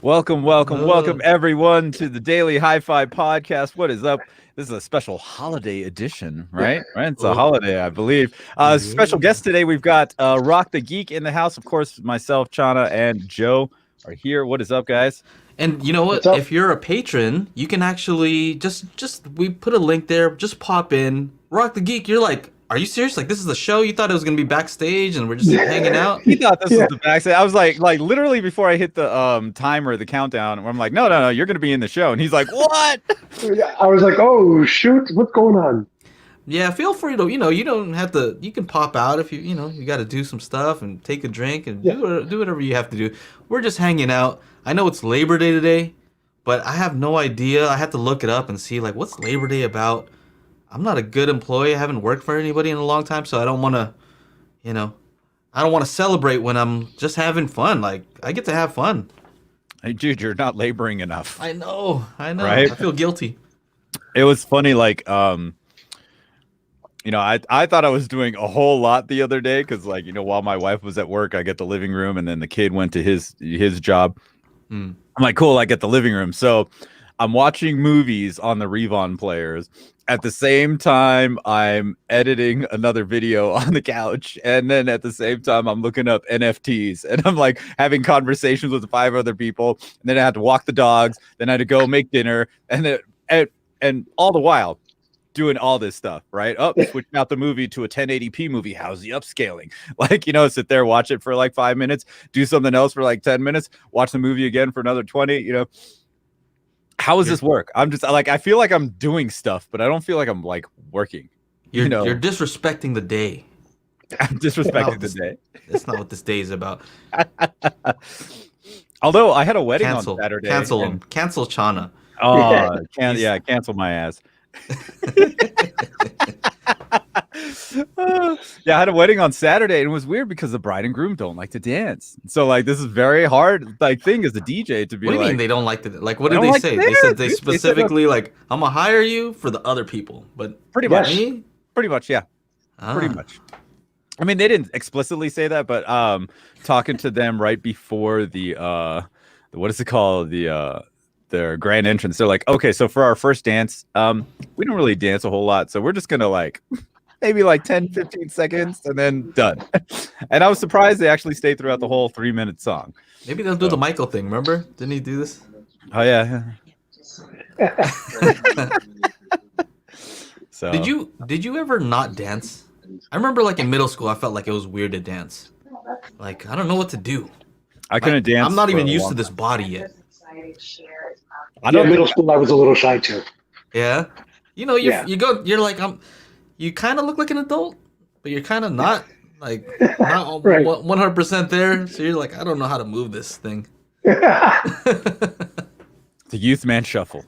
Welcome, everyone, to the Daily HiFi podcast. What is up? This is a special holiday edition, right? Right? It's a holiday, I believe. Special guest today, we've got Rock the Geek in the house. Of course, myself, Chana, and Joe are here. What is up, guys? And you know what? If you're a patron, you can actually just we put a link there. Just pop in, Rock the Geek. You're like, are you serious? Like, this is the show? You thought it was gonna be backstage and we're just hanging out? He thought this was the backstage. I was like literally before I hit the timer, the countdown, I'm like, no, you're gonna be in the show. And he's like, what? I was like, oh shoot, what's going on? Yeah, feel free to, you don't have to. You can pop out if you got to do some stuff and take a drink and do whatever you have to do. We're just hanging out. I know it's Labor Day today, but I have no idea. I have to look it up and see like what's Labor Day about. I'm not a good employee. I haven't worked for anybody in a long time, so I don't want to, I don't want to celebrate when I'm just having fun. Like, I get to have fun. Hey, dude, you're not laboring enough. I know. Right? I feel guilty. It was funny, like, I thought I was doing a whole lot the other day because, like, while my wife was at work, I get the living room, and then the kid went to his job. I'm like, cool, I get the living room. So I'm watching movies on the Revon players. At the same time, I'm editing another video on the couch. And then at the same time, I'm looking up NFTs. And I'm like having conversations with 5 other people. And then I had to walk the dogs. Then I had to go make dinner. And then, and all the while, doing all this stuff, right? Switching out the movie to a 1080p movie. How's the upscaling? Like, sit there, watch it for like 5 minutes, do something else for like 10 minutes, watch the movie again for another 20, How does this work? I'm just like, I feel like I'm doing stuff, but I don't feel like I'm like working. You're disrespecting the day. I'm disrespecting the day. That's not what this day is about. Although I had a wedding on Saturday. Cancel him. Cancel Chana. Oh, cancel my ass. Yeah, I had a wedding on Saturday, and it was weird because the bride and groom don't like to dance. So like, this is very hard thing as a DJ to be. What do you mean they don't like to? Like, what did they say? They said they specifically like, I'm gonna hire you for the other people, but pretty much, yeah, pretty much. I mean, they didn't explicitly say that, but talking to them right before the what is it called, their grand entrance, they're like, okay, so for our first dance, we don't really dance a whole lot, so we're just gonna like maybe like 10-15 seconds and then done. And I was surprised they actually stayed throughout the whole 3-minute song. Maybe they'll do the Michael thing. Remember, didn't he do this? Oh yeah. So did you ever not dance? I remember like in middle school, I felt like it was weird to dance. Like, I don't know what to do. I couldn't dance. I'm not even used to this body yet. In middle school, I was a little shy too. Yeah, you're like, you kind of look like an adult, but you're kind of not, like, not 100% there. So you're like, I don't know how to move this thing. The youth man shuffle.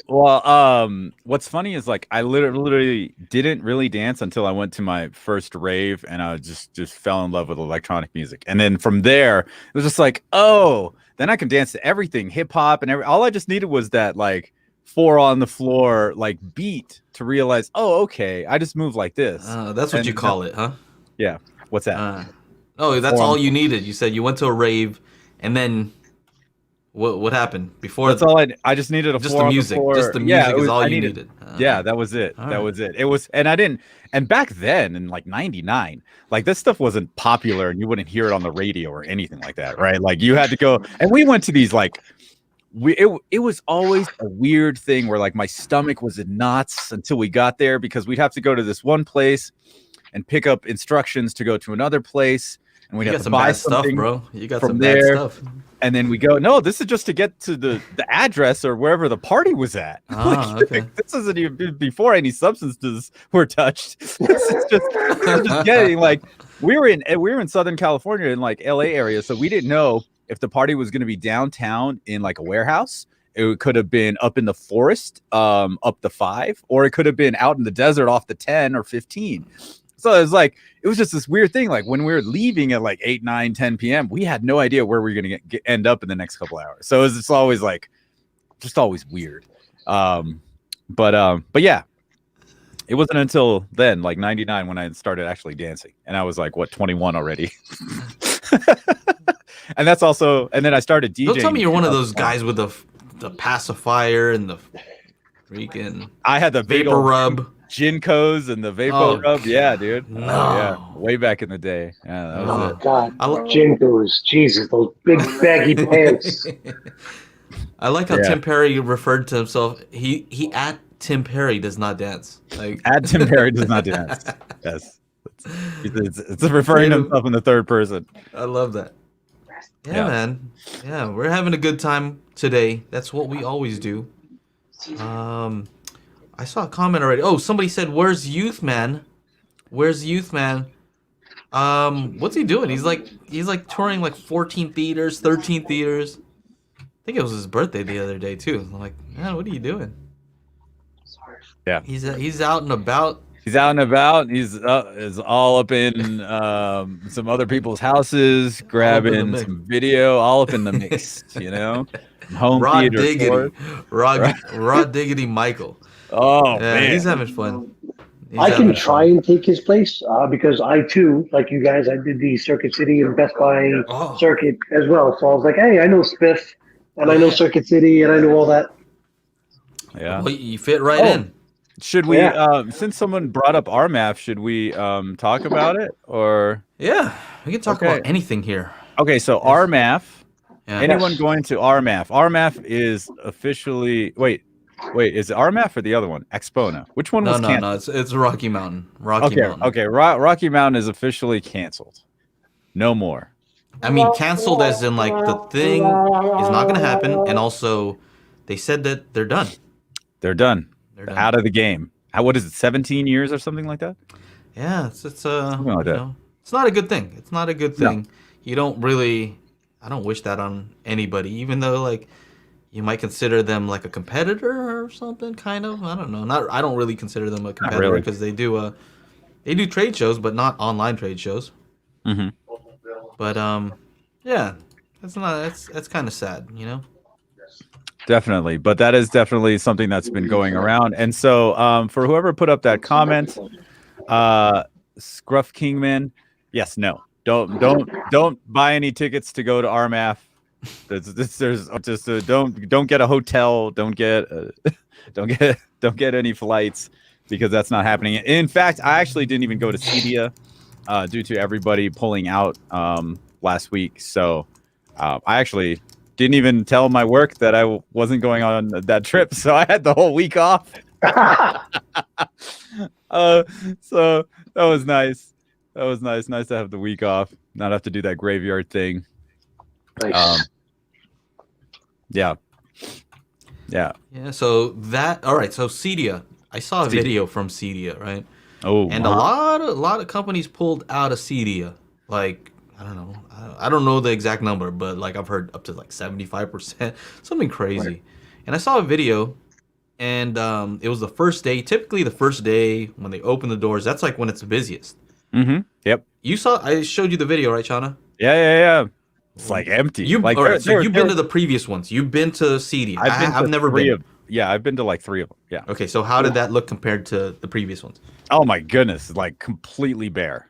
What's funny is like I literally didn't really dance until I went to my first rave, and I just fell in love with electronic music. And then from there, it was just like, oh, then I can dance to everything, hip hop and all I just needed was that like 4 on the floor like beat to realize, oh, okay, I just move like this. That's what you call it, huh? Yeah. What's that? That's all you needed. You said you went to a rave, and then what happened before? That's all I just needed. Just the music. Just the music is all you needed. Yeah, that was it. That was it. It was, and I didn't. And back then, in like '99, like this stuff wasn't popular, and you wouldn't hear it on the radio or anything like that, right? Like you had to go, and we went to these like. It was always a weird thing where like my stomach was in knots until we got there, because we'd have to go to this one place and pick up instructions to go to another place, and we'd have to buy stuff, bro. You got some bad stuff. And then we go, no, this is just to get to the address or wherever the party was at. Okay. This isn't even before any substances were touched. This is just getting like, we were in Southern California in like LA area, so we didn't know if the party was going to be downtown in like a warehouse. It could have been up in the forest, up the 5, or it could have been out in the desert off the 10 or 15. So it was just this weird thing. Like when we were leaving at like 8, 9, 10 p.m., we had no idea where we were going to end up in the next couple hours. So it's always like, just always weird. But yeah, it wasn't until then, like 99, when I started actually dancing, and I was like, what, 21 already. And that's also, and then I started DJing. Don't tell me you're one of those guys with the pacifier and the freaking I had the big vapor old rub. Jinkos and the vapor Oh, rub. Yeah, dude. No. Oh, yeah. Way back in the day. Yeah, that was it. God, I lo- Jinkos, Jesus, those big baggy pants. I like how Yeah. Tim Perry referred to himself. He at Tim Perry does not dance. Like At Tim Perry does not dance. Yes. It's referring to himself in the third person. I love that. Yeah, Yeah. man. Yeah, we're having a good time today. That's what we always do. I saw a comment already. Oh, somebody said, "Where's Youth Man? Where's Youth Man?" What's he doing? He's like touring like 14 theaters, 13 theaters. I think it was his birthday the other day too. I'm like, man, what are you doing? Yeah. He's out and about. He's out and about. He's is all up in some other people's houses, grabbing mix. some video, all up in the mix, you know? Home Raw theater diggity, tours. raw diggity, Michael. Oh, Yeah, man. he's having fun. I can try and take his place because I too, like you guys, I did the Circuit City and Best Buy Oh. circuit as well. So I was like, hey, I know Spiff and I know Circuit City and I know all that. Yeah. Well, you fit right in. Should we, Yeah. since someone brought up RMAF, should we talk about it? Or, Yeah, we can talk Okay. about anything here. okay, so RMAF, Yeah. anyone going to RMAF? RMAF is officially, wait, is it RMAF or the other one? Expona. Which one was canceled? No. It's Rocky Mountain. Rocky Mountain. Okay. Rocky Mountain is officially canceled. No more. I mean, canceled as in like the thing is not going to happen, and also they said that they're done. They're done. They're done. Out of the game. What is it? 17 years or something like that? Yeah, it's Something like you that. know, it's not a good thing. It's not a good No. thing. You don't really. I don't wish that on anybody, even though like you might consider them like a competitor or something. Kind of. I don't know. I don't really consider them a competitor really. because they do trade shows, but not online trade shows. Mm-hmm. But yeah, that's kind of sad, you know. Definitely. But that is definitely something that's been going around. And so for whoever put up that comment, Scruff Kingman, yes, no. Don't buy any tickets to go to RMAF. There's just don't get a hotel, don't get any flights because that's not happening. In fact, I actually didn't even go to Cedia due to everybody pulling out last week. So I actually didn't even tell my work that I wasn't going on that trip. So I had the whole week off. So that was nice. That was nice. Nice to have the week off, not have to do that graveyard thing. Nice. Yeah. Yeah. So all right. So Cedia, I saw a video from Cedia, right? Oh, And a lot of companies pulled out of Cedia. Like I don't know the exact number, but like I've heard up to like 75%, something crazy. Right. And I saw a video, and it was the first day. Typically, the first day when they open the doors, that's like when it's the busiest. Mm-hmm. Yep. I showed you the video, right, Shauna? Yeah. It's like empty. All right, so you've been to the previous ones. You've been to Cedia. I've never been. I've been to like 3 of them. Yeah. Okay, so how did that look compared to the previous ones? Oh my goodness, like completely bare,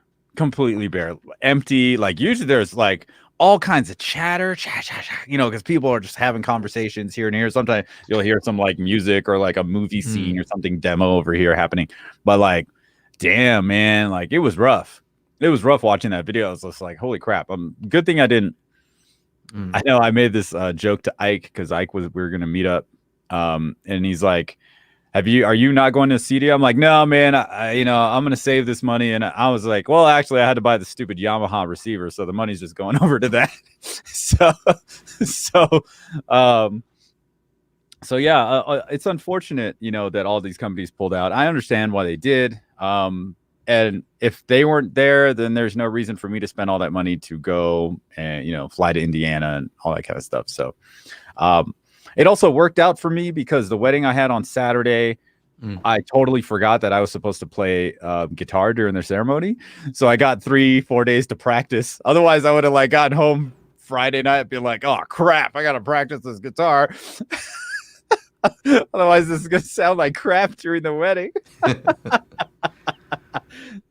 empty. Like usually there's like all kinds of chatter, you know, because people are just having conversations here and here. Sometimes you'll hear some like music or like a movie scene or something demo over here happening. But like, damn, man, like it was rough. It was rough watching that video. I was just like, holy crap. Good thing I didn't. I know I made this joke to Ike because we were gonna meet up, and he's like, are you not going to Cedia? I'm like, no, man, I'm gonna save this money. And I was like, well, actually, I had to buy the stupid Yamaha receiver, so the money's just going over to that. So yeah, it's unfortunate, that all these companies pulled out. I understand why they did. And if they weren't there, then there's no reason for me to spend all that money to go and, fly to Indiana and all that kind of stuff. So it also worked out for me because the wedding I had on Saturday, I totally forgot that I was supposed to play guitar during their ceremony. So I got 3-4 days to practice. Otherwise, I would have gotten home Friday night and been like, oh, crap, I got to practice this guitar. Otherwise, this is going to sound like crap during the wedding.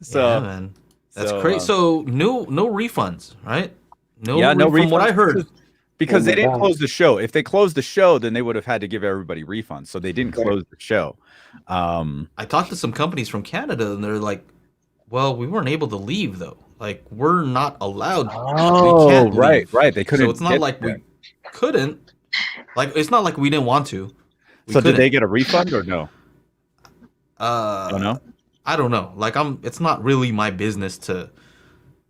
So, yeah, man. That's crazy. So no refunds, right? From what I heard. Because they didn't close the show. If they closed the show, then they would have had to give everybody refunds. So they didn't close the show. I talked to some companies from Canada, and they're like, "Well, we weren't able to leave though. Like, we're not allowed. Oh, we can't leave. right. They couldn't. So it's not like we couldn't. Like, it's not like we didn't want to. So did they get a refund or no? Don't know. I don't know. Like, it's not really my business to.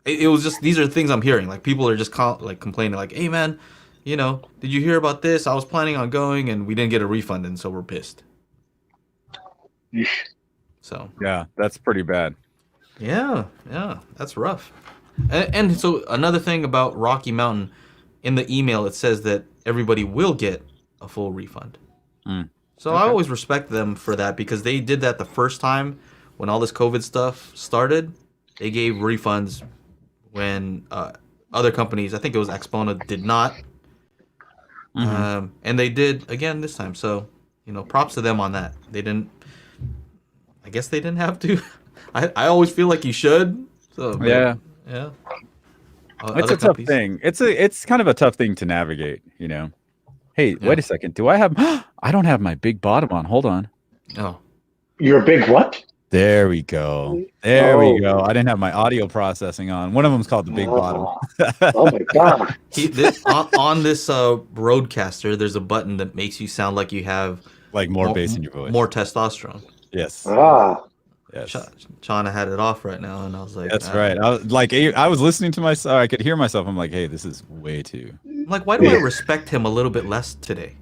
It was just, these are things I'm hearing. Like, people are just complaining, like, "Hey man, did you hear about this? I was planning on going and we didn't get a refund, and so we're pissed." So yeah, that's pretty bad. Yeah, that's rough. And so another thing about Rocky Mountain, in the email it says that everybody will get a full refund. So I always respect them for that, because they did that the first time when all this COVID stuff started. They gave refunds when other companies, I think it was Exponent, did not. And they did again this time. So, props to them on that. They didn't. I guess they didn't have to. I always feel like you should. So, yeah. It's a tough thing. It's kind of a tough thing to navigate. Hey, wait a second. Do I have? I don't have my big bottom on. Hold on. Oh, your big what? There we go. There we go. I didn't have my audio processing on. One of them's called the big bottom. Oh my god! On this Roadcaster, there's a button that makes you sound like you have like more bass in your voice, more testosterone. Yes. Yes. Chana had it off right now, and I was like, "That's right." I was listening to myself. I could hear myself. I'm like, "Hey, this is way too." I'm like, why do I respect him a little bit less today?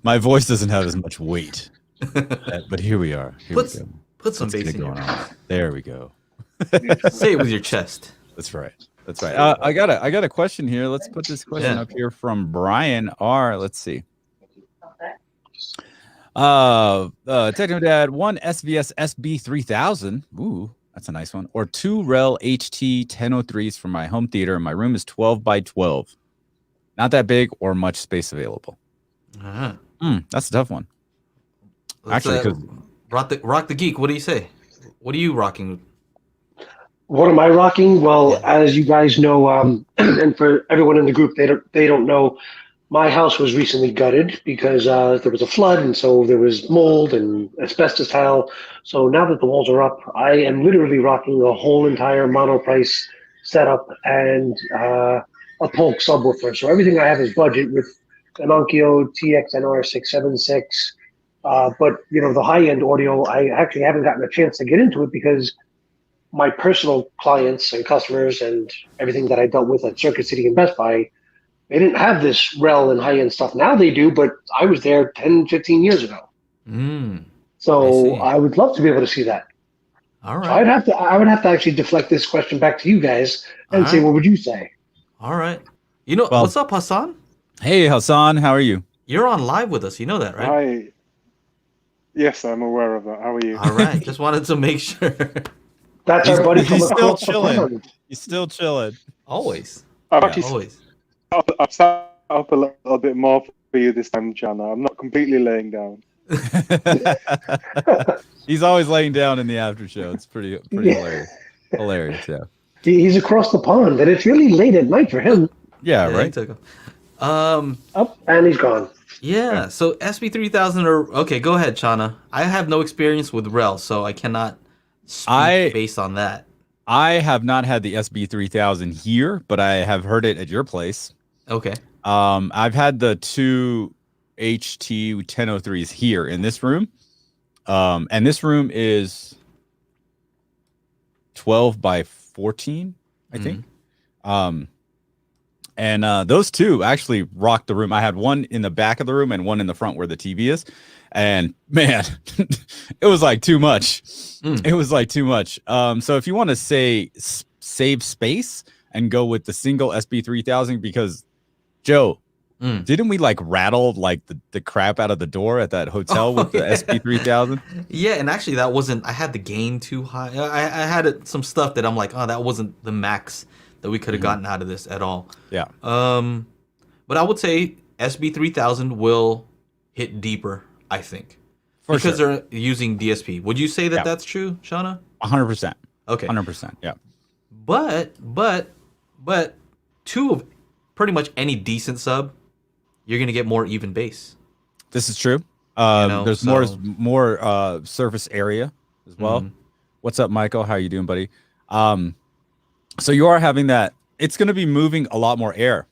My voice doesn't have as much weight. But here we are. Put some bass in your There we go. Say it with your chest. That's right. I got a question here. Let's put this question up here from Brian R. Let's see. Techno Dad, 1 SVS SB3000. Ooh, that's a nice one. Or 2 Rel HT 1003s for my home theater. My room is 12 by 12. Not that big or much space available. That's a tough one. Actually, rock the geek. What do you say? What are you rocking? What am I rocking? Well, as you guys know, and for everyone in the group, they don't know, my house was recently gutted because there was a flood, and so there was mold and asbestos tile. So now that the walls are up, I am literally rocking a whole entire mono price setup and a Polk subwoofer. So everything I have is budget with an Onkyo TXNR 676. But the high-end audio, I actually haven't gotten a chance to get into it because my personal clients and customers and everything that I dealt with at Circuit City and Best Buy, they didn't have this Rel and high-end stuff. Now they do, but I was there 10, 15 years ago. So I would love to be able to see that. All right. So I would have to actually deflect this question back to you guys and say, what would you say? All right. What's up, Hassan? Hey, Hassan, how are you? You're on live with us. You know that, right? Hi. Yes, I'm aware of that. How are you? All right. Just wanted to make sure. That's our buddy from across the pond. He's still chilling. Always. Always. I've sat up a little bit more for you this time, Jana. I'm not completely laying down. He's always laying down in the after show. It's pretty hilarious. Yeah. He's across the pond, and it's really late at night for him. Yeah, right. He took him. Up and he's gone. Yeah. So SB3000 okay. Go ahead, Chana. I have no experience with Rel, so I cannot speak based on that. I have not had the SB3000 here, but I have heard it at your place. Okay. I've had the 2 HT 1003s here in this room. And this room is 12 by 14, I think. And those two actually rocked the room. I had one in the back of the room and one in the front where the TV is. And man, it was like too much. It was like too much. So if you want to save space and go with the single SB3000, because Joe, didn't we like rattle like the crap out of the door at that hotel with the SB3000? Yeah, and actually that wasn't, I had the gain too high. I had some stuff that I'm like, that wasn't the max that we could have gotten out of this at all. Yeah. But I would say SB3000 will hit deeper, I think. Because they're using DSP. Would you say that that's true, Shauna? 100%. Okay. 100%, yeah. but two of pretty much any decent sub, you're gonna get more even base. This is true. There's more surface area as well. Mhm. What's up, Michael? How you doing, buddy? So you are having that. It's going to be moving a lot more air,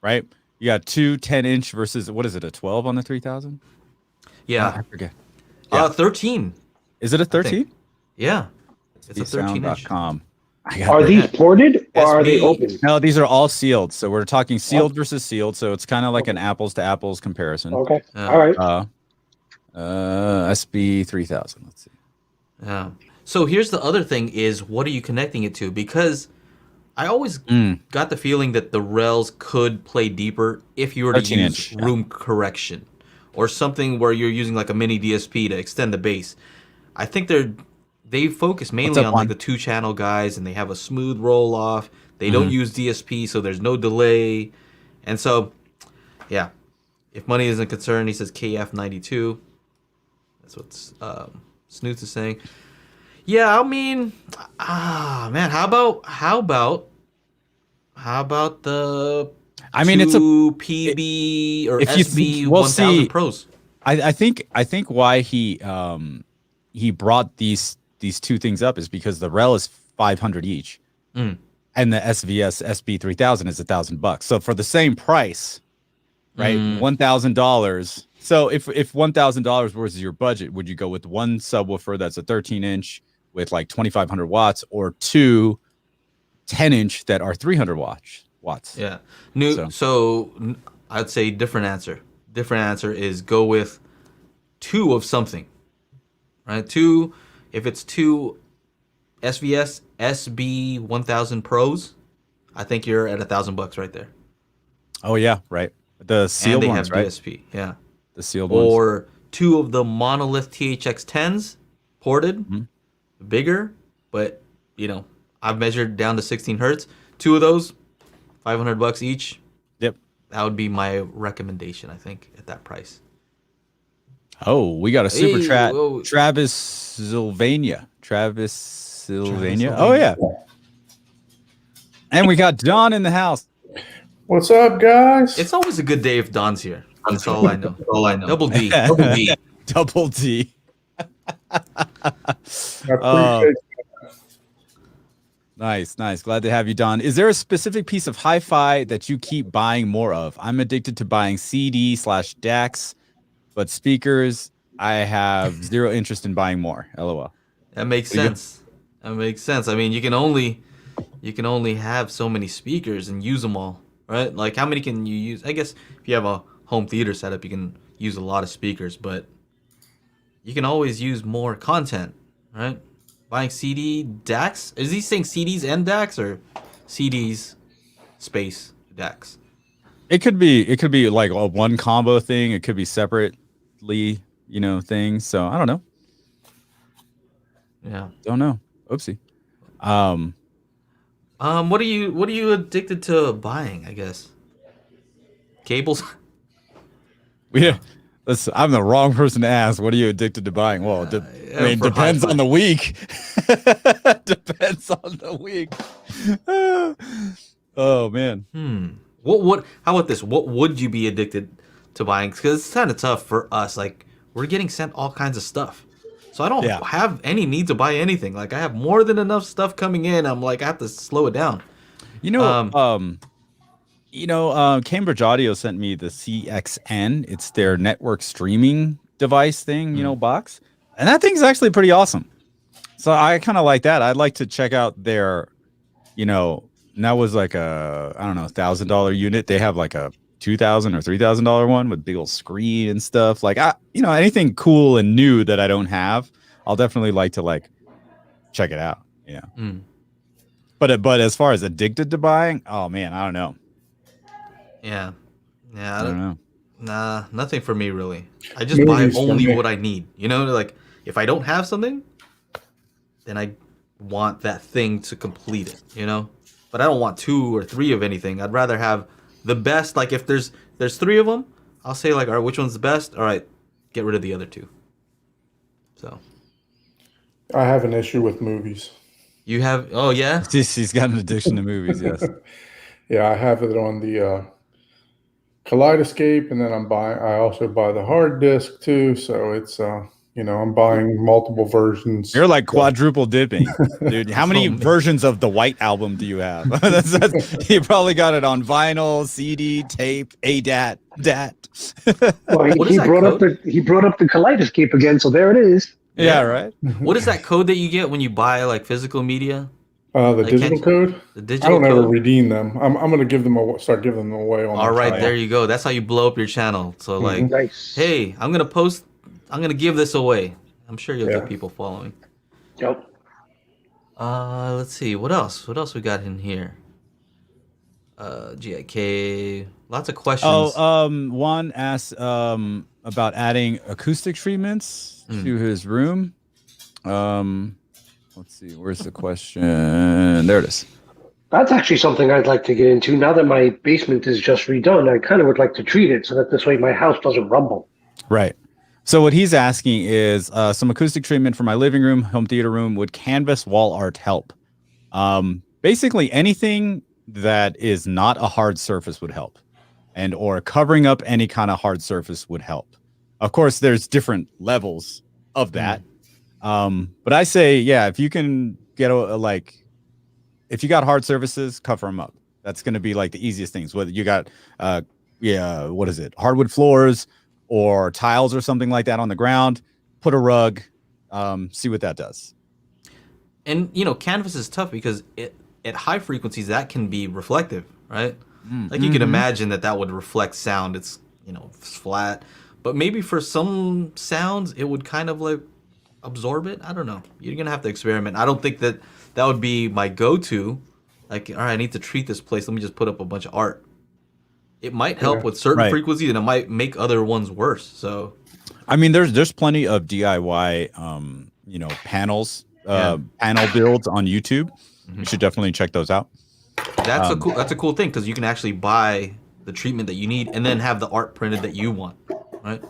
right? You got 2 10-inch versus what is it, a 12 on the 3000? Yeah, I forget. 13. Is it a 13? Yeah, it's a 13-inch. Are these ported or are they SB open? No, these are all sealed. So we're talking sealed versus sealed. So it's kind of like an apples to apples comparison. Okay. Yeah. All right. SB 3000. Let's see. Yeah. So here's the other thing: is what are you connecting it to? Because I always got the feeling that the rails could play deeper if you were to 13-inch, use room correction or something where you're using like a mini DSP to extend the bass. I think they focus mainly on like the 2-channel guys, and they have a smooth roll off. They don't use DSP, so there's no delay. And so, yeah, if money isn't concerned, he says KF92. That's what Snoots is saying. Yeah, I mean, man, how about the it's a PB or SB 1000 Pros? I think why he brought these two things up is because the rel is 500 each, and the SVS SB 3000 is $1,000. So for the same price, right, $1,000. So if $1,000 was your budget, would you go with one subwoofer that's a 13-inch with like 2,500 watts, or 2 10-inch that are 300 watts? Yeah. So I'd say different answer. Different answer is go with 2 of something, right? 2, if it's 2 SVS SB 1000 Pros, I think you're at $1,000 right there. Oh yeah, right. The sealed ones, right? DSP, yeah. The sealed ones. Or 2 of the Monolith THX 10s ported, bigger, but I've measured down to 16 hertz. 2 of those, $500 each. Yep. That would be my recommendation, I think, at that price. Oh, we got a super chat. Whoa. Travis Sylvania. Oh yeah. And we got Don in the house. What's up, guys? It's always a good day if Don's here. That's all I know. Double D. Double D. I appreciate Nice. Glad to have you, Don. Is there a specific piece of hi-fi that you keep buying more of? I'm addicted to buying CD/DACs, but speakers, I have zero interest in buying more. LOL. That makes sense. I mean, you can only have so many speakers and use them all, right? Like, how many can you use? I guess if you have a home theater setup, you can use a lot of speakers, but you can always use more content, right? Buying CD DACs? Is he saying CDs and DACs, or CDs space DACs? It could be like a one combo thing. It could be separately, things. So I don't know. Yeah. Don't know. Oopsie. What are you addicted to buying, I guess? Cables? Yeah. Listen, I'm the wrong person to ask. What are you addicted to buying? Well, depends on the week. Depends on the week. Oh man. What? How about this? What would you be addicted to buying? Because it's kind of tough for us. Like, we're getting sent all kinds of stuff, so I don't have any need to buy anything. Like, I have more than enough stuff coming in. I'm like, I have to slow it down. Cambridge Audio sent me the CXN. It's their network streaming device thing, box. And that thing's actually pretty awesome. So I kind of like that. I'd like to check out their, and that was like a, I don't know, $1,000 unit. They have like a $2,000 or $3,000 one with big old screen and stuff. Like, anything cool and new that I don't have, I'll definitely like to check it out. Yeah. But as far as addicted to buying, oh man, I don't know. Yeah, I don't know. Nah, nothing for me really. I just buy only what I need. Like, if I don't have something, then I want that thing to complete it. But I don't want 2 or 3 of anything. I'd rather have the best. Like, if there's 3 of them, I'll say like, all right, which one's the best? All right, get rid of the other 2. So I have an issue with movies. You have? Oh yeah. He's got an addiction to movies. Yes. Yeah, I have it on the Kaleidoscape, and then I also buy the hard disk too. So it's I'm buying multiple versions. You're like quadruple dipping, dude. How many man. versions of the White Album do you have? You probably got it on vinyl, CD, tape, ADAT, DAT. Well, What he is that brought up code? he brought up the Kaleidoscape again, so there it is. Yeah, right. What is that code that you get when you buy like physical media? The Like, digital code. The I digital don't ever code. redeem them. I'm gonna start giving them away on. All my right, channel. there you go. That's how you blow up your channel. So like, Nice. hey, I'm gonna give this away. I'm sure you'll Yeah. get people following. Yep. Let's see. What else? What else we got in here? GIK. Lots of questions. Juan asked about adding acoustic treatments to his room. Let's see, where's the question? There it is. That's actually something I'd like to get into. Now that my basement is just redone, I kind of would like to treat it so that this way my house doesn't rumble. Right. So what he's asking is some acoustic treatment for my living room, home theater room. Would canvas wall art help? Basically anything that is not a hard surface would help, and or covering up any kind of hard surface would help. Of course, there's different levels of that. But I say, yeah, if you can get if you got hard surfaces, cover them up. That's going to be like the easiest things. Whether you got, what is it? Hardwood floors or tiles or something like that on the ground, put a rug, see what that does. And canvas is tough because at high frequencies that can be reflective, right? Like you can imagine that would reflect sound. It's flat, but maybe for some sounds it would kind of like absorb it. I don't know. You're gonna have to experiment. I don't think that would be my go-to. Like, all right, I need to treat this place. Let me just put up a bunch of art. It might help with certain frequencies, and it might make other ones worse. So, I mean, there's plenty of DIY, panels, panel builds on YouTube. You should definitely check those out. That's a cool thing because you can actually buy the treatment that you need and then have the art printed that you want, right?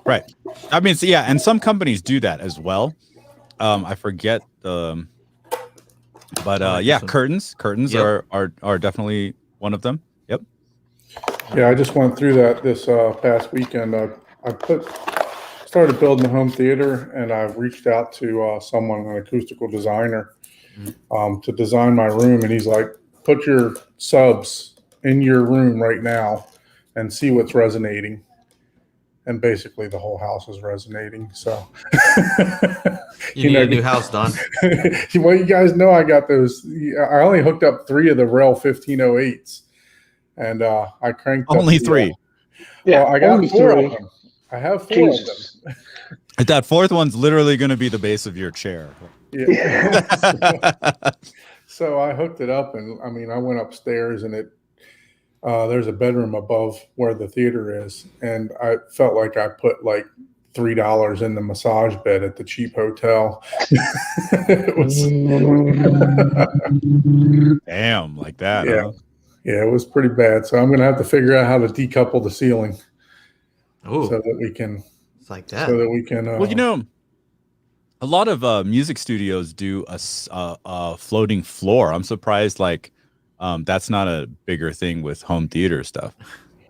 Right. I mean, and some companies do that as well. I forget but curtains are definitely one of them. Yep. Yeah, I just went through that this past weekend. I started building a home theater, and I reached out to an acoustical designer, to design my room. And he's like, put your subs in your room right now and see what's resonating. And basically the whole house is resonating. So you need a new house, Don. Well, you guys know I got those. I only hooked up 3 of the REL 1508s, and I cranked only up 3. Yeah, well, I got 4 of them. I have 4 of them. That 4th one's literally going to be the base of your chair. Yeah. So I hooked it up, and I mean, I went upstairs, and there's a bedroom above where the theater is, and I felt like I put like $3 in the massage bed at the cheap hotel. It was damn, like that. Yeah, huh? Yeah, it was pretty bad. So I'm gonna have to figure out how to decouple the ceiling, so that we can. It's like that. So that we can. Well, a lot of music studios do a floating floor. I'm surprised, that's not a bigger thing with home theater stuff.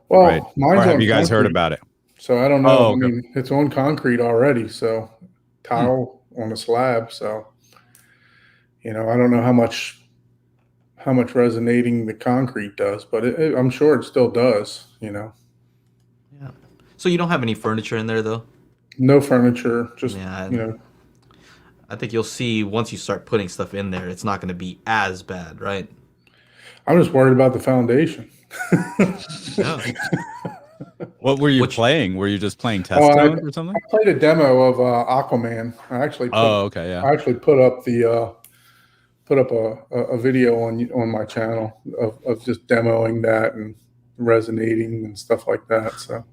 Well, right? mine's or have on you guys concrete, heard about it? So I don't know. Oh, I mean, it's on concrete already, so tile on a slab. So, I don't know how much resonating the concrete does, but I'm sure it still does. Yeah. So you don't have any furniture in there, though? No furniture, just I think you'll see once you start putting stuff in there, it's not going to be as bad, right? I'm just worried about the foundation. Yeah. What were you playing? Were you just playing test tones or something? I played a demo of Aquaman. I actually I actually put up a video on my channel of just demoing that and resonating and stuff like that. So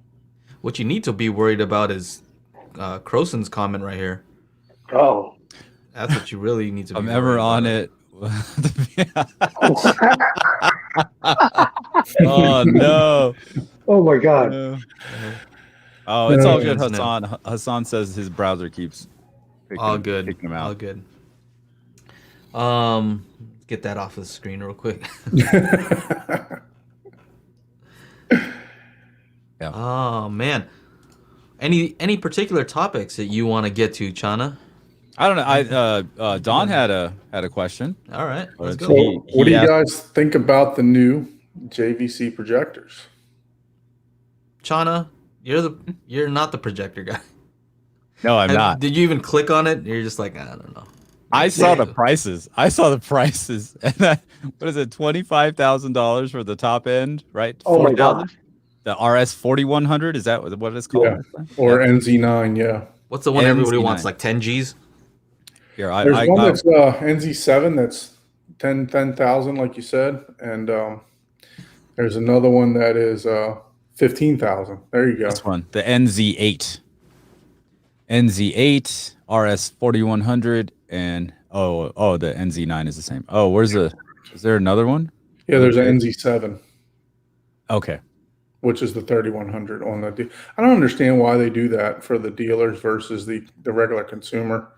what you need to be worried about is Croson's comment right here. Oh. That's what you really need to be I'm ever on about. it. Oh no. Oh my God. Oh, it's all good, Hassan. Hassan says his browser keeps all good. picking them out. All good. Get that off the screen real quick. Yeah. Oh man. Any particular topics that you want to get to, Chana? I don't know. Don had a question. All right, let's So go. What do you asked- guys think about the new JVC projectors? Chana, you're not the projector guy. No, I'm not. Did you even click on it? You're just like, I don't know. I saw the prices. And what is it? $25,000 for the top end, right? Oh my God. The RS 4100. Is that what it's called? Yeah. Or NZ9, yeah. What's the one everybody NZ9. wants? Like 10 Gs? Here, There's one that's NZ7 that's 10,000, like you said, and there's another one that is 15,000. There you go. this one, the NZ8. NZ8, RS 4100, and the NZ9 is the same. Oh, is there another one? Yeah, there's an NZ7, Okay. which is the 3100 on the. I don't understand why they do that for the dealers versus the regular consumer.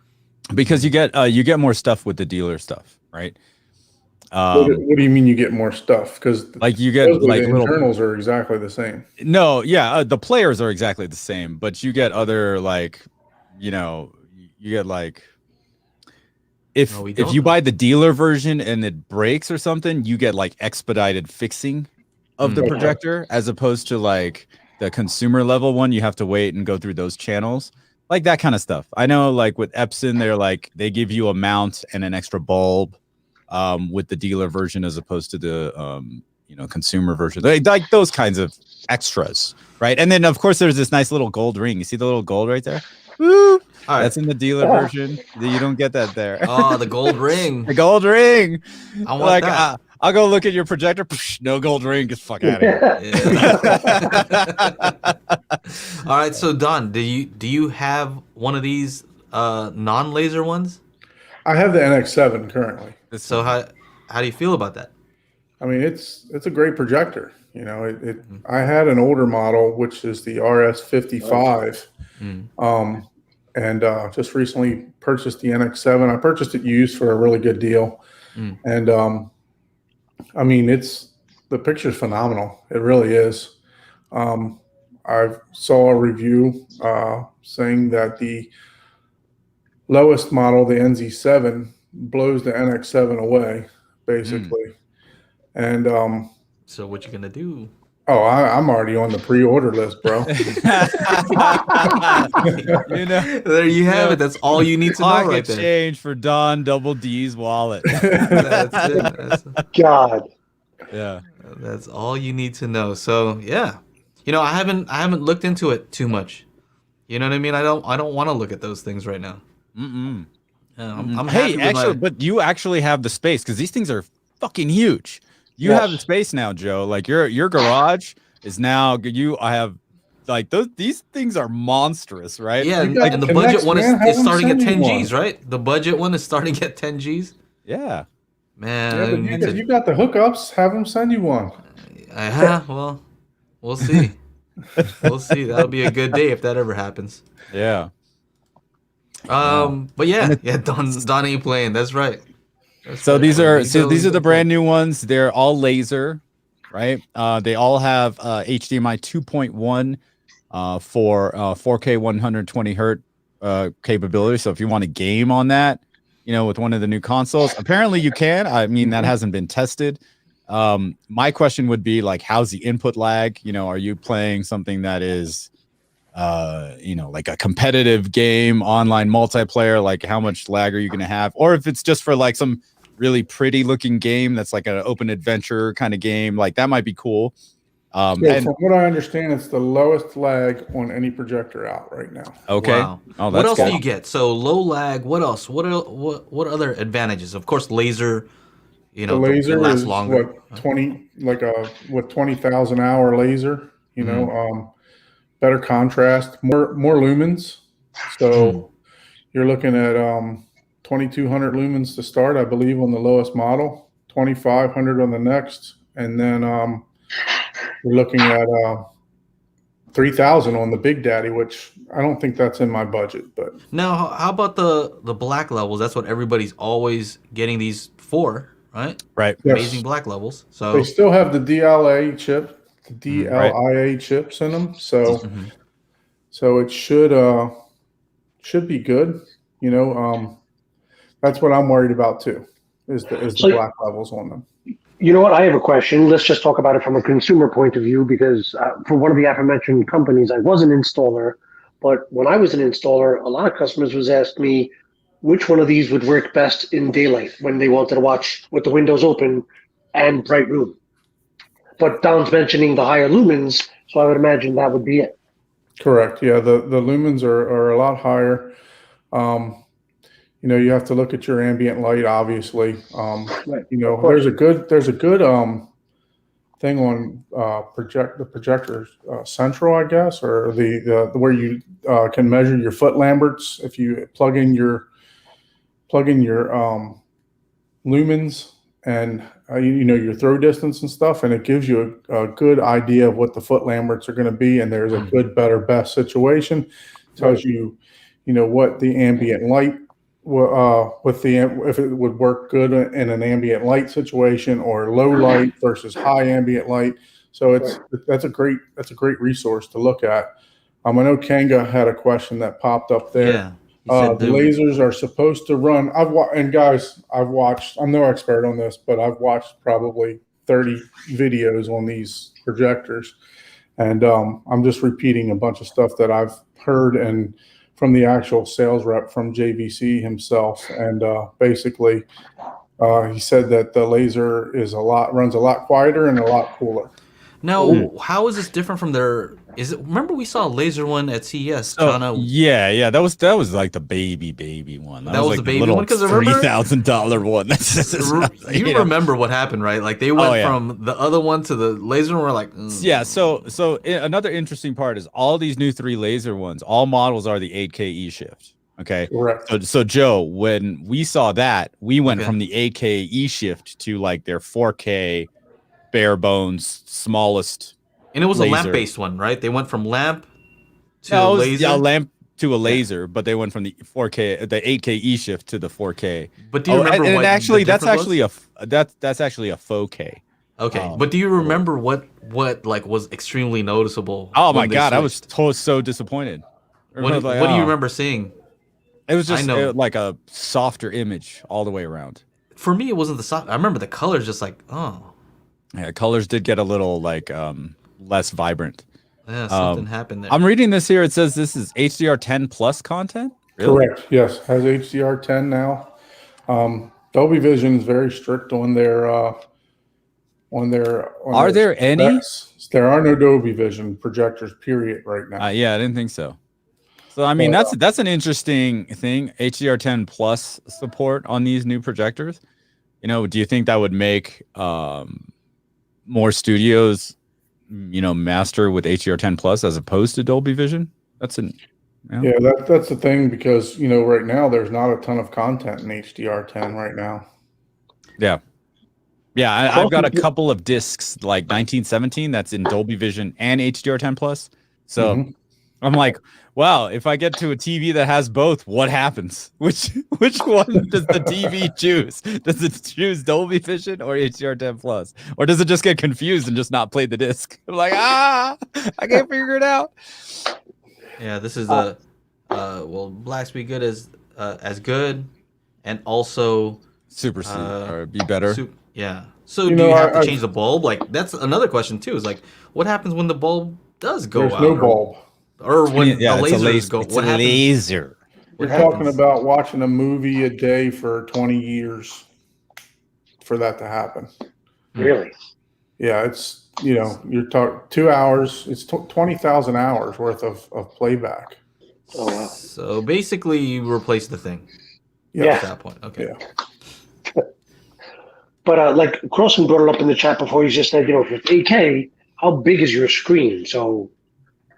Because you get more stuff with the dealer stuff, right? What do you mean you get more stuff? Because Like you get like the little internals are exactly the same. No, yeah, the players are exactly the same, but you get other like, you get like if you buy the dealer version and it breaks or something, you get like expedited fixing of the projector, as opposed to like the consumer level one. You have to wait and go through those channels, like that kind of stuff. I know, like with Epson, they give you a mount and an extra bulb with the dealer version, as opposed to the consumer version. Like those kinds of extras, right? And then of course there's this nice little gold ring. You see the little gold right there? Woo! All right. That's in the dealer version. You don't get that there. Oh, the gold ring. The gold ring. I want that. I'll go look at your projector. Psh, no gold ring. Get the fuck out of here. All right, so Don, do you have one of these non-laser ones? I have the NX7 currently. So how do you feel about that? I mean, it's a great projector. I had an older model, which is the RS55, and just recently purchased the NX7. I purchased it used for a really good deal, and I mean, the picture's phenomenal. It really is. I saw a review saying that the lowest model, the NZ7, blows the NX7 away, basically. And so what you gonna do? oh, I'm already on the pre-order list, bro. There you have it. That's all you need to know Pocket right there. change for Don Double D's wallet. That's it. God. Yeah. That's all you need to know. So yeah, I haven't looked into it too much. You know what I mean? I don't want to look at those things right now. Mm-mm. I'm Hey, happy with actually, my- but you actually have the space, because these things are fucking huge. You have the space now, Joe. Like your garage is now I have like these things are monstrous, right? Yeah, got and the the budget next one man, have is them starting at send 10 you Gs, right? The budget one is starting at 10 Gs. Yeah. Man, Yeah, I but need you got the hookups. Have them send you one. well, we'll see. We'll see. That'll be a good day if that ever happens. Yeah. But yeah, Don ain't playing. That's right. So these are the brand new ones. They're all laser, right? They all have HDMI 2.1 for 4K 120 hertz capability. So if you want to game on that, with one of the new consoles, apparently you can. I mean, that hasn't been tested. My question would be like, how's the input lag? Are you playing something that is like a competitive game, online multiplayer? Like, how much lag are you going to have? Or if it's just for like some really pretty looking game that's like an open adventure kind of game, like that might be cool. Yeah, from what I understand, it's the lowest lag on any projector out right now. Okay. Wow. Oh, What else good. do you get? So low lag. What else? What other advantages? Of course, laser. The laser lasts is longer. what 20,000 hour laser. Better contrast, more lumens. So you're looking at 2,200 lumens to start, I believe, on the lowest model, 2,500 on the next, and then we're looking at $3,000 on the Big Daddy, which I don't think that's in my budget. But Now, how about the black levels? That's what everybody's always getting these for, right? Right. Yes. Amazing black levels. So they still have the DLA chip, the Right. DLIA chips in them. So Mhm. so it should be good. You know, that's what I'm worried about too, is the So- black levels on them. You know what? I have a question. Let's just talk about it from a consumer point of view, because for one of the aforementioned companies, I was an installer. But when I was an installer, a lot of customers was asked me which one of these would work best in daylight when they wanted to watch with the windows open and bright room. But Don's mentioning the higher lumens, so I would imagine that would be it. Correct. Yeah, the lumens are a lot higher. You know, you have to look at your ambient light, obviously. Right. You know, Of course. there's a good thing on the projector central, I guess, or the where you can measure your foot lamberts if you plug in your lumens and you know your throw distance and stuff, and it gives you a good idea of what the foot lamberts are going to be. And there's a good, better, best situation. Tells you, you know, what the ambient light if it would work good in an ambient light situation or low light versus high ambient light. So that's a great resource to look at. I know Kanga had a question that popped up there. Yeah. He said The lasers are supposed to run. I've watched. I'm no expert on this, but I've watched probably 30 videos on these projectors, and I'm just repeating a bunch of stuff that I've heard and from the actual sales rep from JVC himself. And basically, he said that the laser runs a lot quieter and a lot cooler. Now, how is this different from their? Remember we saw a laser one at CES? Yeah, that was like the baby one. That was like the baby one, because remember $3,000 one. you remember what happened, right? Like they went from the other one to the laser one. We're like, yeah. So another interesting part is all these new 3 laser ones. All models are the 8K E shift. Okay. Correct. So Joe, when we saw that, we went from the 8K E shift to like their 4K bare bones smallest. And it was laser. a lamp based one, right? They went from lamp to laser. Yeah, lamp to a laser, but they went from the 4K, the 8K E shift to the 4K. But do you remember what actually the that's actually was? that's actually a faux K. Okay, but do you remember what like was extremely noticeable? Oh my god, I was so disappointed. What do you remember seeing? It was just like a softer image all the way around. For me, it wasn't the soft. I remember the colors just like, yeah, colors did get a little like less vibrant. Yeah, something happened there. I'm reading this here. It says this is HDR10 plus content. Really? Correct. Yes, has HDR10 now. Dolby Vision is very strict on their. Are there any? There are no Dolby Vision projectors. Period. Right now. Yeah, I didn't think so. So I mean, that's an interesting thing. HDR10 plus support on these new projectors. You know, do you think that would make more studios, you know, master with HDR10 plus as opposed to Dolby Vision? That's that's the thing, because you know right now there's not a ton of content in HDR10 right now. Yeah, I've got a couple of discs like 1917 that's in Dolby Vision and HDR10 plus. So I'm like, wow, if I get to a TV that has both, what happens? Which one does the TV choose? Does it choose Dolby Vision or HDR10 plus? Or does it just get confused and just not play the disc? I'm like, I can't figure it out. Yeah, this is will blacks be good as good and also supersede or be better? Yeah. So do you have to change the bulb? Like that's another question too. Is like, what happens when the bulb does go out? There's no bulb. Or when the lasers go. What happens? Laser. We're talking about watching a movie a day for 20 years for that to happen. Really? Yeah, it's, you know, you're talking 2 hours. It's 20,000 hours worth of playback. Oh, wow. So basically, you replace the thing. Yeah. At that point. Okay. Yeah. But like Crossman brought it up in the chat before, he just said, you know, if it's 8K, how big is your screen? So,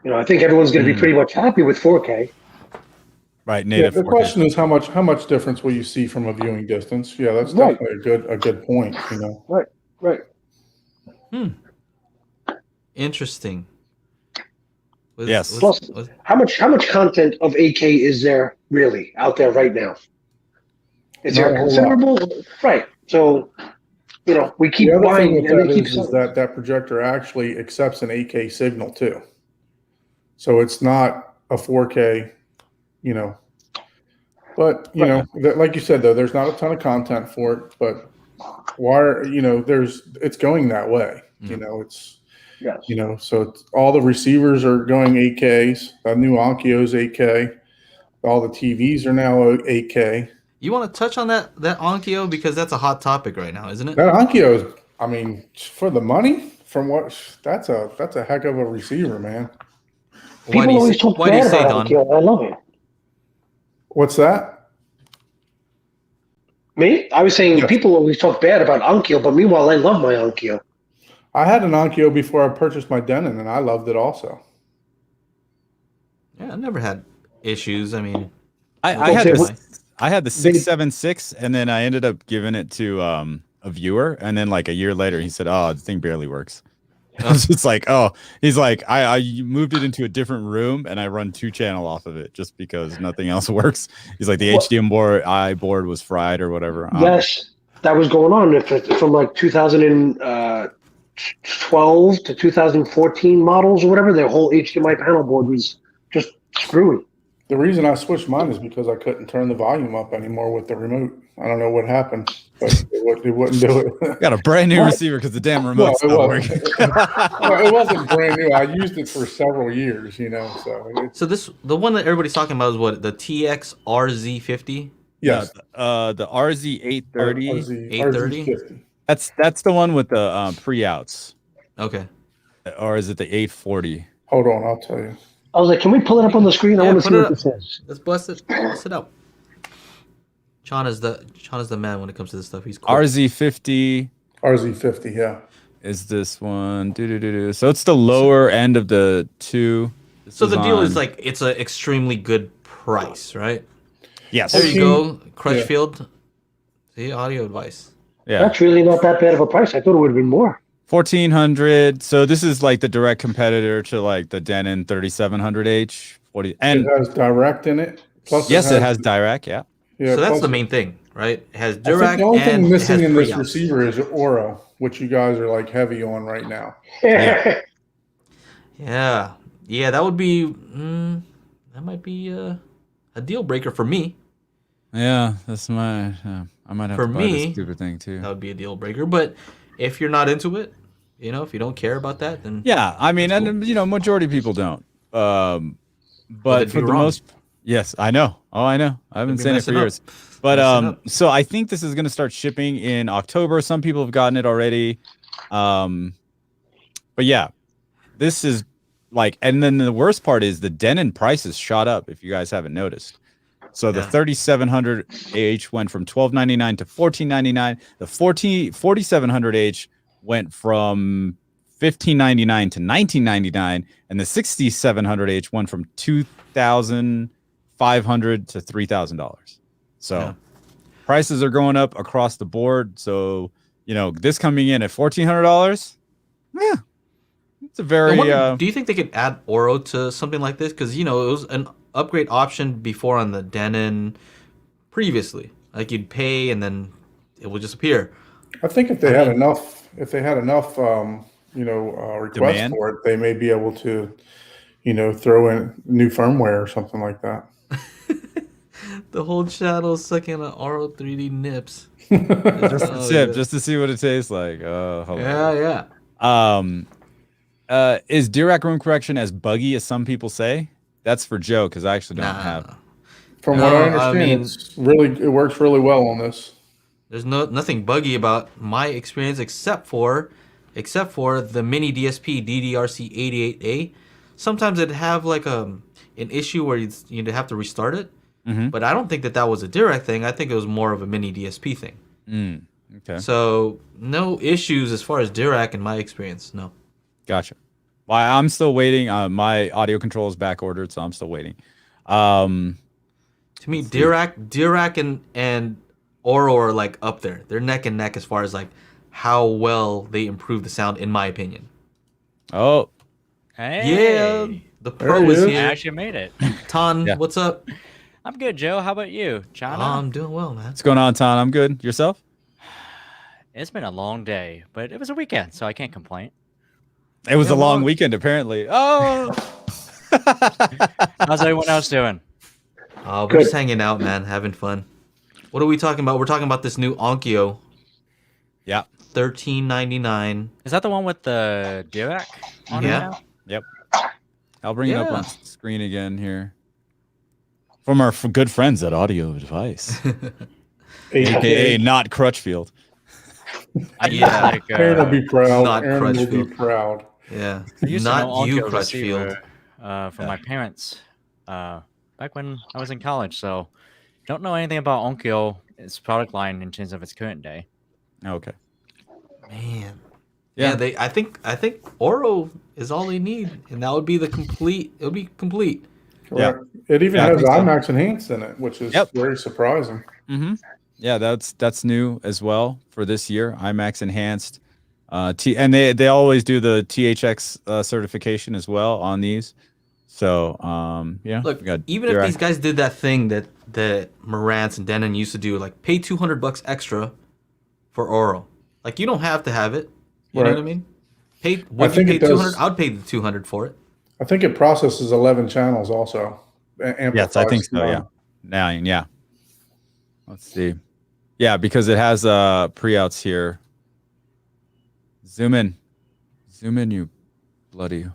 you know, I think everyone's going to be pretty much happy with 4K. Right, native. Yeah, the question is how much difference will you see from a viewing distance? Yeah, that's definitely a good point. You know. Right. Interesting. Yes. Plus, how much content of AK is there really out there right now? Is Not there a whole lot. considerable? Right. So, we keep The other thing buying with and that they keep is selling. that projector actually accepts an 8K signal too. So it's not a 4K, you know. But, like you said, though, there's not a ton of content for it. But it's going that way. Yes. So all the receivers are going 8Ks. The new Onkyo's 8K. All the TVs are now 8K. You want to touch on that Onkyo because that's a hot topic right now, isn't it? That Onkyo is, I mean, for the money, that's a heck of a receiver, man. People always talk bad about Onkyo. I love it. What's that? Me? I was saying people always talk bad about Onkyo, but meanwhile, I love my Onkyo. I had an Onkyo before I purchased my Denon, and I loved it also. Yeah, I never had issues. I mean, I had the 676, and then I ended up giving it to a viewer, and then like a year later, he said, "Oh, the thing barely works." I was just like, "Oh," he's like, "I moved it into a different room, and I run 2-channel off of it just because nothing else works." He's like, "The HDMI board was fried or whatever." Yes, that was going on from like 2012 to 2014 models or whatever. Their whole HDMI panel board was just screwy. The reason I switched mine is because I couldn't turn the volume up anymore with the remote. I don't know what happened, but it wouldn't do it. Got a brand new receiver because the damn remote's not working. Well, it wasn't brand new. I used it for several years, So the one that everybody's talking about is what, the TX RZ50? Yes. The RZ830. RZ50. That's the one with the pre-outs. Okay. Or is it the 840? Hold on, I'll tell you. I was like, can we pull it up on the screen? I want to see what this is. Let's bust it up. Sean is the man when it comes to this stuff. He's cool. RZ50. RZ50, yeah. Is this one? So it's the lower end of the two. So the deal is like it's an extremely good price, right? Yes. There you go, Crutchfield. See, audio advice. Yeah. That's really not that bad of a price. I thought it would have been more. 1400. So this is like the direct competitor to like the Denon 3700H. And it has direct in it. Plus, yes, it has direct. Yeah. So that's the main thing, right? It has direct. The only thing missing in this pre-outs. receiver is Oro, which you guys are like heavy on right now. Yeah. Yeah. That would be. That might be a deal breaker for me. Yeah, that's my. I might have to buy this stupid thing too. That would be a deal breaker, but if you're not into it, if you don't care about that, then yeah, I mean, and majority of people don't. But for the most, yes, I know. Oh, I know. I've been saying it for years. But so I think this is going to start shipping in October. Some people have gotten it already. But yeah, this is like, and then the worst part is the Denon prices shot up. If you guys haven't noticed. So the 3700H went from $12.99 to $14.99. The 4700H went from $15.99 to $19.99, and the 6700H went from $2,500 to $3,000. So prices are going up across the board. So this coming in at $1,400. Yeah, it's a very. Do you think they could add Oro to something like this? Because it was an upgrade option before on the Denon previously. Like you'd pay and then it would just appear. I think if they had enough requests demand for it, they may be able to, throw in new firmware or something like that. The whole channel sucking on Oro 3D nips. Just to see what it tastes like. Yeah. Is Dirac room correction as buggy as some people say? That's for Joe, because I actually don't have. From what I understand, it works really well on this. There's nothing buggy about my experience except for the mini DSP DDRC88A. Sometimes it'd have like an issue where you'd have to restart it. Mm-hmm. But I don't think that was a Dirac thing. I think it was more of a mini DSP thing. Okay. So no issues as far as Dirac in my experience. No. Gotcha. Well, I'm still waiting. My audio control is back ordered, so I'm still waiting. To me, Dirac and Oro are like up there. They're neck and neck as far as like how well they improve the sound, in my opinion. Oh, hey. Yeah. The There pro he is is. I here. actually made it. Ton, Yeah. what's up? I'm good, Joe. How about you, Chana? I'm doing well, man. What's going on, Ton? I'm good. Yourself? It's been a long day, but it was a weekend, so I can't complain. It was Yeah, a long well- weekend, apparently. Oh. How's everyone else doing? We're Good. just hanging out, man, having fun. What are we talking about? We're talking about this new Onkyo, Yeah. $13.99. Is that the one with the Dirac on it Yeah. now? Yep. I'll bring it up Yeah. on screen again here. From our good friends at Audio Advice, aka not Crutchfield. Yeah. Like, Aaron will be proud. Not Aaron will be Crutchfield. proud. Yeah, I used to know not you, Onkyo Crutchfield. receiver, from my parents back when I was in college, so don't know anything about Onkyo, its product line in terms of its current day. Okay. Man. Yeah. Yeah, I think Oro is all they need, and that would be the complete. It would be complete. Correct. It even Yeah, I has think so. IMAX enhanced in it, which is Yep. very surprising. Mm-hmm. Yeah, that's new as well for this year. IMAX enhanced, and they always do the THX certification as well on these. So yeah. Look, we got even if Dirac. these guys did that thing that Marantz and Denon used to do, like pay $200 extra for Oro. Like you don't have to have it. You know Right. what I mean? Would you think pay it does- 200? I would pay the 200 for it. I think it processes 11 channels also. Yes, I think so. Yeah, 9. Yeah. Let's see. Yeah, because it has pre-outs here. Zoom in, you bloody.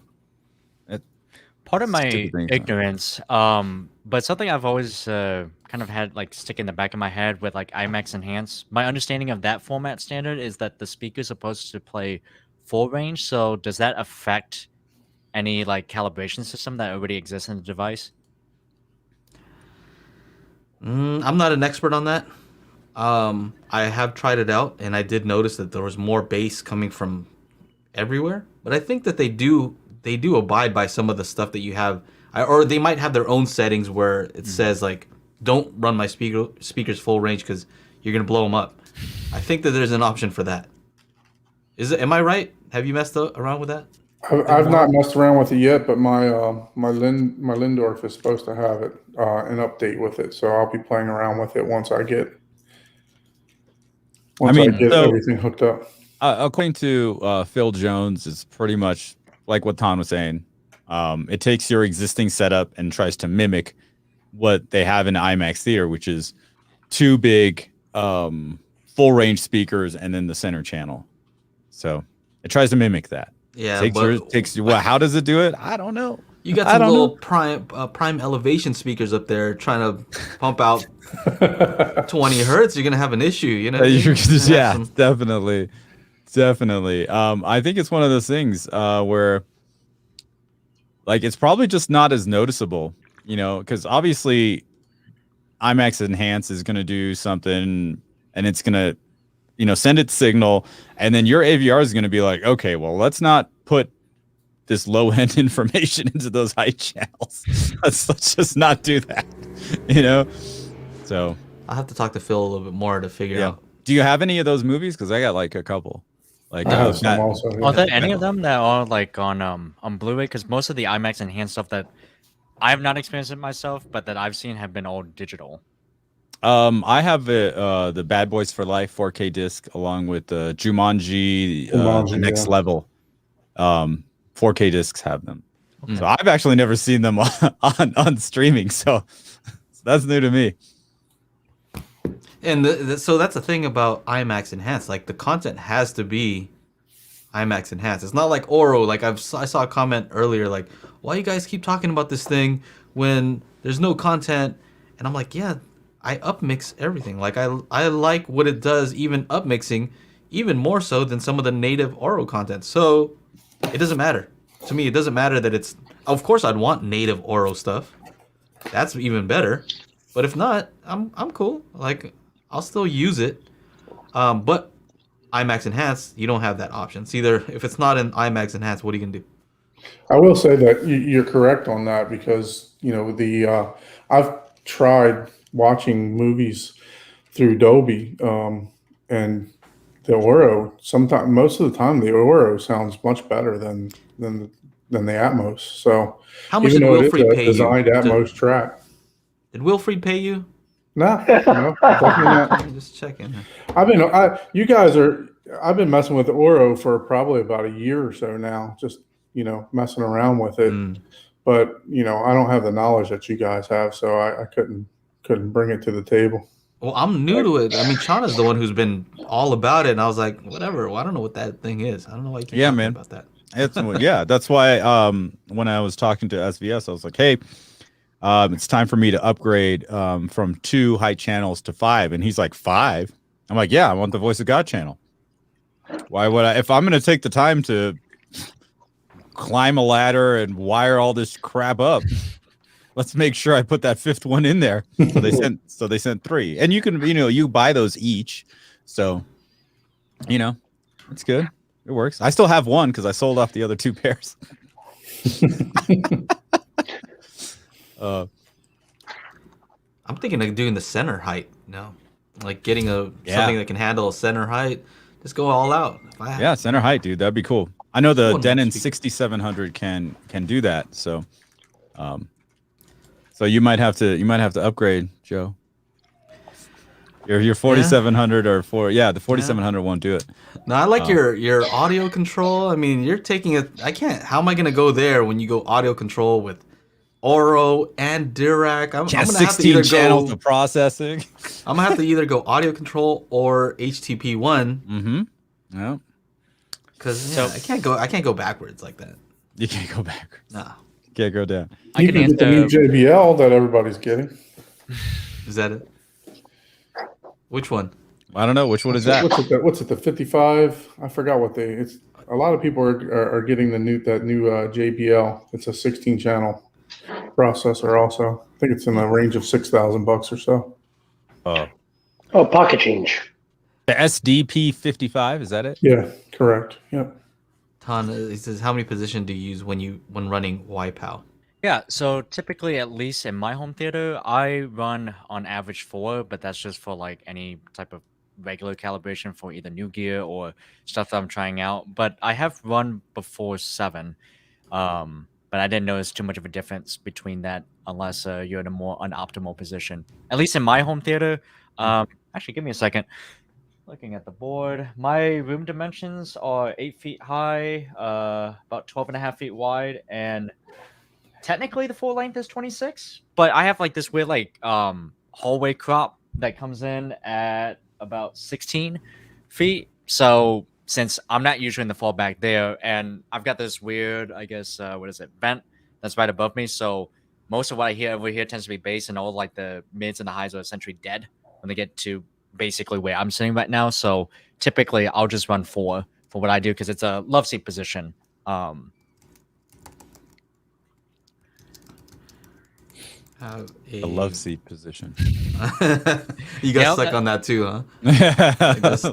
Part of my Stupid thing. ignorance, but something I've always kind of had like stick in the back of my head with like IMAX Enhanced. My understanding of that format standard is that the speaker's supposed to play full range. So does that affect any like calibration system that already exists in the device? I'm not an expert on that. I have tried it out, and I did notice that there was more bass coming from everywhere. But I think that they do abide by some of the stuff that you have, or they might have their own settings where it says like, "Don't run my speakers full range because you're gonna blow them up." I think that there's an option for that. Am I right? Have you messed around with that? I've not messed around with it yet, but my Lindorf is supposed to have it an update with it, so I'll be playing around with it once I get so- everything hooked up. According to Phil Jones, it's pretty much like what Tom was saying. It takes your existing setup and tries to mimic what they have in IMAX Theater, which is 2 big full range speakers and then the center channel. So it tries to mimic that. Yeah, Takes you. Well, how does it do it? I don't know. You got I some don't little know. prime elevation speakers up there trying to pump out 20 hertz. You're gonna have an issue, you know. Yeah, definitely. I think it's one of those things where, like, it's probably just not as noticeable, you know, because obviously, IMAX Enhance is going to do something, and it's going to, you know, send its signal, and then your AVR is going to be like, okay, well, let's not put this low end information into those high channels. let's just not do that, you know. So I'll have to talk to Phil a little bit more to figure out. Do you have any of those movies? Because I got like a couple. Like I have some also. Are Yeah. there any of them that are like on Blu-ray? Because most of the IMAX Enhanced stuff that I have not experienced it myself, but that I've seen have been all digital. I have the Bad Boys for Life 4K disc along with the Jumanji, the Next yeah. Level. 4K discs have them. So I've actually never seen them on streaming. So that's new to me. And so that's the thing about IMAX Enhanced. Like the content has to be IMAX Enhanced. It's not like Oro. Like I saw a comment earlier, like, why you guys keep talking about this thing when there's no content? And I'm like, yeah, I upmix everything. Like I like what it does, even upmixing, even more so than some of the native Oro content. So it doesn't matter to me. It doesn't matter that it's. Of course, I'd want native Oro stuff. That's even better. But if not, I'm cool. Like I'll still use it. But IMAX Enhanced, you don't have that option. It's either if it's not in IMAX Enhanced, what are you gonna do? I will say that you're correct on that because you know I've tried watching movies through Dolby and the Oro. Sometimes, most of the time, the Oro sounds much better than than the Atmos. So How much even did though it is Wilfried a pay you? designed Atmos track, Did Wilfried pay you? no, definitely not. I'm just checking. I've been messing with the Oro for probably about a year or so now, just, messing around with it. But, I don't have the knowledge that you guys have, so I couldn't bring it to the table. Well, I'm new to it. I mean, Chana's the one who's been all about it, and I was like, whatever. Well, I don't know what that thing is. I don't know why you keep talking about that. That's why when I was talking to SVS, I was like, hey, it's time for me to upgrade from 2 height channels to 5. And he's like, 5? I'm like, yeah, I want the Voice of God channel. Why would I? If I'm going to take the time to climb a ladder and wire all this crap up, let's make sure I put that 5th one in there. So they sent 3. And you can, you buy those each. So, it's good. It works. I still have one because I sold off the other 2 pairs. I'm thinking of doing the center height. Like getting something that can handle a center height. Just go all out. Center height, dude. That'd be cool. I know the Denon 6700 can do that. So, so you might have to upgrade, Joe. Your 4700 or the 4700 won't do it. No, I like your audio control. I mean, you're taking it. I can't. How am I going to go there when you go audio control with Oro and Dirac? I'm gonna have to either channels of processing. I'm gonna have to either go audio control or HTP1. Mm-hmm. Yeah. Because I can't go backwards like that. You can't go backwards. Nah. You can't go down. You can get the new JBL that everybody's getting. Is that it? Which one? I don't know. Which one is that? What's it? The 55? I forgot what it's. A lot of people are getting that new JBL. It's a 16 channel processor. Also, I think it's in the range of $6,000 or so. Oh, pocket change. The SDP 55, is that it? Yeah, correct. Yep. Ton, he says, how many position do you use when running YPOW? Yeah, so typically, at least in my home theater, I run on average 4, but that's just for like any type of regular calibration for either new gear or stuff that I'm trying out. But I have run before 7, but I didn't notice too much of a difference between that unless you're in a more unoptimal position. At least in my home theater. Actually, give me a second. Looking at the board, my room dimensions are 8 feet high, about 12.5 feet wide, and technically the floor length is 26. But I have like this weird hallway crop that comes in at about 16 feet. So since I'm not usually in the floor back there, and I've got this weird, I guess, vent that's right above me. So most of what I hear over here tends to be bass, and all like the mids and the highs are essentially dead when they get to basically where I'm sitting right now. So typically I'll just run 4 for what I do because it's a love seat position. A love seat position. You got stuck on that too, huh?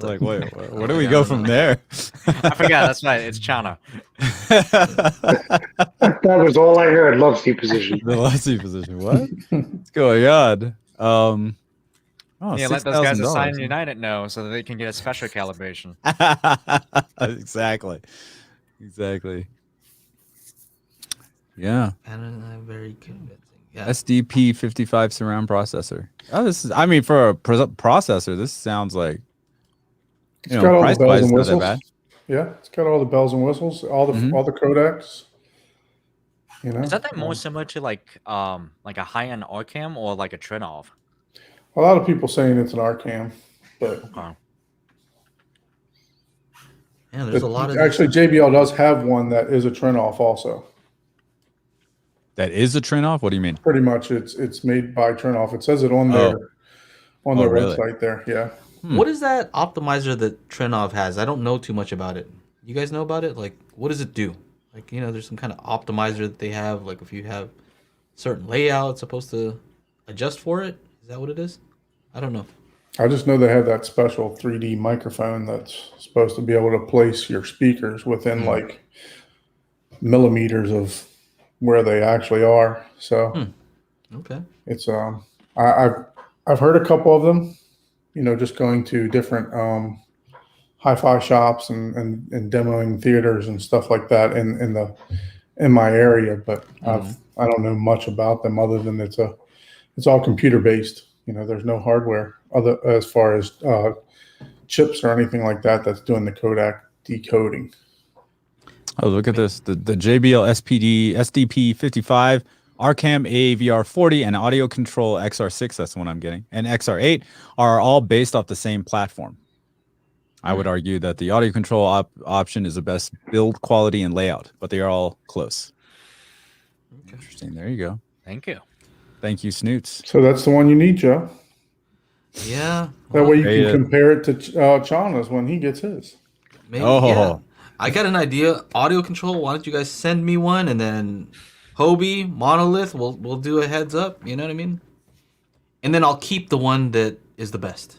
Like, wait, where do we go from there? I forgot. That's right. It's Chana. That was all I heard. Love seat position. The love seat position. What? What's going on? Let those guys at Sign United know so that they can get a special calibration. Exactly. Yeah. And very convincing. Yeah. SDP 55 surround processor. For a processor, this sounds like price wise not that bad. Yeah, it's got all the bells and whistles, all the codecs. Is that more similar to like a high-end Arcam or like a Trinov? A lot of people saying it's an Arcam, but there's a lot of actually JBL does have one that is a Trinov also. That is a Trinov? What do you mean? Pretty much, it's made by Trinov. It says it on their really? website there. Yeah. What is that optimizer that Trinov has? I don't know too much about it. You guys know about it? Like, what does it do? Like, there's some kind of optimizer that they have. Like, if you have certain layout, it's supposed to adjust for it. Is that what it is? I don't know. I just know they have that special 3D microphone that's supposed to be able to place your speakers within like millimeters of where they actually are. So okay, it's I've heard a couple of them. Just going to different hi-fi shops and demoing theaters and stuff like that in in my area, but I don't know much about them other than it's all computer based. There's no hardware other as far as chips or anything like that that's doing the Kodak decoding. Oh, look at this. The JBL SDP 55, Arcam AVR 40, and Audio Control XR6, that's the one I'm getting, and XR8 are all based off the same platform. I would argue that the Audio Control option is the best build quality and layout, but they are all close. Okay. Interesting. There you go. Thank you. Thank you, Snoots. So that's the one you need, Joe. Yeah. That way you can compare it to Chana's when he gets his. Maybe, yeah. I got an idea. Audio Control, why don't you guys send me one, and then Hobie, Monolith, we'll do a heads up, you know what I mean? And then I'll keep the one that is the best.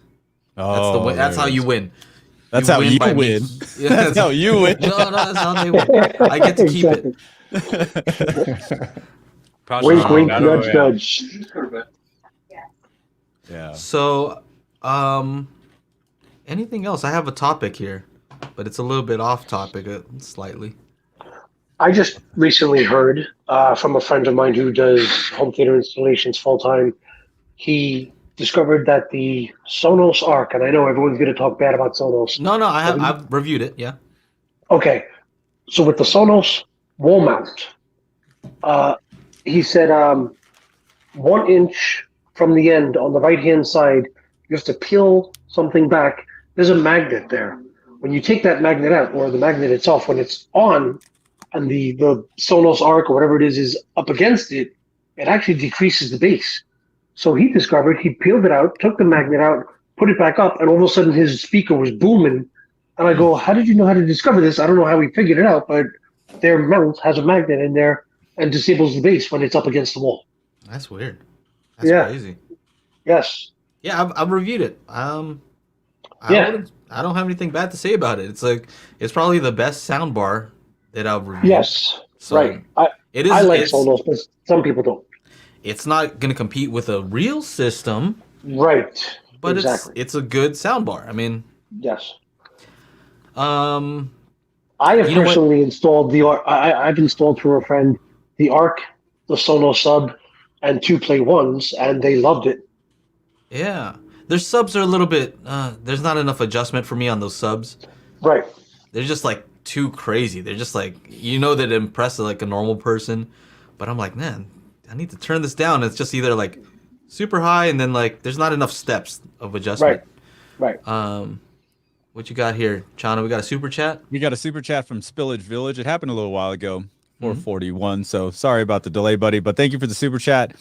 That's the way. That's how you win. That's how you win. Yeah, that's how you win. No, that's how they win. I get to keep it. Wink, wink, nudge, nudge. Yeah. So, anything else? I have a topic here, but it's a little bit off topic, slightly. I just recently heard from a friend of mine who does home theater installations full time. He discovered that the Sonos Arc, and I know everyone's going to talk bad about Sonos. No, I've reviewed it. Yeah. Okay, so with the Sonos wall mount, he said 1 inch from the end on the right-hand side, you have to peel something back. There's a magnet there. When you take that magnet out, or the magnet itself, when it's on, and the Sonos Arc or whatever it is up against it, it actually decreases the bass. So he discovered, he peeled it out, took the magnet out, put it back up, and all of a sudden his speaker was booming. And I go, how did you know how to discover this? I don't know how he figured it out, but their mount has a magnet in there and disables the bass when it's up against the wall. That's weird. That's crazy. Yes. Yeah, I've reviewed it. I don't have anything bad to say about it. It's like it's probably the best sound bar that I've reviewed. Yes. So right. I like Sonos, but some people don't. It's not going to compete with a real system. Right. But it's a good sound bar. I mean. Yes. I have personally installed the Arc. I've installed through a friend the Arc, the Sonos sub, and 2-play ones, and they loved it. Yeah. Their subs are a little bit, there's not enough adjustment for me on those subs. Right. They're just like too crazy. They're just like, that impress like a normal person. But I'm like, man, I need to turn this down. It's just either like super high and then like there's not enough steps of adjustment. Right. What you got here, Chana? We got a super chat? We got a super chat from Spillage Village. It happened a little while ago, 441. So sorry about the delay, buddy, but thank you for the super chat.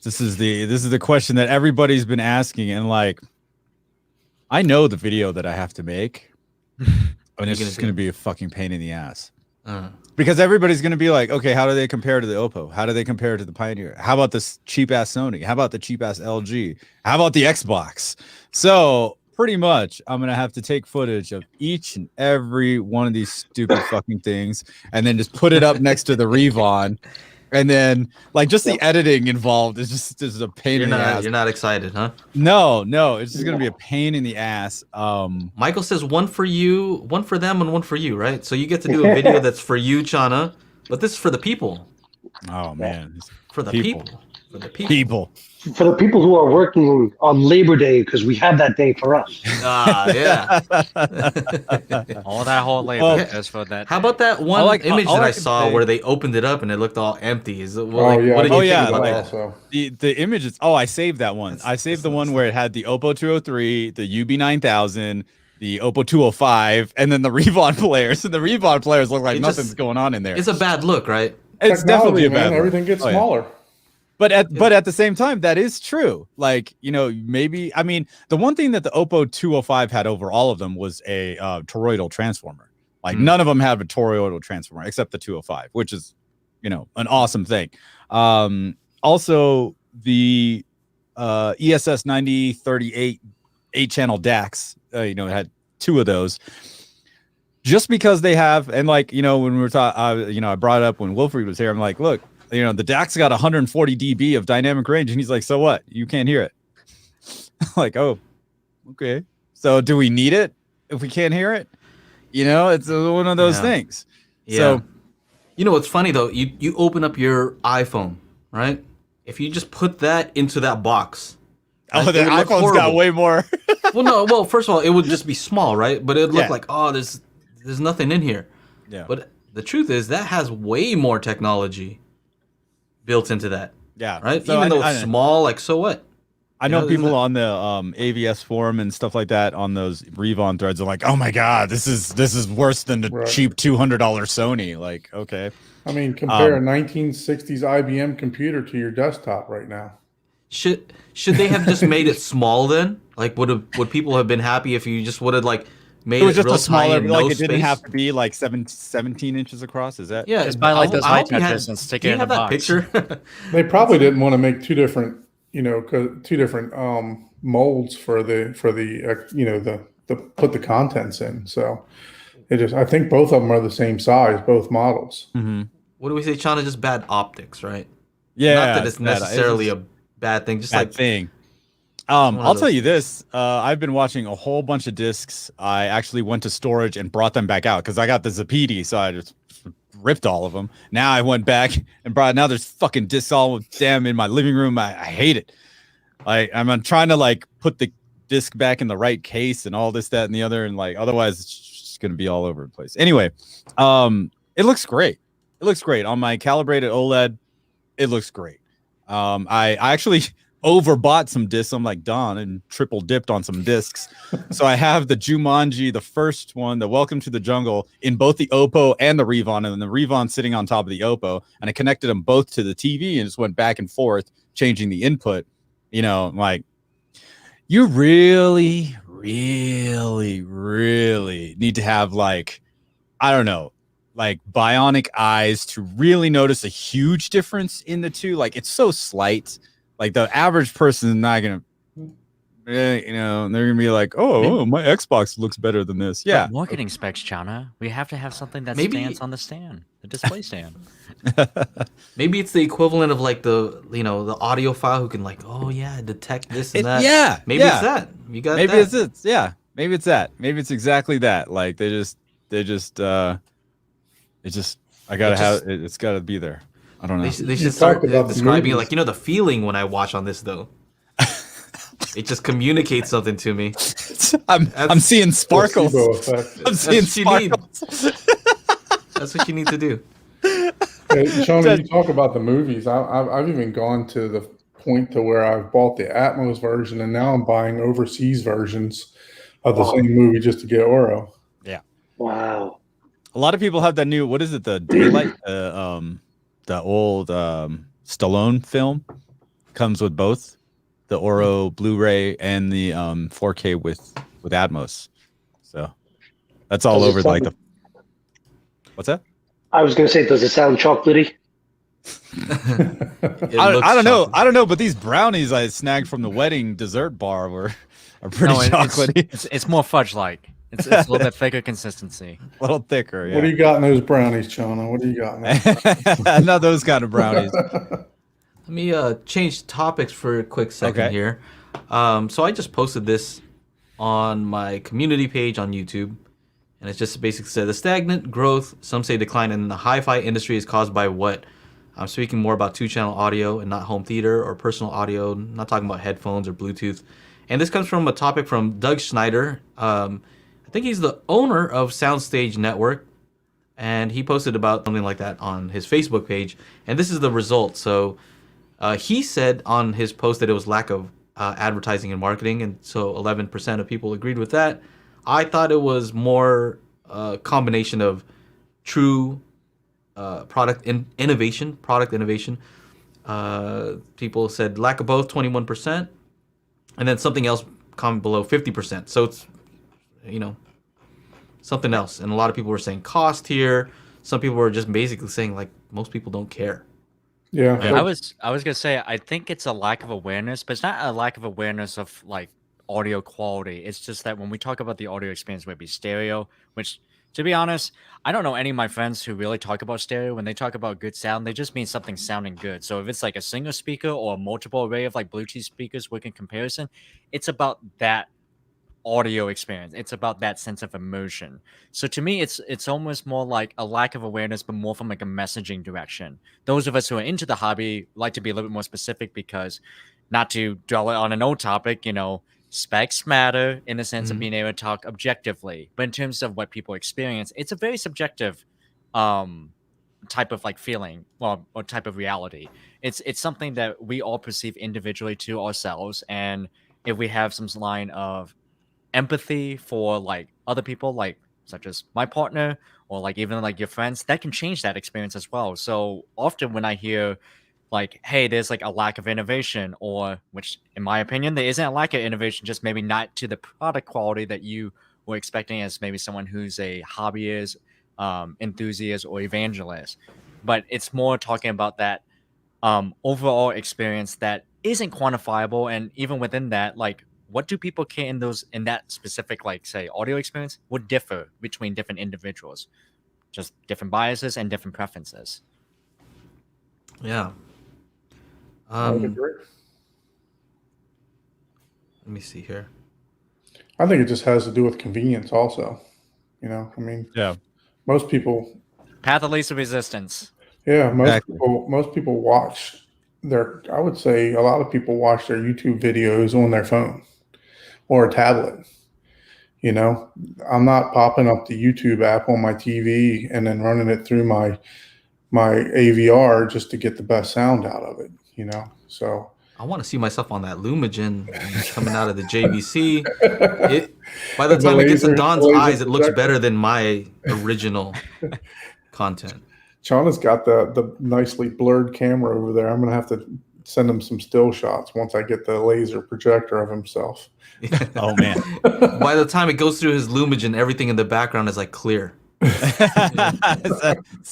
This is the question that everybody's been asking, and like, I know the video that I have to make, and it's just gonna be a fucking pain in the ass. Because everybody's gonna be like, okay, how do they compare to the Oppo? How do they compare to the Pioneer? How about this cheap ass Sony? How about the cheap ass LG? How about the Xbox? So pretty much, I'm gonna have to take footage of each and every one of these stupid fucking things, and then just put it up next to the Revon. And then, like, just the editing involved is just a pain in the ass. You're not excited, huh? No, it's just gonna be a pain in the ass. Michael says one for you, one for them, and one for you, right? So you get to do a video that's for you, Chana, but this is for the people. Oh man, for the people. For the people. For the people who are working on Labor Day, because we have that day for us. Yeah. All that whole labor is for that. How about that one image that I saw where they opened it up and it looked all empty? Is it, what did you think about that? Also. The images. Oh, I saved that one. I saved the one where it had the Oppo 203, the UB9000, the Oppo 205, and then the Revon players. And the Revon players look like nothing's going on in there. It's a bad look, right? It's definitely a bad look. Everything gets smaller. But at the same time, that is true. Like, maybe, I mean, the one thing that the Oppo 205 had over all of them was a toroidal transformer. Like, none of them have a toroidal transformer except the 205, which is, an awesome thing. Also, the ESS 9038 8-channel DACs, it had 2 of those. Just because they have, and like, when we were talking, I brought it up when Wilfried was here. I'm like, look, the DAC's got 140 dB of dynamic range, and he's like, so what? You can't hear it. Like, oh, okay. So do we need it if we can't hear it? It's one of those things. Yeah. So You know what's funny though? You open up your iPhone, right? If you just put that into that box, right, the it would look iPhone's got horrible. way more. Well, no. Well, first of all, it would just be small, right? But it'd look Yeah. like, oh, there's nothing in here. Yeah. But the truth is that has way more technology built into that, Yeah. right? So Even though it's small, like so what? I know people on the AVS forum and stuff like that on those Revon threads are like, "Oh my god, this is worse than the cheap $200 Sony." Like, okay. I mean, compare a 1960s IBM computer to your desktop right now. Should they have just made it small then? Like, would people have been happy if you just would have like made It was just real a smaller, tiny, like no it didn't space? have to be like 17 inches across. Is that? Yeah, Just buy like those I high hope you had- touches and stick do it you in have a that box. picture? They probably didn't want to make two different, molds for the the put the contents in. So I think both of them are the same size, both models. Mm-hmm. What do we say, Chana? Just bad optics, right? Yeah. Not that it's bad. necessarily It's a bad thing. Just bad like thing. one of I'll tell those you this. I've been watching a whole bunch of discs. I actually went to storage and brought them back out because I got the Zapiti, so I just ripped all of them. Now I went back and brought. Now there's fucking discs all damn in my living room. I hate it. I'm trying to like put the disc back in the right case and all this, that, and the other, and like otherwise it's just gonna be all over the place. Anyway, it looks great. It looks great on my calibrated OLED. It looks great. I actually overbought some discs. I'm like Don and triple dipped on some discs. So I have the Jumanji, the first one, the Welcome to the Jungle, in both the Oppo and the Revon, and the Revon sitting on top of the Oppo, and I connected them both to the TV and just went back and forth changing the input. Like you really, really, really need to have like, I don't know, like bionic eyes to really notice a huge difference in the two. Like it's so slight. Like the average person is not gonna, they're gonna be like, oh, my Xbox looks better than this. Yeah. But marketing specs, Chana. We have to have something that Maybe- stands on the stand, the display stand. maybe it's the equivalent of like the the audiophile who can like, oh yeah, detect this and that. Yeah. Maybe it's that. You got Maybe that. it's yeah. Maybe it's that. Maybe it's exactly that. Like I gotta have it. It's gotta be there. I don't know. They You should start talked about the describing it movies. like the feeling when I watch on this though. It just communicates something to me. I'm seeing sparkles. Placebo effect. I'm seeing That's what you need. sparkles. That's what you need to do. Hey, Shauna, you talk about the movies. I've even gone to the point to where I've bought the Atmos version, and now I'm buying overseas versions of the same movie just to get Oro. Wow. A lot of people have that new. What is it? The Daylight. The old Stallone film comes with both the Oro Blu-ray and the 4K with Atmos. So that's all Does it over like sound- the. What's that? I was going to say, does it sound chocolatey? I don't know. I don't know, but these brownies I snagged from the wedding dessert bar are pretty chocolatey. It's more fudge-like. It's a little bit thicker consistency. A little thicker. Yeah. What do you got in those brownies, Shauna? What do you got in there? Not those kind of brownies. Let me change topics for a quick second Okay. here. So I just posted this on my community page on YouTube, and it's just basically said the stagnant growth, some say decline in the hi-fi industry is caused by what? I'm speaking more about two-channel audio and not home theater or personal audio. I'm not talking about headphones or Bluetooth. And this comes from a topic from Doug Schneider. I think he's the owner of Soundstage Network, and he posted about something like that on his Facebook page. And this is the result. So he said on his post that it was lack of advertising and marketing, and so 11% of people agreed with that. I thought it was more a combination of true product innovation. People said lack of both, 21%, and then something else comment below, 50%. So it's something else. And a lot of people were saying cost here. Some people were just basically saying like most people don't care. Yeah. I was gonna say I think it's a lack of awareness, but it's not a lack of awareness of like audio quality. It's just that when we talk about the audio experience, maybe stereo, which to be honest, I don't know any of my friends who really talk about stereo. When they talk about good sound, they just mean something sounding good. So if it's like a single speaker or a multiple array of like Bluetooth speakers working comparison, it's about that audio experience. It's about that sense of emotion. So to me, it's almost more like a lack of awareness, but more from like a messaging direction. Those of us who are into the hobby like to be a little bit more specific because, not to dwell on an old topic, specs matter in the sense of being able to talk objectively. But in terms of what people experience, it's a very subjective type of like feeling, well, or type of reality. It's something that we all perceive individually to ourselves, and if we have some line of empathy for like other people, like such as my partner or like even like your friends, that can change that experience as well. So often when I hear like, hey, there's like a lack of innovation, or which in my opinion there isn't a lack of innovation, just maybe not to the product quality that you were expecting as maybe someone who's a hobbyist, enthusiast, or evangelist. But it's more talking about that overall experience that isn't quantifiable, and even within that, like what do people care in that specific, like say audio experience would differ between different individuals, just different biases and different preferences. Yeah. I would agree. Let me see here. I think it just has to do with convenience also. I mean, Yeah. most people, Path of least resistance. yeah, Exactly. most people watch I would say a lot of people watch their YouTube videos on their phone or a tablet. I'm not popping up the YouTube app on my TV and then running it through my AVR just to get the best sound out of it, So I want to see myself on that Lumagen coming out of the JVC. By the The time it gets in laser- Don's laser eyes, it looks projector. better than my original content. Chana's got the nicely blurred camera over there. I'm gonna have to send him some still shots once I get the laser projector of himself. Oh man. By the time it goes through his Lumagen, everything in the background is like clear. Is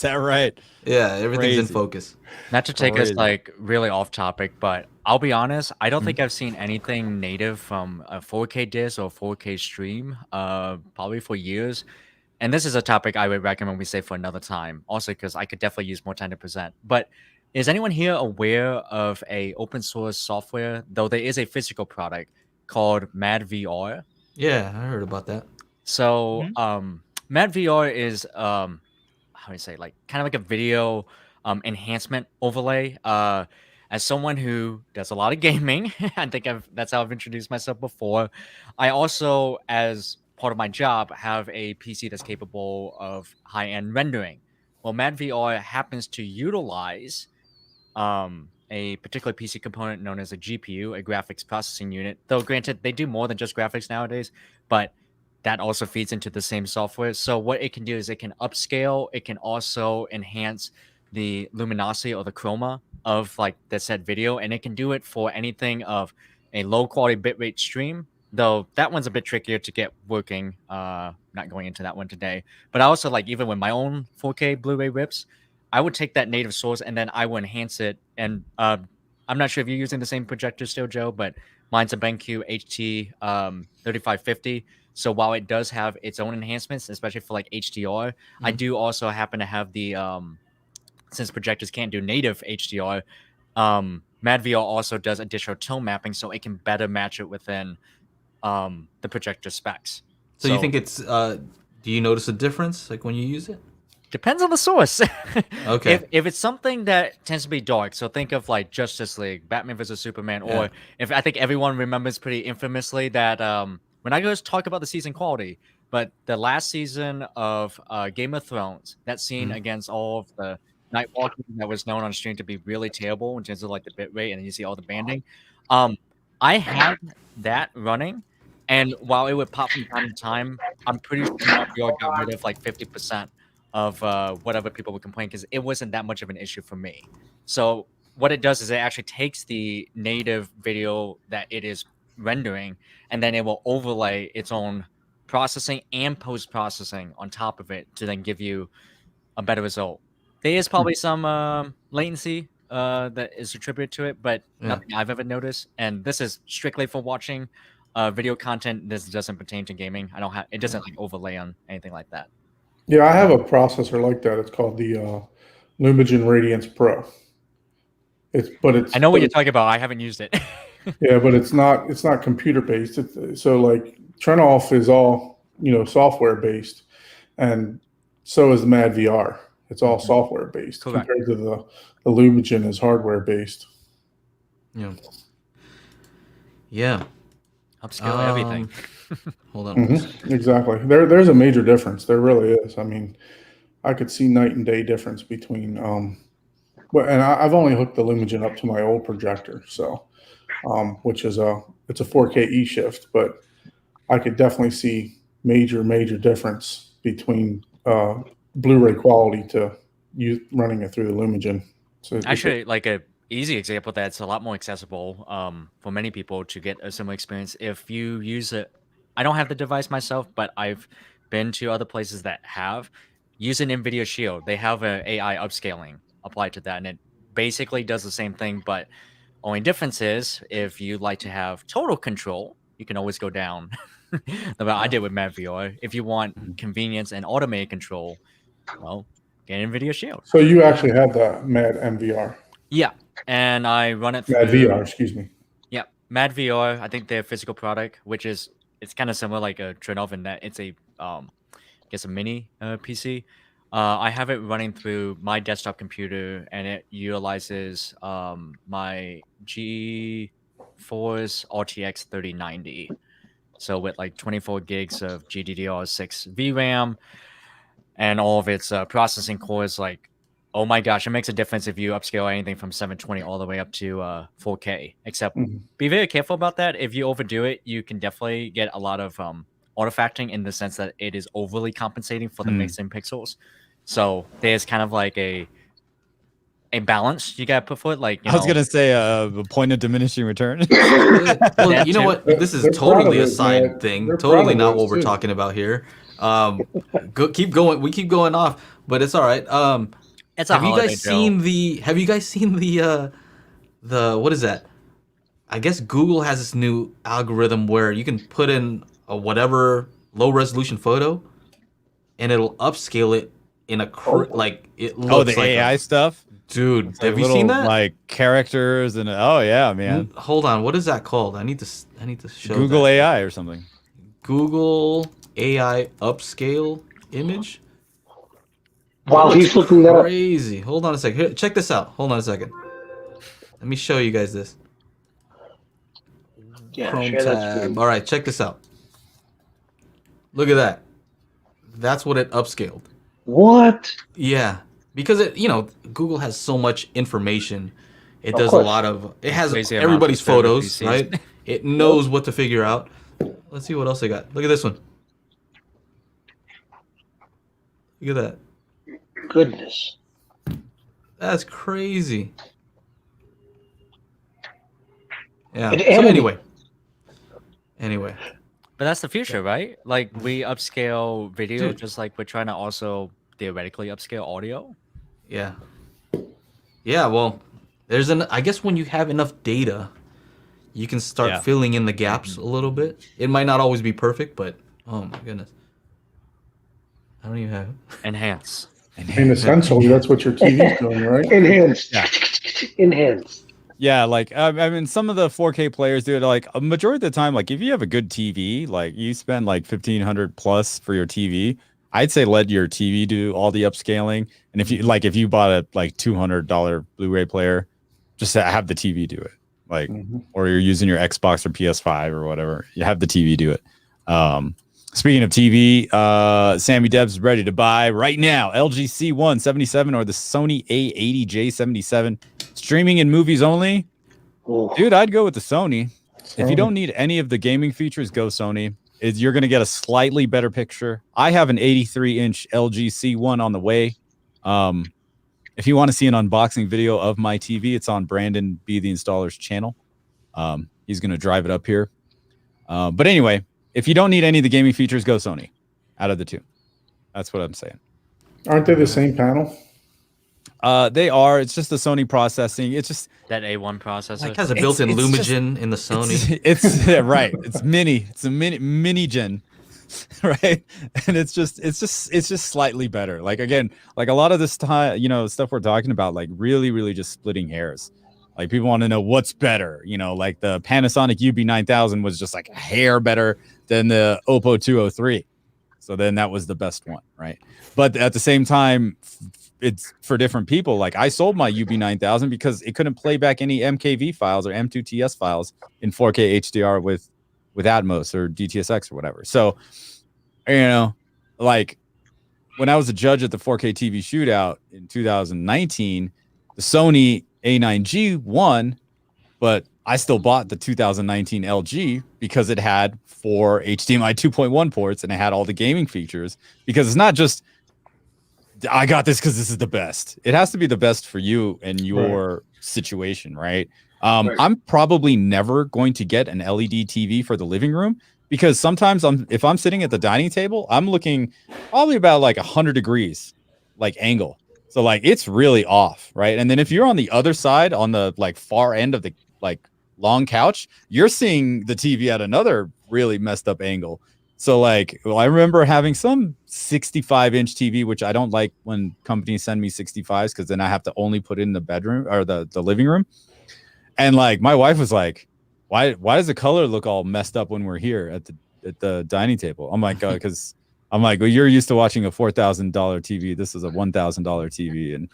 that right? Yeah, everything's in Crazy. focus. Not to take us Crazy. like really off topic, but I'll be honest, I don't think I've seen anything native from a 4K disc or 4K stream probably for years. And this is a topic I would recommend we save for another time, also because I could definitely use more time to present. But is anyone here aware of a open source software, though there is a physical product called MadVR? Yeah, I heard about that. So MadVR is how do you say, like kind of like a video enhancement overlay. As someone who does a lot of gaming, I think that's how I've introduced myself before. I also, as part of my job, have a PC that's capable of high-end rendering. Well, MadVR happens to utilize a particular PC component known as a GPU, a graphics processing unit. Though granted, they do more than just graphics nowadays, but that also feeds into the same software. So what it can do is it can upscale. It can also enhance the luminosity or the chroma of like the said video, and it can do it for anything of a low quality bitrate stream. Though that one's a bit trickier to get working. Not going into that one today. But I also like, even with my own 4K Blu-ray rips, I would take that native source and then I would enhance it. And I'm not sure if you're using the same projector still, Joe, but mine's a BenQ HT 3550. So while it does have its own enhancements, especially for like HDR, I do also happen to have the since projectors can't do native HDR, MadVR also does additional tone mapping, so it can better match it within the projector specs. So you think it's do you notice a difference like when you use it? Depends on the source. Okay. If it's something that tends to be dark, so think of like Justice League, Batman vs Superman, Yeah. or if I think everyone remembers pretty infamously that we're not going to talk about the season quality, but the last season of Game of Thrones, that scene against all of the night walking that was known on stream to be really terrible in terms of like the bit rate, and then you see all the banding. I had that running, and while it would pop from time to time, I'm pretty sure MadVR got rid of like 50% of whatever people would complain, because it wasn't that much of an issue for me. So what it does is it actually takes the native video that it is rendering, and then it will overlay its own processing and post-processing on top of it to then give you a better result. There is probably some latency that is attributed to it, but nothing I've ever noticed. And this is strictly for watching video content. This doesn't pertain to gaming. It doesn't like overlay on anything like that. Yeah, I have a processor like that. It's called the Lumagen Radiance Pro. I know what you're talking about. I haven't used it. Yeah, but it's not computer based. So like Trenoff is all, software based, and so is the Mad VR. It's all software based Correct. compared to the Lumigen is hardware based. Yeah. Yeah. Upscale everything. Hold on. Exactly. There's a major difference. There really is. I mean, I could see night and day difference between. And I've only hooked the Lumigen up to my old projector, so which is it's a 4K E shift, but I could definitely see major difference between Blu-ray quality to you running it through the Lumigen. So Actually, like a easy example that's a lot more accessible for many people to get a similar experience. If you use it, I don't have the device myself, but I've been to other places that have. Use an NVIDIA Shield. They have an AI upscaling applied to that, and it basically does the same thing. But only difference is if you like to have total control, you can always go down. I did with MadVR. If you want convenience and automated control, well, get NVIDIA Shield. So you actually have the Mad MVR. Yeah, and I run it through Mad VR, excuse me. Yeah, Mad VR. I think their physical product, which is it's kind of similar like a Trinov in that it's a I guess a mini PC. I have it running through my desktop computer, and it utilizes my GeForce RTX 3090. So with like 24 gigs of GDDR6 VRAM and all of its processing cores, like, oh my gosh, it makes a difference if you upscale anything from 720 all the way up to 4K. Except be very careful about that. If you overdo it, you can definitely get a lot of artifacting in the sense that it is overly compensating for the mix in pixels. So there's kind of like a balance you gotta put for it. Like I was gonna say a point of diminishing return. Well, you know what? This is totally a side thing. They're Totally proud of not what us, we're too. talking about here. Keep going. We keep going off, but it's all right. it's a Have you holiday guys joke. seen the? Have you guys seen the what is that? I guess Google has this new algorithm where you can put in a whatever low resolution photo, and it'll upscale it in a like it looks Oh, the like AI stuff, dude. Like Have you little, seen that? like characters and yeah, man. Hold on. What is that called? I need to show Google that. AI or something. Google AI upscale image. While That he's looks looking that up, crazy. Hold on a second. Here, check this out. Hold on a second. Let me show you guys this. yeah, Chrome share that tab. screen. All right, check this out. Look at that. That's what it upscaled. What? Yeah, because Google has so much information. It Of does course. a lot of. It has Crazy amount everybody's of server photos, PCs. right? It knows what to figure out. Let's see what else they got. Look at this one. Look at that. Goodness. That's crazy. Yeah. And So animate. anyway. But that's the future, right? Like we upscale video Dude. just like we're trying to also theoretically upscale audio. Yeah. Yeah, well, I guess when you have enough data, you can start Yeah. filling in the gaps a little bit. It might not always be perfect, but oh my goodness. I don't even have Enhance. And essentially, that's what your TV's doing, right? Enhanced. Yeah. Enhanced. Yeah, like I mean, some of the 4K players do it. Like a majority of the time, like if you have a good TV, like you spend like 1,500 plus for your TV, I'd say let your TV do all the upscaling. And if you bought a like $200 Blu-ray player, just have the TV do it. Like, or you're using your Xbox or PS5 or whatever, you have the TV do it. Speaking of TV, Sammy Debs is ready to buy right now LG C177 or the Sony A80J77. Streaming in movies only. Oh, Dude, I'd go with the Sony. If you don't need any of the gaming features, go Sony. You're going to get a slightly better picture. I have an 83-inch LG C1 on the way. If you want to see an unboxing video of my TV, it's on Brandon B. the Installer's channel. He's going to drive it up here. But anyway, if you don't need any of the gaming features, go Sony out of the two. That's what I'm saying. Aren't they the same panel? They are. It's just the Sony processing. It's just That A1 processor. It has a built-in it's Lumigen in the Sony. It's yeah, right. It's mini. It's a mini gen, right? And it's just slightly better. Like again, like a lot of this time, stuff we're talking about, like really just splitting hairs. Like people want to know what's better. You know, like the Panasonic UB9000 was just like a hair better than the Oppo 203. So then that was the best one, right? But at the same time, it's for different people. Like I sold my UB9000 because it couldn't play back any MKV files or M2TS files in 4K HDR with Atmos or DTSX or whatever. So, you know, like when I was a judge at the 4K TV shootout in 2019, the Sony A9G won, but I still bought the 2019 LG because it had 4 HDMI 2.1 ports and it had all the gaming features. Because it's not just I got this because this is the best. It has to be the best for you and your situation, right? I'm probably never going to get an LED TV for the living room because sometimes if I'm sitting at the dining table, I'm looking probably about like 100 degrees, like angle. So like it's really off, right? And then if you're on the other side, on the like far end of the like long couch, you're seeing the TV at another really messed up angle. So like, well, I remember having some 65-inch TV, which I don't like when companies send me 65s because then I have to only put it in the bedroom or the living room. And like my wife was like, why does the color look all messed up when we're here at the dining table? I'm like, because I'm like, well, you're used to watching a $4,000 TV. This is a $1,000 TV, and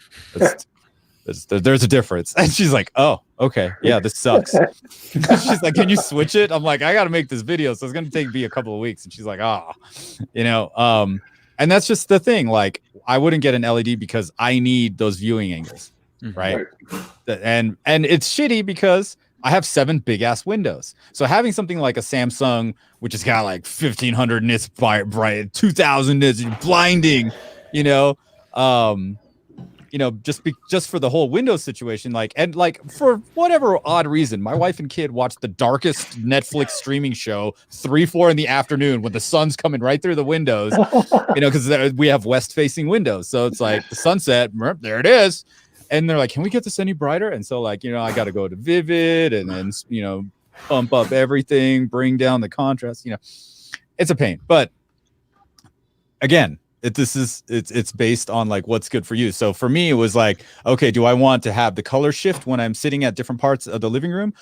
there's a difference. And she's like, oh, okay, yeah, this sucks. She's like, can you switch it? I'm like, I got to make this video, so it's gonna take me a couple of weeks. And she's like, you know, and that's just the thing. Like, I wouldn't get an LED because I need those viewing angles, right? And it's shitty because I have 7 big ass windows. So having something like a Samsung, which has got like 1500 nits bright, 2000 nits, blinding, you know, just for the whole Windows situation, like, and like for whatever odd reason, my wife and kid watched the darkest Netflix streaming show 3-4 in the afternoon when the sun's coming right through the windows, you know, because we have west facing windows. So it's like the sunset, there it is. And they're like, can we get this any brighter? And so like, you know, I got to go to Vivid and then, you know, pump up everything, bring down the contrast, you know, it's a pain. But again, it's based on like what's good for you. So for me, it was like, okay, do I want to have the color shift when I'm sitting at different parts of the living room,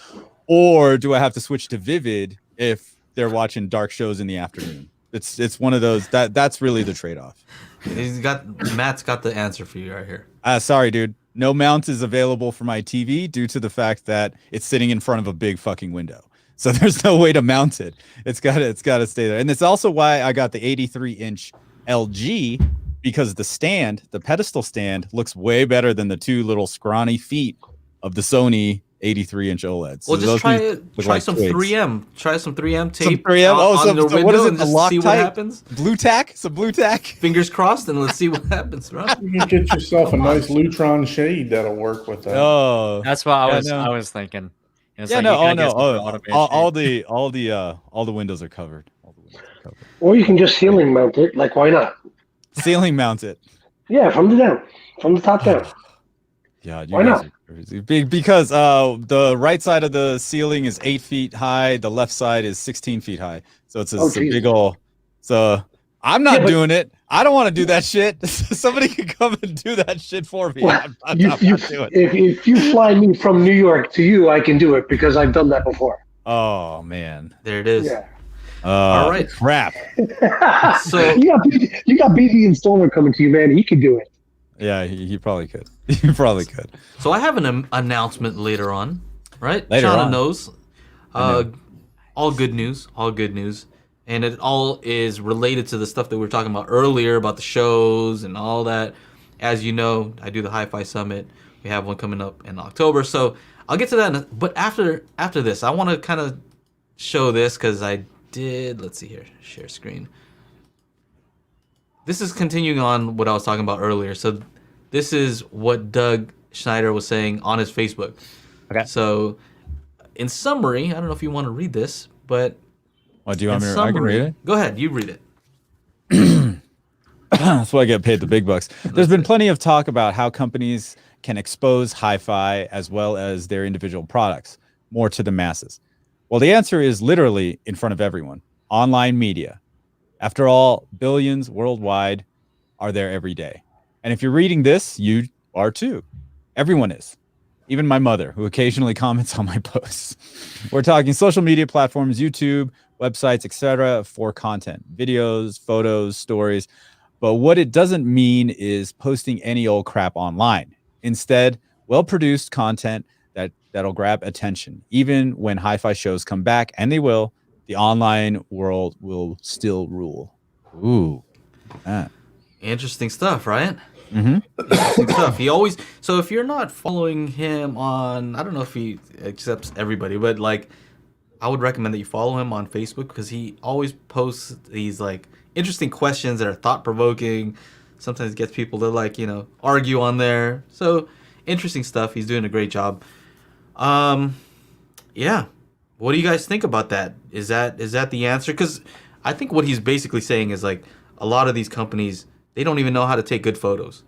or do I have to switch to Vivid if they're watching dark shows in the afternoon? It's one of those that's really the trade-off. Matt's got the answer for you right here. Sorry, dude. No mount is available for my TV due to the fact that it's sitting in front of a big fucking window. So there's no way to mount it. It's gotta stay there. And it's also why I got the 83-inch LG, because the pedestal stand looks way better than the 2 little scrawny feet of the Sony 83-inch OLEDs. Well, so just try some twigs. 3M. Try some 3M tape. Some 3M. On the window, what is it? and just see what happens. Blue tack. Some blue tack. Fingers crossed, and let's see what happens, right? You can get yourself a nice Lutron shade that'll work with that. Oh, That's what I was thinking. It's yeah, like all the windows are covered. All the windows are covered. Or you can just ceiling mount it. Like, why not? Ceiling mount it. Yeah, from the top down. Yeah, why not? Because the right side of the ceiling is 8 feet high, the left side is 16 feet high. So it's a big old. So I'm not doing it. I don't want to do that shit. Somebody can come and do that shit for me. Well, I'm not doing it. If you fly me from New York to you, I can do it because I've done that before. Oh man, there it is. Yeah. All right. Crap. So you got BB Installer coming to you, man. He could do it. Yeah, he probably could. He probably could. So I have an announcement later on, right? Later Shauna on. knows. All good news. All good news. And it all is related to the stuff that we were talking about earlier about the shows and all that. As you know, I do the HiFi Summit. We have one coming up in October. So I'll get to that. But after this, I want to kind of show this because I did. Let's see here. Share screen. This is continuing on what I was talking about earlier. So this is what Doug Schneider was saying on his Facebook. Okay. So in summary, I don't know if you want to read this, but What do you want me to I can read it? Go ahead, you read it. That's why I get paid the big bucks. There's been plenty of talk about how companies can expose HiFi as well as their individual products more to the masses. Well, the answer is literally in front of everyone. Online media. After all, billions worldwide are there every day. And if you're reading this, you are too. Everyone is. even my mother, who occasionally comments on my posts. We're talking social media platforms, YouTube, websites, etc., for content, videos, photos, stories. But what it doesn't mean is posting any old crap online. Instead, well-produced content that'll grab attention. Even when hi-fi shows come back, and they will, the online world will still rule. Ooh. Interesting stuff, right? Mm-hmm. Interesting stuff. He always so if you're not following him on, I don't know if he accepts everybody, but like I would recommend that you follow him on Facebook because he always posts these like interesting questions that are thought provoking. Sometimes gets people to like argue on there. So interesting stuff. He's doing a great job. Yeah. What do you guys think about that? Is that the answer? Because I think what he's basically saying is like a lot of these companies, they don't even know how to take good photos.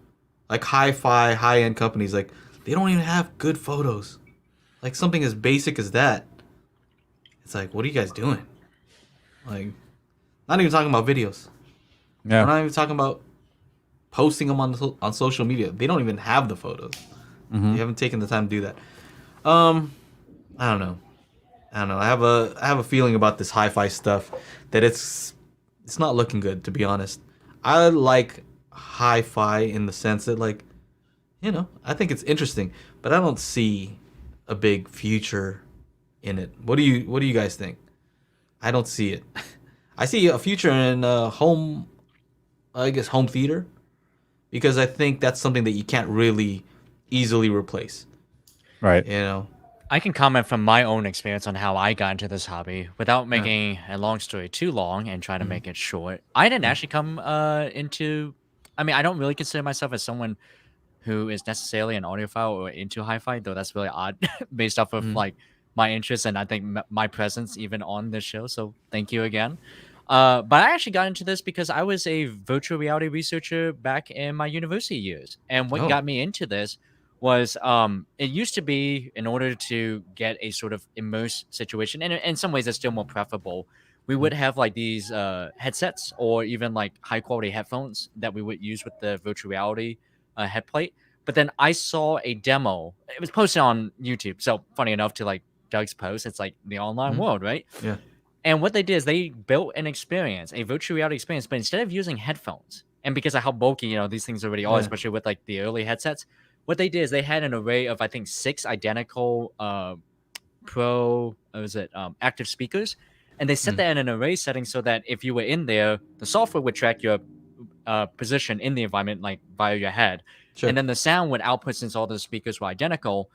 Like hi-fi, high-end companies, like they don't even have good photos. Like something as basic as that. It's like, what are you guys doing? Like, not even talking about videos. Yeah. We're not even talking about posting them on social media. They don't even have the photos. Mm-hmm. They haven't taken the time to do that. I don't know. I have a feeling about this hi-fi stuff that it's not looking good, to be honest. I like hi-fi in the sense that like, I think it's interesting, but I don't see a big future in it. What do you guys think? I don't see it. I see a future in home theater, because I think that's something that you can't really easily replace. Right. I can comment from my own experience on how I got into this hobby without making a long story too long and try to make it short. I didn't actually come into. I mean, I don't really consider myself as someone who is necessarily an audiophile or into hi-fi, though that's really odd based off of like my interests and I think my presence even on this show. So thank you again. But I actually got into this because I was a virtual reality researcher back in my university years, and what got me into this was it used to be in order to get a sort of immersed situation, and in some ways that's still more preferable. We would have like these headsets or even like high quality headphones that we would use with the virtual reality headplate. But then I saw a demo. It was posted on YouTube. So funny enough to like Doug's post, it's like the online world, right? Yeah. And what they did is they built an experience, a virtual reality experience, but instead of using headphones, and because of how bulky, these things already are, especially with like the early headsets, what they did is they had an array of I think 6 identical active speakers, and they set that in an array setting so that if you were in there, the software would track your position in the environment like via your head, and then the sound would output, since all the speakers were identical,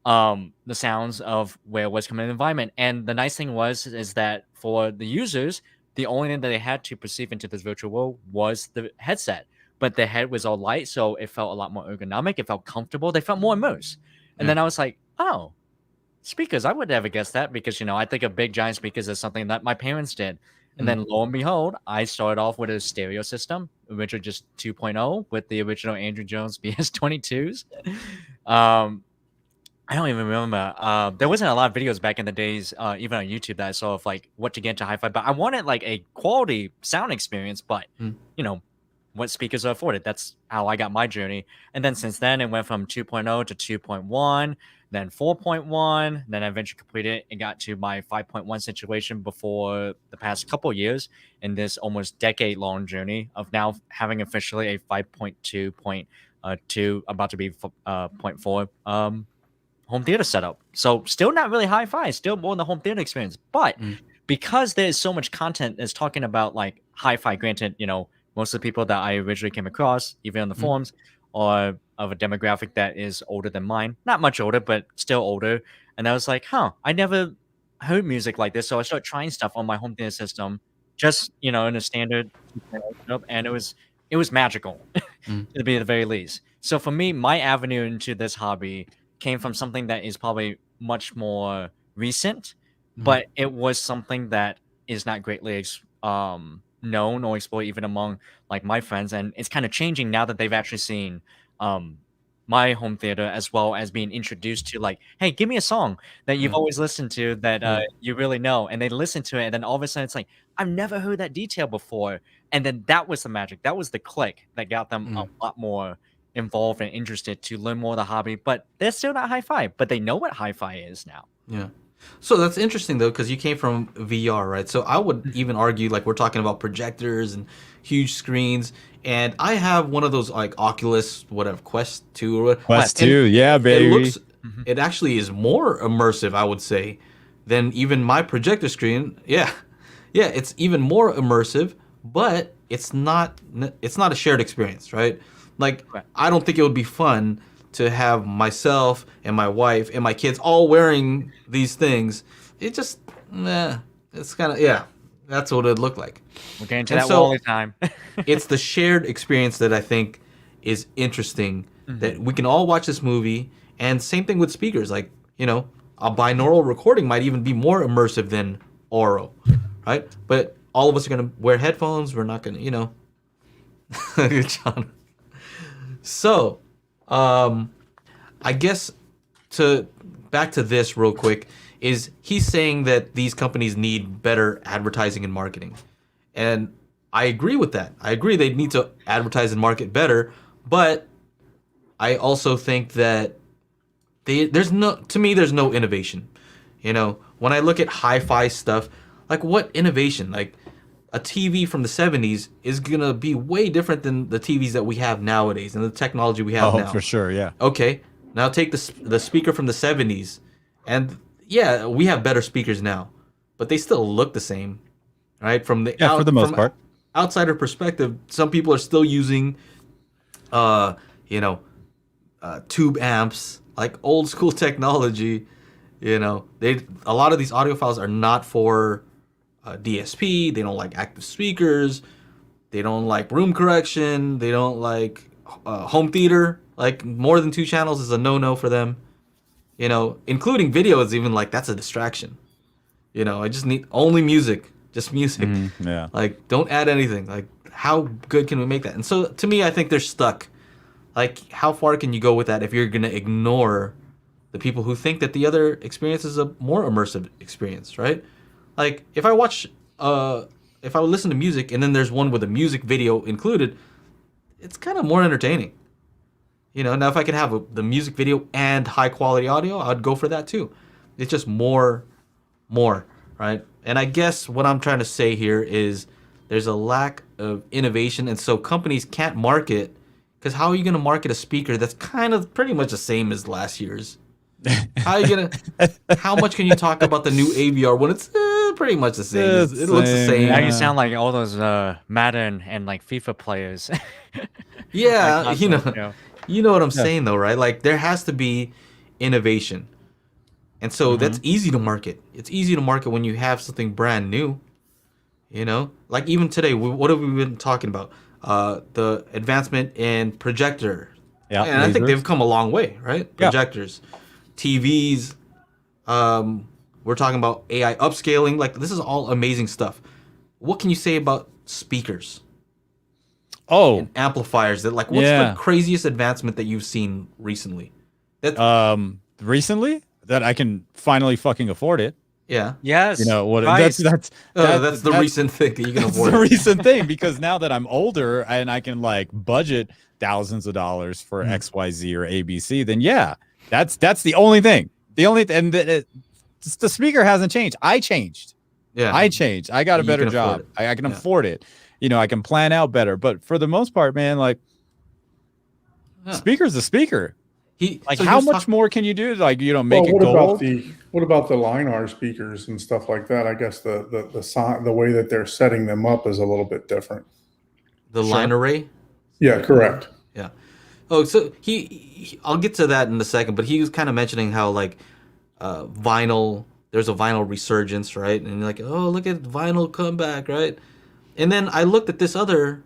the sounds of where it was coming in the environment. And the nice thing is that for the users, the only thing that they had to perceive into this virtual world was the headset. But the head was all light, so it felt a lot more ergonomic. It felt comfortable. They felt more immersed. And then I was like, oh, speakers. I would never guess that because, I think of big giant speakers as something that my parents did. And then lo and behold, I started off with a stereo system, originally just 2.0 with the original Andrew Jones BS22s. I don't even remember. There wasn't a lot of videos back in the days, even on YouTube, that I saw of like what to get into hi-fi. But I wanted like a quality sound experience. But what speakers are afforded. That's how I got my journey. And then since then, it went from 2.0 to 2.1, then 4.1. Then I eventually completed it and got to my 5.1 situation before the past couple of years in this almost decade-long journey of now having officially a 5.2.2, about to be 0.4 home theater setup. So still not really hi-fi, still more in the home theater experience. But because there's so much content that's talking about like hi-fi, granted, most of the people that I originally came across, even on the forums, are of a demographic that is older than mine. Not much older, but still older. And I was like, I never heard music like this. So I started trying stuff on my home theater system, just, in a standard, and it was magical, to be at the very least. So for me, my avenue into this hobby came from something that is probably much more recent, but it was something that is not greatly known or explored even among like my friends, and it's kind of changing now that they've actually seen my home theater, as well as being introduced to like, hey, give me a song that you've always listened to that you really know, and they listen to it, and then all of a sudden it's like, I've never heard that detail before, and then that was the magic, that was the click that got them a lot more involved and interested to learn more of the hobby, but they're still not hi-fi, but they know what hi-fi is now. Yeah. So that's interesting though, because you came from VR, right? So I would even argue, like, we're talking about projectors and huge screens, and I have one of those like Oculus, whatever, Quest 2 or what. Quest and 2, yeah, baby. it actually is more immersive, I would say, than even my projector screen. Yeah, it's even more immersive, but it's not a shared experience, right? Like, I don't think it would be fun to have myself and my wife and my kids all wearing these things. It just, it's kind of, that's what it'd look like. We're getting to that all the time. It's the shared experience that I think is interesting, that we can all watch this movie, and same thing with speakers. Like, you know, a binaural recording might even be more immersive than aural, right? But all of us are going to wear headphones. We're not going to, you know. John. So, I guess back to this real quick, is he's saying that these companies need better advertising and marketing. And I agree with that. I agree they need to advertise and market better, but I also think that there's no innovation. You know, when I look at hi-fi stuff, like, what innovation? Like, a TV from the 70s is gonna be way different than the TVs that we have nowadays and the technology we have now. Oh, for sure, yeah. Okay, now take the speaker from the 70s, and yeah, we have better speakers now, but they still look the same, right? For the most part. Outsider perspective, some people are still using, tube amps, like old school technology. You know, a lot of these audiophiles are not for DSP. They don't like active speakers. They don't like room correction. They don't like home theater. Like, more than 2 channels is a no-no for them. You know, including video is even, like, that's a distraction. You know, I just need only music, just music. Yeah. Like, don't add anything. Like, how good can we make that? And so, to me, I think they're stuck. Like, how far can you go with that if you're gonna ignore the people who think that the other experience is a more immersive experience, right? Like, if I would listen to music and then there's one with a music video included, it's kind of more entertaining. You know, now if I could have the music video and high quality audio, I'd go for that too. It's just more, right? And I guess what I'm trying to say here is there's a lack of innovation, and so companies can't market, because how are you going to market a speaker that's kind of pretty much the same as last year's? How much can you talk about the new AVR when it's pretty much the same? It looks the same. Now you sound like all those Madden and like FIFA players. Yeah, like, you know what I'm saying though, right? Like, there has to be innovation, and so that's easy to market. It's easy to market when you have something brand new. You know, like even today, what have we been talking about? The advancement in projector. Yeah, and I think they've come a long way, right? Projectors. TVs, we're talking about AI upscaling. Like, this is all amazing stuff. What can you say about speakers? And amplifiers. That, like, what's the craziest advancement that you've seen recently? Recently, that I can finally fucking afford it. Yeah. Yes. You know what? That's the recent thing that you can afford. That's the recent thing, because now that I'm older and I can, like, budget thousands of dollars for XYZ or ABC, then that's the only thing. The speaker hasn't changed. I changed. Yeah. I changed. I got a better job. I can afford it. You know, I can plan out better. But for the most part, man, like, speaker's a speaker. How much more can you do? Like, you know, make it gold? What about the Linar speakers and stuff like that? I guess the way that they're setting them up is a little bit different. The line array? Yeah, correct. Yeah. Oh, so I'll get to that in a second, but he was kind of mentioning how, like, vinyl, there's a vinyl resurgence, right? And you're like, oh, look at vinyl comeback, right? And then I looked at this other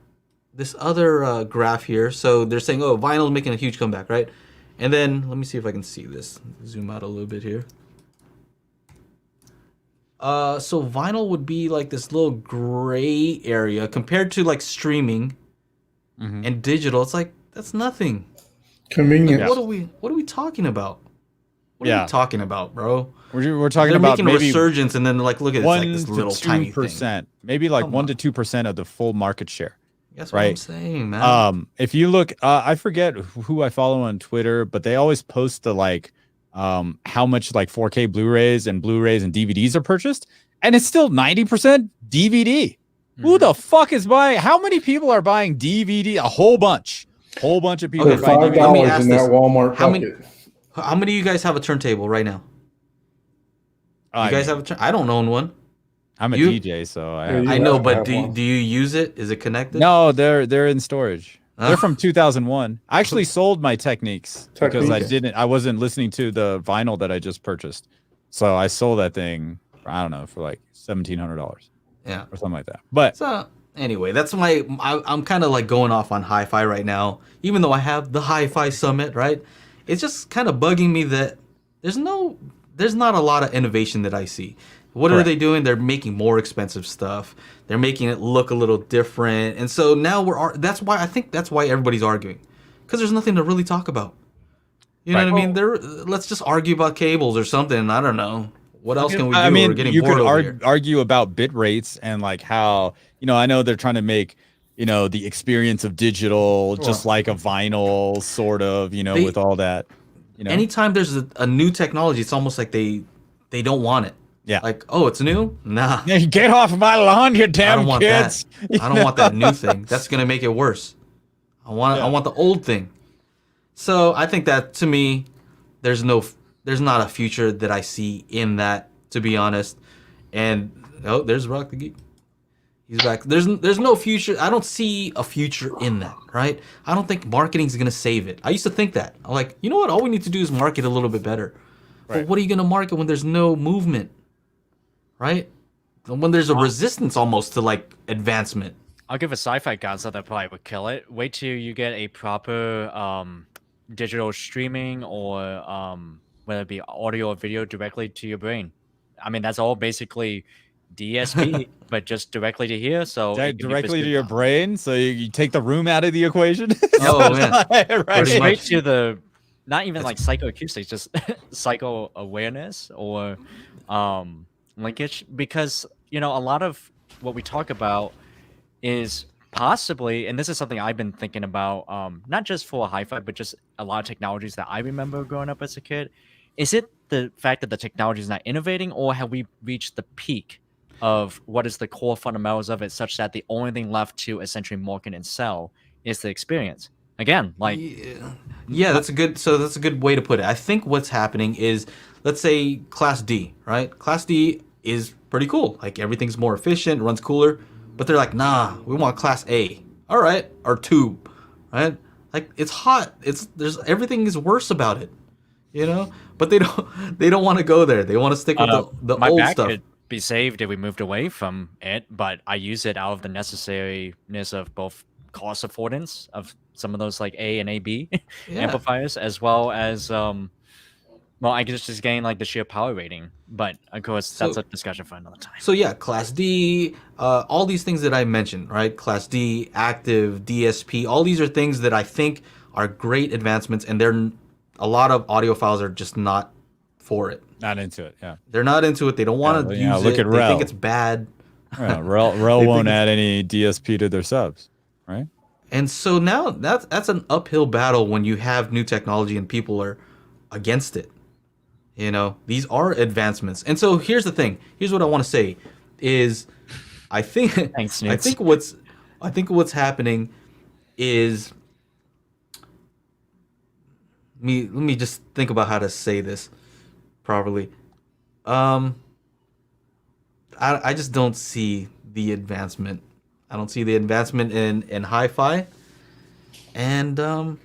graph here. So they're saying, oh, vinyl's making a huge comeback, right? And then let me see if I can see this. Zoom out a little bit here. So vinyl would be like this little gray area compared to, like, streaming and digital. It's like, that's nothing. Convenient. Like, what are we talking about? What are we talking about, bro? We're talking They're about making maybe Resurgence, and then, like, look at it, it's like this little tiny thing. Maybe like 1 to 2% of the full market share. That's what I'm right? saying, man. If you look, I forget who I follow on Twitter, but they always post the like how much like 4K Blu-rays and DVDs are purchased, and it's still 90% DVD. Who the fuck is buying? How many people are buying DVD? A whole bunch of people Okay, are buying $5 let me DVD. ask in this. that Walmart How many- bucket. How many of you guys have a turntable right now? You guys have a I don't own one. I'm a you- DJ, so Yeah, you I have know, to but have do one. you use it? Is it connected? No, they're in storage. They're from 2001. I actually sold my Techniques because I wasn't listening to the vinyl that I just purchased. So I sold that thing, I don't know, for like $1,700. Yeah. Or something like that. But So anyway, that's why I'm kind of like going off on HiFi right now, even though I have the HiFi Summit, right? It's just kind of bugging me that there's not a lot of innovation that I see. What are they doing? They're making more expensive stuff. They're making it look a little different, and so now that's why everybody's arguing, because there's nothing to really talk about. You know what I mean? Let's just argue about cables or something. I don't know. What else can we do? I mean, We're getting you bored could over here. argue about bit rates and like how, I know they're trying to make, the experience of digital just like a vinyl sort of, with all that. Anytime there's a new technology, it's almost like they don't want it. Yeah. Like, oh, it's new? Nah. Get off my lawn, you damn I don't want kids. that. I don't want that new thing. That's gonna make it worse. I want the old thing. So I think that, to me, there's not a future that I see in that, to be honest. And there's Rock the Geek. He's back. There's no future. I don't see a future in that, right? I don't think marketing's gonna save it. I used to think that. I'm like, you know what? All we need to do is market a little bit better. But what are you gonna market when there's no movement, right? When there's a resistance almost to like advancement. I'll give a sci-fi concept that probably would kill it. Wait till you get a proper digital streaming or whether it be audio or video directly to your brain. I mean, that's all basically DSP, but just directly to here. So directly to your brain. So you take the room out of the equation. Oh man, right. Straight to the, not even like psychoacoustics, just psycho awareness or linkage, because a lot of what we talk about is possibly, and this is something I've been thinking about, not just for HiFi, but just a lot of technologies that I remember growing up as a kid. Is it the fact that the technology is not innovating, or have we reached the peak of what is the core fundamentals of it, such that the only thing left to essentially market and sell is the experience? Again, like that's a good way to put it. I think what's happening is, let's say Class D, right? Class D is pretty cool. Like, everything's more efficient, runs cooler, but they're like, nah, we want Class A. All right, or tube, right? Like, it's hot. Everything is worse about it, But they don't want to go there. They want to stick with the my old back stuff. could be saved if we moved away from it, but I use it out of the necessariness of both cost affordance of some of those like A and AB amplifiers, as well as I guess just gain like the sheer power rating. But of course, that's a discussion for another time. So yeah, Class D, all these things that I mentioned, right? Class D, active, DSP, all these are things that I think are great advancements, and a lot of audiophiles are just not for it. Not into it. Yeah. They're not into it. They don't want to use look it. at They Rel. think it's bad. Yeah, Rel won't add any DSP to their subs, right? And so now that's an uphill battle when you have new technology and people are against it. These are advancements. And so here's the thing. Here's what I want to say is, I think Thanks, I think what's happening is, let me just think about how to say this properly. I just don't see the advancement. I don't see the advancement in HiFi. And I don't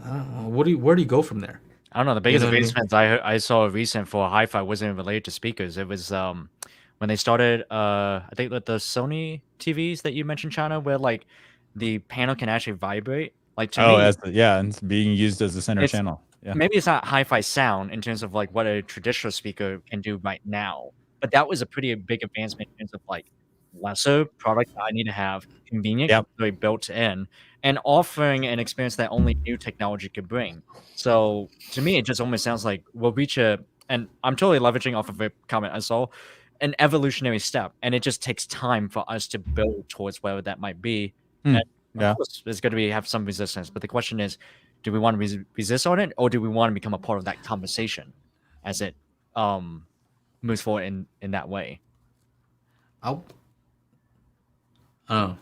know, where do you go from there? I don't know. The biggest what I mean? advancements I saw recent for HiFi wasn't related to speakers. It was when they started, I think with the Sony TVs that you mentioned, China, where like the panel can actually vibrate. Like, to me, and it's being used as a center channel. Yeah. maybe it's not HiFi sound in terms of like what a traditional speaker can do right now, but that was a pretty big advancement in terms of like lesser product that I need to have, convenient, very built in, and offering an experience that only new technology could bring. So to me, it just almost sounds like we'll reach and I'm totally leveraging off of a comment I saw, an evolutionary step, and it just takes time for us to build towards whatever that might be. And Yeah. Of course, it's going to have some resistance. But the question is, do we want to resist on it, or do we want to become a part of that conversation as it moves forward in that way? I don't know.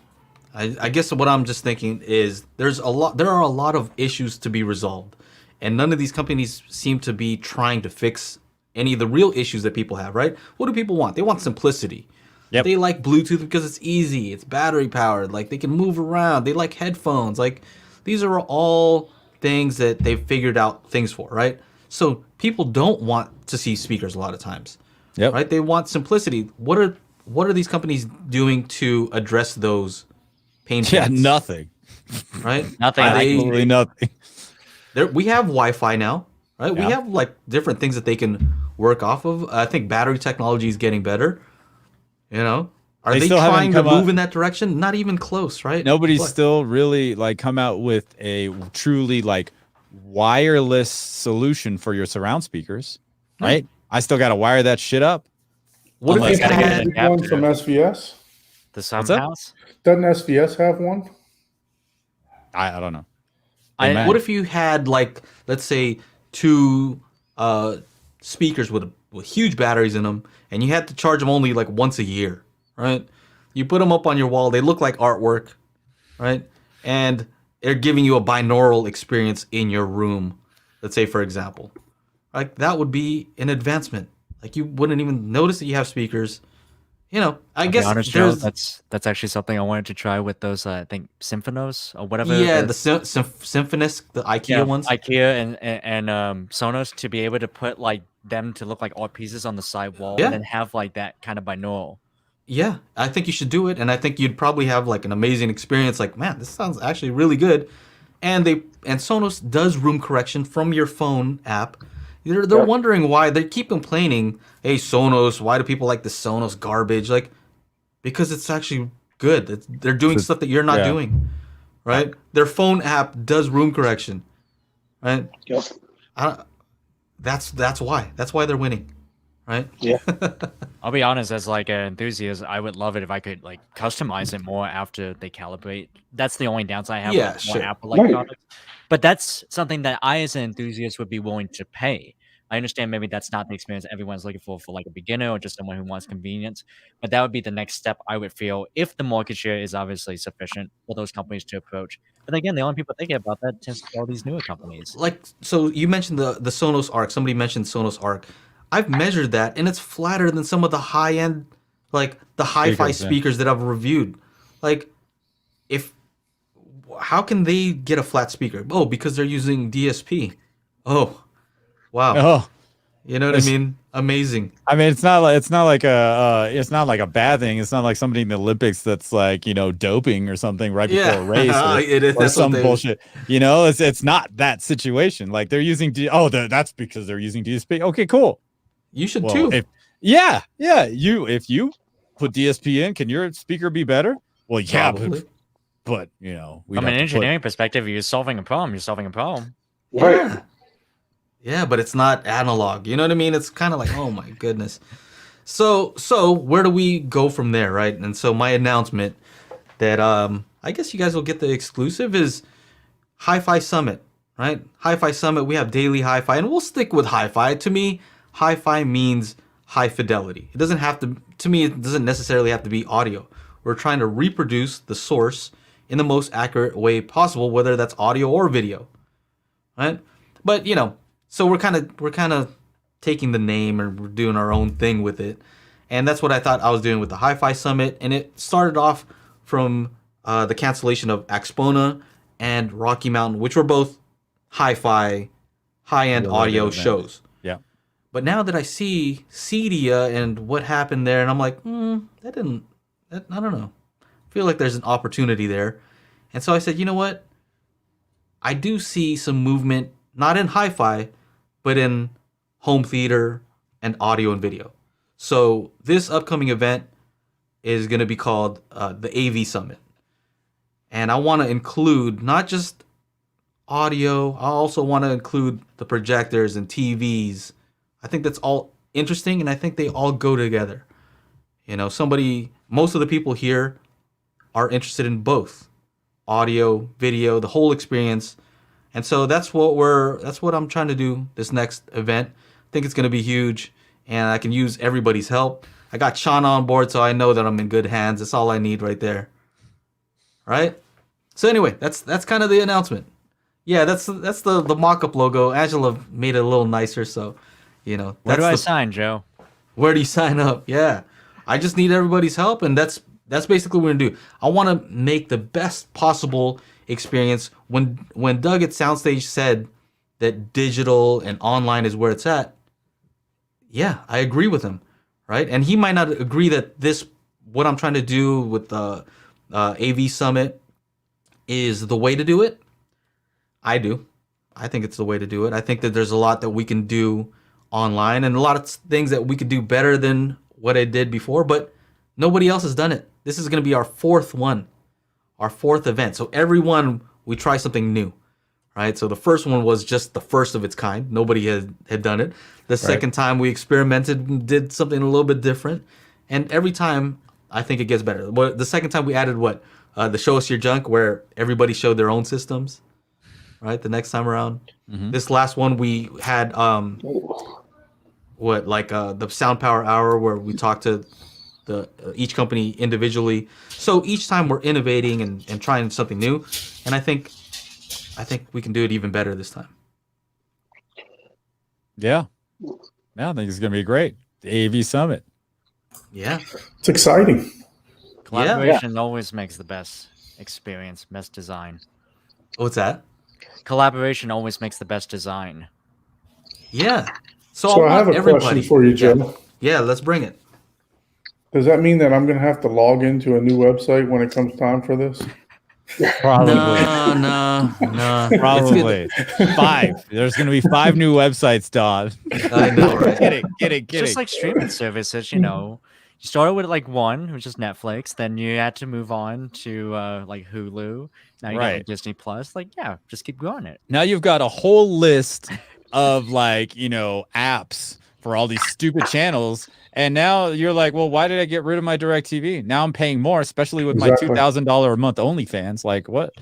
I guess what I'm just thinking is there are a lot of issues to be resolved, and none of these companies seem to be trying to fix any of the real issues that people have, right? What do people want? They want simplicity. Yep. They like Bluetooth because it's easy, it's battery powered, like they can move around. They like headphones. Like these are all things that they've figured out things for, right? So people don't want to see speakers a lot of times. Yep. Right? They want simplicity. What are these companies doing to address those pain points? Yeah, nothing. Right? Nothing. Absolutely nothing. We have Wi-Fi now, right? We Yeah. have like different things that they can work off of. I think battery technology is getting better. You know, are They they still haven't trying to come move up- in that direction? Not even close, right? Nobody's Look, still really like come out with a truly like wireless solution for your surround speakers, right? I still got to wire that shit up. What Unless if you gotta get had? an One adapter. from SVS. The sound that? house. Doesn't SVS have one? I don't know. I- What if you had like, let's say, two speakers with huge batteries in them, and you had to charge them only like once a year, right? You put them up on your wall; they look like artwork, right? And they're giving you a binaural experience in your room. Let's say, for example, like that would be an advancement. Like you wouldn't even notice that you have speakers. You know, I I'll be guess honest, Joe, there's that's actually something I wanted to try with those. I think Symphonos or whatever. yeah the Symphonist, the IKEA ones. IKEA and Sonos, to be able to put like them to look like art pieces on the side wall, Yeah. and then have like that kind of binaural. Yeah, I think you should do it, and I think you'd probably have like an amazing experience. Like, man, this sounds actually really good. And Sonos does room correction from your phone app. They're wondering why they keep complaining. Hey, Sonos, why do people like the Sonos garbage? Like, because it's actually good. They're doing stuff that you're not yeah. doing, right? Their phone app does room correction, right? Yep. That's why. That's why they're winning, right? Yeah. I'll be honest, as like an enthusiast, I would love it if I could like customize it more after they calibrate. That's the only downside I have Yeah, with more sure. Apple-like Right. products. But that's something that I, as an enthusiast, would be willing to pay. I understand maybe that's not the experience everyone's looking for like a beginner or just someone who wants convenience. But that would be the next step I would feel if the market share is obviously sufficient for those companies to approach. But again, the only people thinking about that tends to be all these newer companies. Like, so you mentioned the Sonos Arc. Somebody mentioned Sonos Arc. I've measured that, and it's flatter than some of the high end, like the hi-fi Speakers, yeah. speakers that I've reviewed. Like, how can they get a flat speaker? Oh, because they're using DSP. Oh, wow. Oh, You know what I mean? Amazing. I mean, it's not like a bad thing. It's not like somebody in the Olympics that's like, doping or something right before Yeah, a race or, it is. or That's some what they, bullshit. It's not that situation. Like they're using that's because they're using DSP. Okay, cool. You should Well, too. if you put DSP in, can your speaker be better? Well, yeah, Probably. but we'd From have an to put- engineering perspective, you're solving a problem. You're solving a problem. Right. Yeah, but it's not analog. You know what I mean? It's kind of like, oh my goodness. So where do we go from there, right? And so my announcement that I guess you guys will get the exclusive is HiFi Summit, right? HiFi Summit, we have daily HiFi, and we'll stick with HiFi. To me, HiFi means high fidelity. It doesn't have to me, it doesn't necessarily have to be audio. We're trying to reproduce the source in the most accurate way possible, whether that's audio or video, right? But so we're kind of taking the name and we're doing our own thing with it, and that's what I thought I was doing with the HiFi Summit. And it started off from the cancellation of Axpona and Rocky Mountain, which were both hi-fi, high-end Related audio event. shows. Yeah. But now that I see Cedia and what happened there, and I'm like, I don't know. I feel like there's an opportunity there. And so I said, you know what? I do see some movement, not in hi-fi, but in home theater and audio and video. So this upcoming event is going to be called the AV Summit. And I want to include not just audio, I also want to include the projectors and TVs. I think that's all interesting, and I think they all go together. Most of the people here are interested in both. audio, video, the whole experience. And so that's what I'm trying to do this next event. I think it's going to be huge, and I can use everybody's help. I got Sean on board, so I know that I'm in good hands. That's all I need right there. Right? So anyway, that's kind of the announcement. Yeah, that's the mock-up logo. Angela made it a little nicer, so Where do I sign, Joe? Where do you sign up? Yeah, I just need everybody's help, and that's basically what we're gonna do. I want to make the best possible experience. When Doug at Soundstage said that digital and online is where it's at, yeah, I agree with him, right? And he might not agree that what I'm trying to do with the AV Summit is the way to do it. I do. I think it's the way to do it. I think that there's a lot that we can do online and a lot of things that we could do better than what I did before, but nobody else has done it. This is going to be our fourth one, our fourth event. So every one we try something new, right? So the first one was just the first of its kind. Nobody had done it. The second time we experimented and did something a little bit different. And every time I think it gets better. The second time we added the Show Us Your Junk, where everybody showed their own systems, right? The next time around. Mm-hmm. This last one we had the Sound Power Hour, where we talked to each company individually. So each time we're innovating and trying something new, and I think we can do it even better this time. Yeah, I think it's gonna be great. The AV Summit. Yeah, it's exciting. Collaboration always makes the best experience, best design. What's that? Collaboration always makes the best design. Yeah. So I have a question for you, Joe. Yeah, let's bring it. Does that mean that I'm going to have to log into a new website when it comes time for this? Probably. No. Probably. 5. There's going to be 5 new websites, Don. I know, right? Get it. Just like streaming services, you started with like one, which is Netflix. Then you had to move on to like Hulu. Now you got like Disney Plus. Like, yeah, just keep growing it. Now you've got a whole list of apps for all these stupid channels. And now you're like, well, why did I get rid of my DirecTV? Now I'm paying more, especially with my $2,000 a month OnlyFans. Like, what?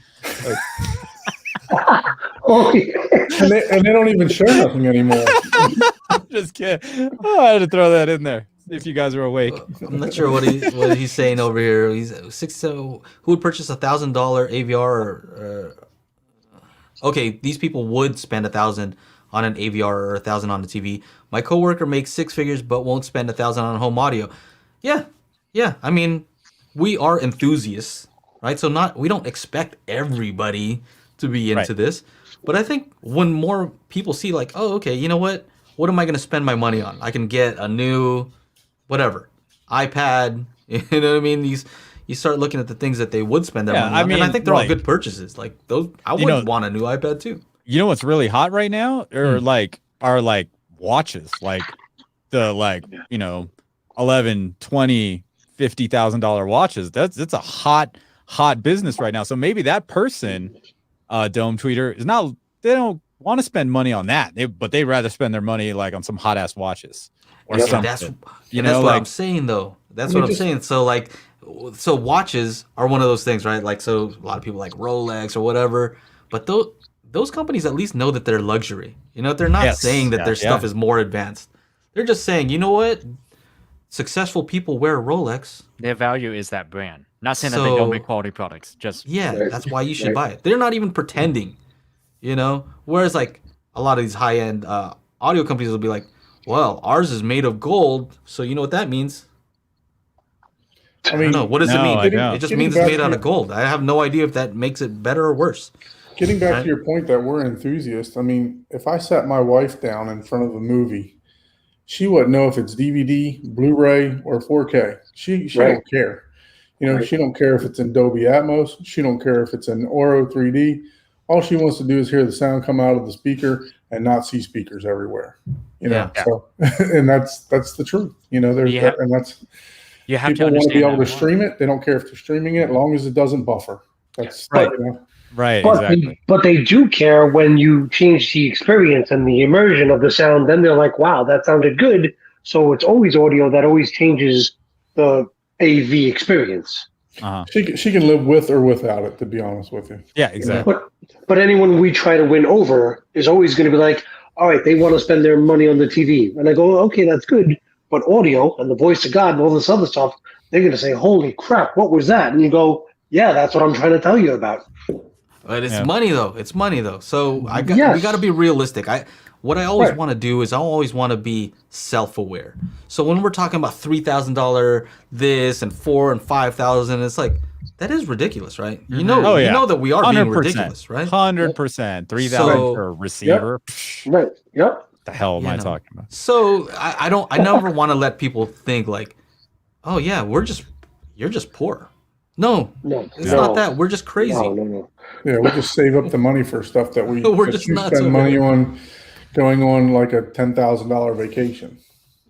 And they don't even show nothing anymore. I'm just kidding. I had to throw that in there. If you guys are awake. I'm not sure what he's saying over here. Who would purchase $1,000 AVR? Okay, these people would spend $1,000 on an AVR or $1,000 on a TV. My coworker makes 6 figures but won't spend $1,000 on home audio. Yeah. I mean, we are enthusiasts, right? So we don't expect everybody to be into this, but I think when more people see like, oh, okay, you know what? What am I going to spend my money on? I can get a new whatever iPad. You know what I mean? You start looking at the things that they would spend their money on, and I think they're all good purchases. Like those, I would want a new iPad too. You know what's really hot right now? Or are watches, like the 11, 20, $50,000 watches. It's a hot business right now. So maybe that person, Dome Tweeter, they don't want to spend money on that. But they'd rather spend their money on some hot ass watches or something. That's what I'm saying though. That's what I'm saying. So watches are one of those things, right? So a lot of people like Rolex or whatever, but those companies at least know that they're luxury. They're not saying that their stuff is more advanced. They're just saying, you know what? Successful people wear Rolex. Their value is that brand. Not saying that they don't make quality products. Just that's why you should buy it. They're not even pretending, Whereas a lot of these high-end audio companies will be like, well, ours is made of gold, so you know what that means. I don't know. What does it mean? It just means it's made out of gold. I have no idea if that makes it better or worse. Getting back to your point that we're enthusiasts, I mean, if I sat my wife down in front of a movie, she wouldn't know if it's DVD, Blu-ray, or 4K. She don't care. She don't care if it's in Dolby Atmos. She don't care if it's in Oro 3D. All she wants to do is hear the sound come out of the speaker and not see speakers everywhere. So and that's the truth. And that's you have people to want to be able to more. stream it. They don't care if they're streaming it, as long as it doesn't buffer. That's right. Right, exactly. But they do care when you change the experience and the immersion of the sound. Then they're like, wow, that sounded good. So it's always audio that always changes the AV experience. She can live with or without it, to be honest with you. Yeah, exactly. But anyone we try to win over is always going to be like, all right, they want to spend their money on the TV. And I go, okay, that's good. But audio and the voice of God and all this other stuff, they're going to say, holy crap, what was that? And you go, yeah, that's what I'm trying to tell you about. But it's money though. It's money though. So we Yes. got to be realistic. What I always Right. want to do is I always want to be self-aware. So when we're talking about $3,000 this and $4,000 and $5,000, it's like that is ridiculous, right? You know, you know that we are being ridiculous, right? 100%. 3,000 So- for a receiver. Right. Yep. The hell am I talking about? So I never want to let people think like, oh yeah, you're just poor. No, it's not that. We're just crazy. No. Yeah, we just save up the money for stuff that we We're that just you nuts spend over money here. on going on like a $10,000 vacation.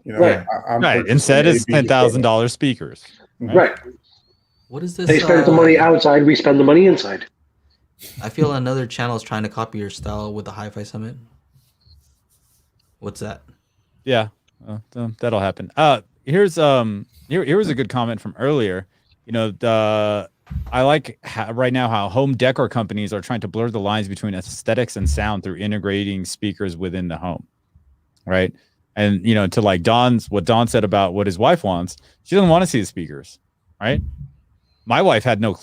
You know, Right. I'm Right. purchasing Instead, it's AB $10,000 speakers. Right. What is this? They spend the money outside, we spend the money inside. I feel another channel is trying to copy your style with the HiFi Summit. What's that? Yeah, that'll happen. Here's here was a good comment from earlier. You know, I like right now how home decor companies are trying to blur the lines between aesthetics and sound through integrating speakers within the home, right? And you know, to like what Don said about what his wife wants, she doesn't want to see the speakers, right? My wife had no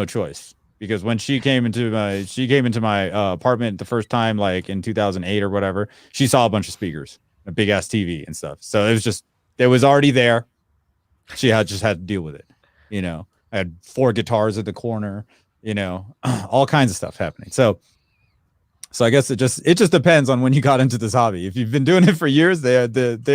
choice, because when she came into my apartment the first time, like in 2008 or whatever, she saw a bunch of speakers, a big ass TV and stuff. So it was already there. She just had to deal with it. You know, I had 4 guitars in the corner, you know, all kinds of stuff happening. So I guess it just depends on when you got into this hobby. If you've been doing it for years, they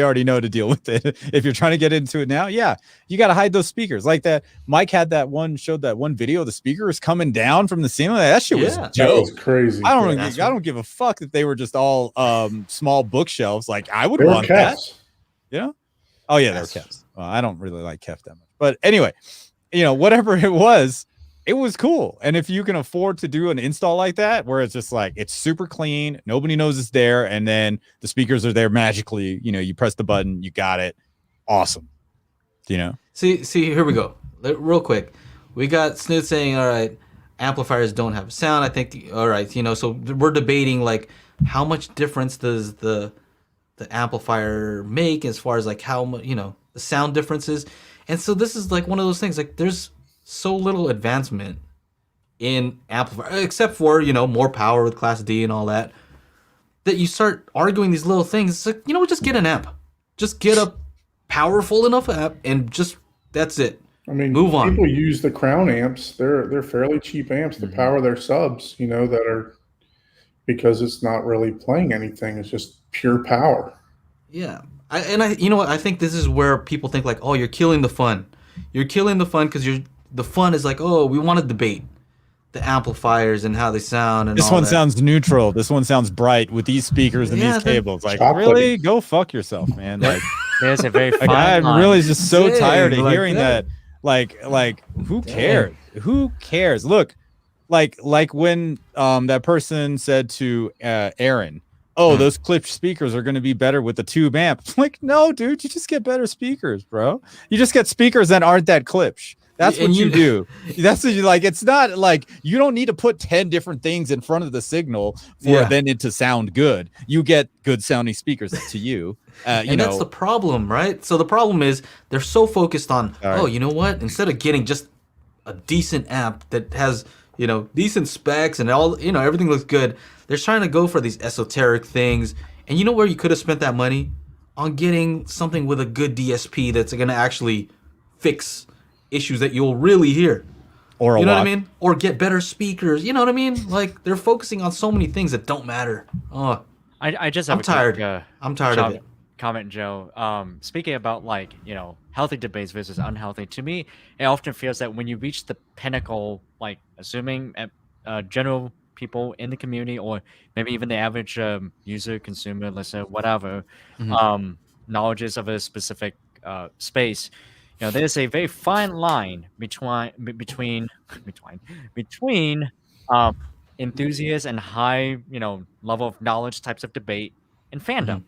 already know to deal with it. If you're trying to get into it now, yeah, you got to hide those speakers. Like that, Mike showed that one video. The speaker was coming down from the ceiling. That shit was That dope. was crazy. I don't give a fuck if they were just all small bookshelves. Like I would They were want that. Kefs. You know? Oh yeah, they're Kefs. Well, I don't really like Kef that much. But anyway, you know, whatever it was cool. And if you can afford to do an install like that, where it's just like it's super clean, nobody knows it's there, and then the speakers are there magically, you know, you press the button, you got it. Awesome. You know? See, here we go. Real quick. We got Snoot saying, all right, amplifiers don't have sound. I think, all right, you know, so we're debating like how much difference does the amplifier make as far as like how much, you know, the sound differences. And so this is like one of those things, like there's so little advancement in amplifier, except for, you know, more power with Class D and all that, that you start arguing these little things. It's like, you know, just get an amp. Just get a powerful enough amp and just, that's it. I mean, Move on. people use the Crown amps. They're fairly cheap amps to power their subs, you know, that are, because it's not really playing anything. It's just pure power. Yeah. You know what? I think this is where people think like, oh, you're killing the fun. You're killing the fun because the fun is like, oh, we want to debate the amplifiers and how they sound. And This all one that. sounds neutral. This one sounds bright with these speakers and Yeah, these they're cables. Like, chocolate. really? Go fuck yourself, man. Like, There's a very fine I'm line. really just so Dang, tired of like hearing that. that. Like, who cares? Who cares? Look, like when that person said to Aaron, "Oh, those clipped speakers are going to be better with the tube amp." Like, no, dude, you just get better speakers, bro. You just get speakers that aren't that clipped. That's what And you you- do. That's what you like. It's not like you don't need to put 10 different things in front of the signal for then it to sound good. You get good sounding speakers to you. And that's the problem, right? So the problem is they're so focused on, All right. oh, you know what? Instead of getting just a decent amp that has, you know, decent specs and all, you know, everything looks good, they're trying to go for these esoteric things. And you know where you could have spent that money? On getting something with a good DSP that's going to actually fix issues that you'll really hear. or a You know what I watch. mean? Or get better speakers. You know what I mean? Like they're focusing on so many things that don't matter. Oh, I just have I'm a quick, tired. I'm tired of it. comment, Joe. Speaking about like, you know, healthy debates versus unhealthy, to me, it often feels that when you reach the pinnacle, like assuming general people in the community or maybe even the average user, consumer, listener, whatever, knowledge is of a specific space, you know, there's a very fine line between enthusiasts and high, you know, level of knowledge types of debate and fandom.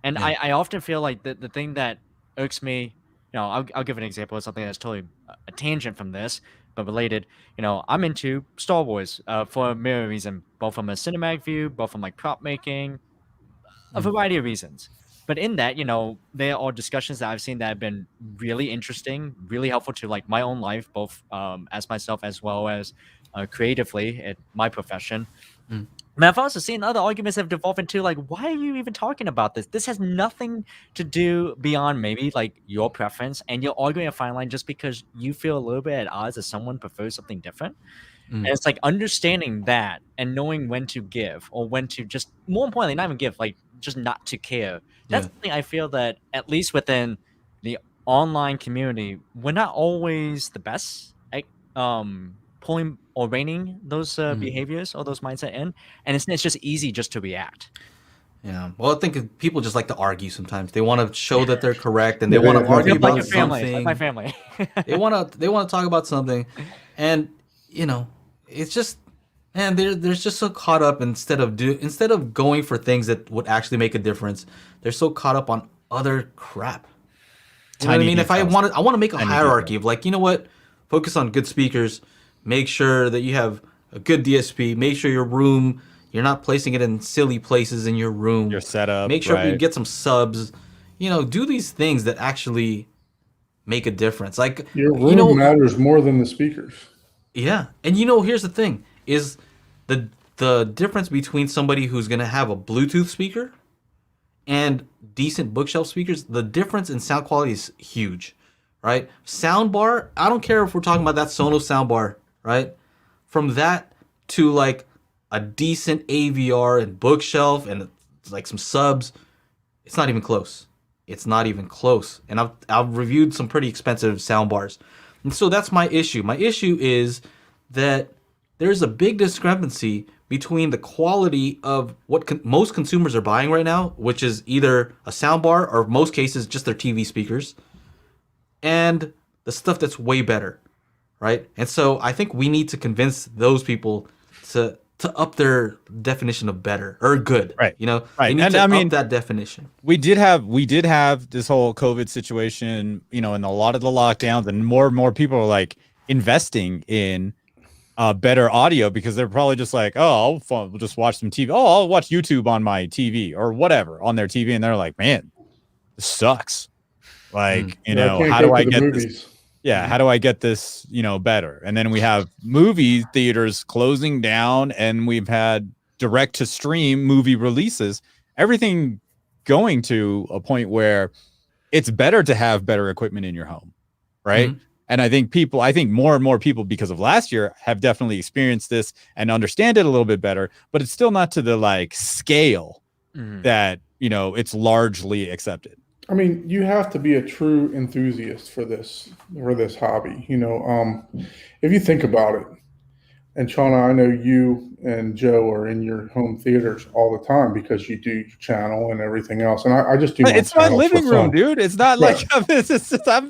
And Yeah. I often feel like the thing that irks me, you know, I'll give an example of something that's totally a tangent from this, but related. I'm into Star Wars for a mirror reason, both from a cinematic view, both from like prop making, a variety of reasons. But in that, there are discussions that I've seen that have been really interesting, really helpful to like my own life, both as myself as well as creatively at my profession. And I've also seen other arguments that have devolved into like, why are you even talking about this? This has nothing to do beyond maybe like your preference, and you're arguing a fine line just because you feel a little bit at odds as someone prefers something different. And it's like understanding that and knowing when to give or when to just, more importantly, not even give, like just not to care. That's something I feel that at least within the online community, we're not always the best at pulling or reining those behaviors or those mindset in, and it's just easy just to react. Yeah. Well, I think people just like to argue sometimes. They want to show that they're correct, and they want to argue about something. Like my family. they want to talk about something, and it's just, man, they're just so caught up instead of going for things that would actually make a difference. They're so caught up on other crap. You know what I mean? If I want to make a hierarchy of like, you know what, focus on good speakers. Make sure that you have a good DSP. Make sure you're not placing it in silly places in your room. Your setup. Make sure you get some subs. Do these things that actually make a difference. Like your room matters more than the speakers. Yeah, and here's the thing: is the difference between somebody who's gonna have a Bluetooth speaker and decent bookshelf speakers. The difference in sound quality is huge, right? Soundbar. I don't care if we're talking about that Sonos soundbar. Right? From that to like a decent AVR and bookshelf and like some subs, it's not even close. It's not even close. And I've reviewed some pretty expensive soundbars. And so that's my issue. My issue is that there's a big discrepancy between the quality of what most consumers are buying right now, which is either a soundbar or most cases just their TV speakers, and the stuff that's way better. Right, and so I think we need to convince those people to up their definition of better or good. Right, They right. need And to I mean, up that definition. We did have this whole COVID situation, in a lot of the lockdowns, and more people are like investing in better audio because they're probably just like, oh, we'll just watch some TV. Oh, I'll watch YouTube on my TV or whatever on their TV, and they're like, man, this sucks. Like, how do I get this? Yeah, how do I get this, better? And then we have movie theaters closing down, and we've had direct to stream movie releases, everything going to a point where it's better to have better equipment in your home, right? And I think more and more people, because of last year, have definitely experienced this and understand it a little bit better, but it's still not to the like scale that, it's largely accepted. I mean, you have to be a true enthusiast for this hobby. If you think about it, and Shauna, I know you and Joe are in your home theaters all the time because you do your channel and everything else. And I just do. It's my living room, dude. It's not like I'm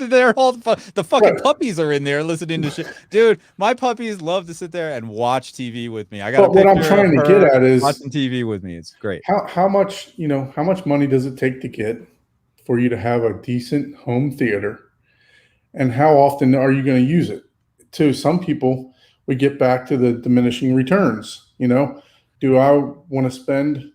there. All the fucking puppies are in there listening to shit, dude. My puppies love to sit there and watch TV with me. I got. What I'm trying to get at is watching TV with me. It's great. How much money does it take to get for you to have a decent home theater, and how often are you going to use it? To some people, we get back to the diminishing returns. Do I want to spend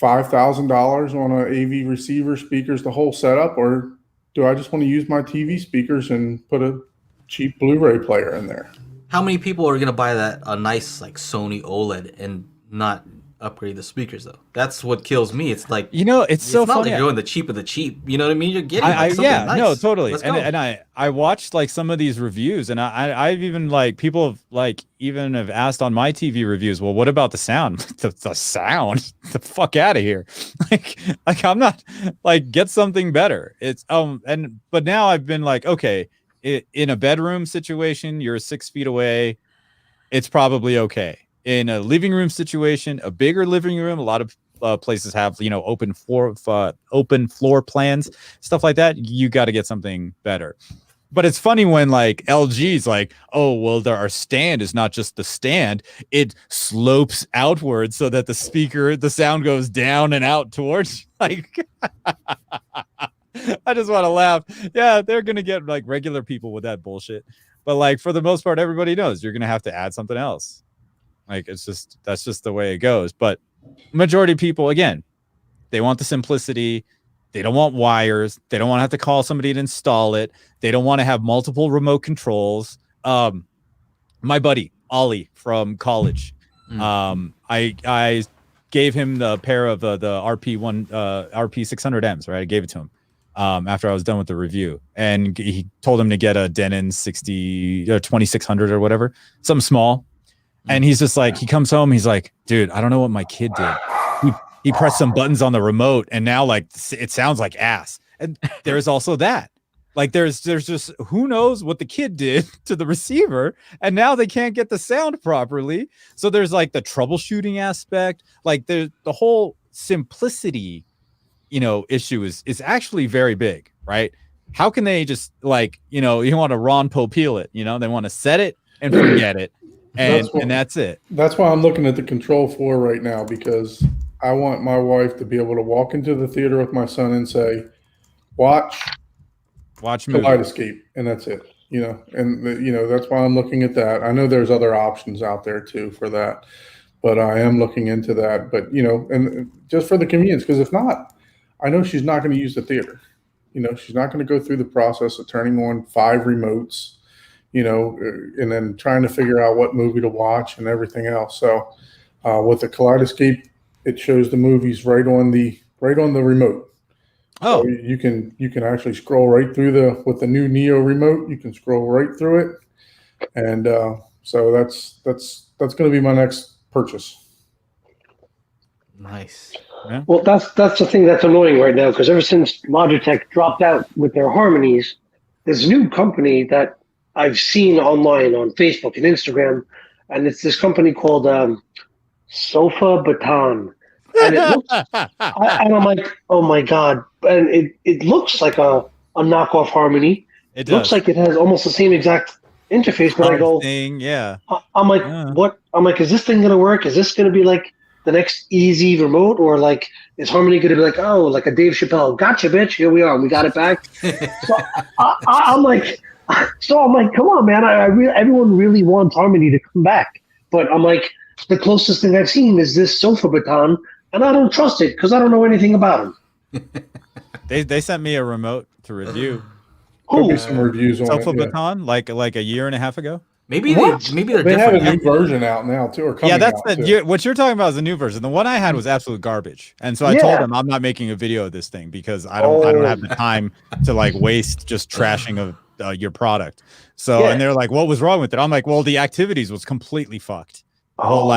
$5,000 on an AV receiver, speakers, the whole setup, or do I just want to use my TV speakers and put a cheap Blu-ray player in there? How many people are going to buy a nice like Sony OLED and not upgrade the speakers though? That's what kills me. It's like, it's so not funny. like you're going the cheap of the cheap. You know what I mean? You're getting something nice. No, totally. Let's go. And I watched like some of these reviews, and I've even like people have like even have asked on my TV reviews, well, what about the sound? the sound? The fuck out of here. like I'm not like, get something better. It's but now I've been like, okay, in a bedroom situation, you're 6 feet away, it's probably okay. In a living room situation, a bigger living room, a lot of places have open floor plans, stuff like that. You got to get something better. But it's funny when like LG's like, oh well, our stand is not just the stand; it slopes outward so that the sound goes down and out towards like. I just want to laugh. Yeah, they're gonna get like regular people with that bullshit, but like for the most part, everybody knows you're gonna have to add something else. Like that's just the way it goes. But majority of people, again, they want the simplicity. They don't want wires. They don't want to have to call somebody to install it. They don't want to have multiple remote controls. My buddy Ollie from college, I gave him the pair of the RP 600Ms. Right, I gave it to him after I was done with the review, and he told him to get a Denon 2600 or whatever, something small. And he's just like, he comes home, he's like, dude, I don't know what my kid did. He pressed some buttons on the remote, and now like it sounds like ass. And there's also that. Like there's just who knows what the kid did to the receiver, and now they can't get the sound properly. So there's like the troubleshooting aspect, like the whole simplicity, issue is actually very big, right? How can they just like, you want to Ron Popeil it, they want to set it and forget it. And that's it. That's why I'm looking at the Control 4 right now, because I want my wife to be able to walk into the theater with my son and say, watch Kaleidoscape, and that's it. That's why I'm looking at that. I know there's other options out there too for that, but I am looking into that. But and just for the convenience, because if not, I know she's not going to use the theater. She's not going to go through the process of turning on 5 remotes, and then trying to figure out what movie to watch and everything else. So with the Kaleidoscape, it shows the movies right on the remote. Oh, so you can actually scroll right through with the new Neo remote. You can scroll right through it, and so that's going to be my next purchase. Nice. Yeah. Well, that's the thing that's annoying right now, because ever since Logitech dropped out with their harmonies, this new company that I've seen online on Facebook and Instagram, and it's this company called Sofa Baton, and it looks, and I'm like, oh my god, and it looks like a knockoff Harmony. It looks like it has almost the same exact interface, but I go, yeah. I'm like, what? I'm like, is this thing gonna work? Is this gonna be like the next easy remote, or like is Harmony gonna be like, oh, like a Dave Chappelle, gotcha, bitch, here we are, we got it back. So I'm like, come on, man, everyone really wants Harmony to come back, but I'm like, the closest thing I've seen is this Sofa Baton, and I don't trust it because I don't know anything about them. They sent me a remote to review. There'll be some reviews on Sofa it. Yeah. Baton, like a year and a half ago. Maybe they're They have different. a new version out now too, or coming That's out what you're talking about is the new version. The one I had was absolute garbage, and so I told them I'm not making a video of this thing because I don't have the time to like waste just trashing of your product. So and they're like, what was wrong with it? I'm like, well, the activities was completely fucked. The whole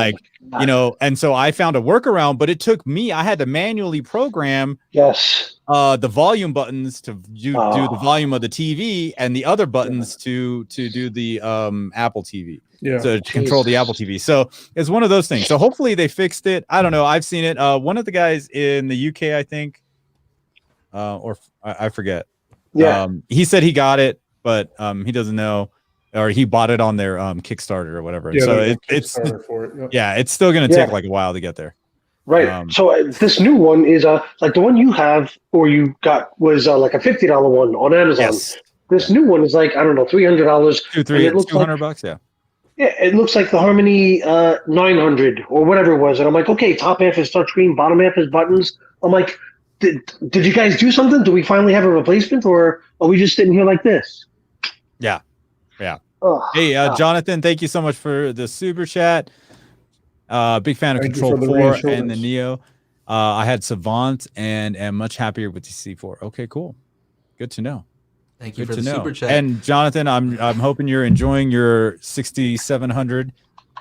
and so I found a workaround, but it took me. I had to manually program the volume buttons to do the volume of the TV, and the other buttons to do the Apple TV. To control the Apple TV. So it's one of those things. So hopefully they fixed it. I don't know. I've seen it. One of the guys in the UK, I think, or I forget. He said he got it, but he doesn't know, or he bought it on their Kickstarter or whatever. Yeah, so it's for it. it's still going to take like a while to get there. Right. So this new one is like the one you have or you got was like a $50 one on Amazon. Yes. This new one is like, I don't know, $300. $200, yeah. Yeah, it looks like the Harmony 900 or whatever it was. And I'm like, okay, top half is touchscreen, bottom half is buttons. I'm like, did you guys do something? Do we finally have a replacement, or are we just sitting here like this? Yeah. Hey, Jonathan, thank you so much for the super chat. Big fan of Control 4 and the Neo. I had Savant and am much happier with the C4. Okay, cool. Good to know. Thank you for the super chat. And Jonathan, I'm hoping you're enjoying your 6700.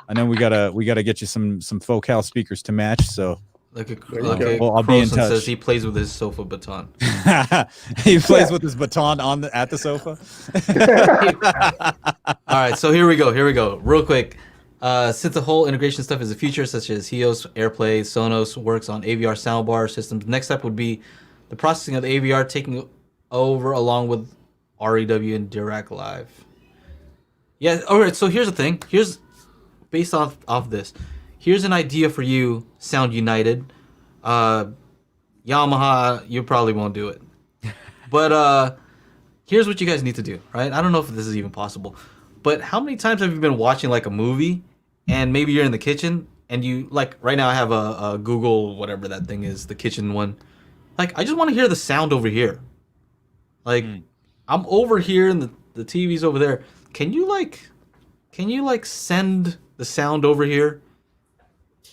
I know we gotta get you some Focal speakers to match. So I'll be in touch. Says he plays with his Sofa Baton. He plays with his baton at the sofa. All right, so here we go. Real quick. Since the whole integration stuff is the future, such as HEOS, AirPlay, Sonos works on AVR soundbar systems, next step would be the processing of the AVR taking over along with REW and Dirac Live. Yeah, all right, so here's the thing. Here's, based off this, here's an idea for you, Sound United. Yamaha, you probably won't do it. But here's what you guys need to do, right? I don't know if this is even possible, but how many times have you been watching like a movie, and maybe you're in the kitchen, and you like right now I have a Google whatever that thing is, the kitchen one. Like I just want to hear the sound over here. Like I'm over here and the TV's over there. Can you like send the sound over here?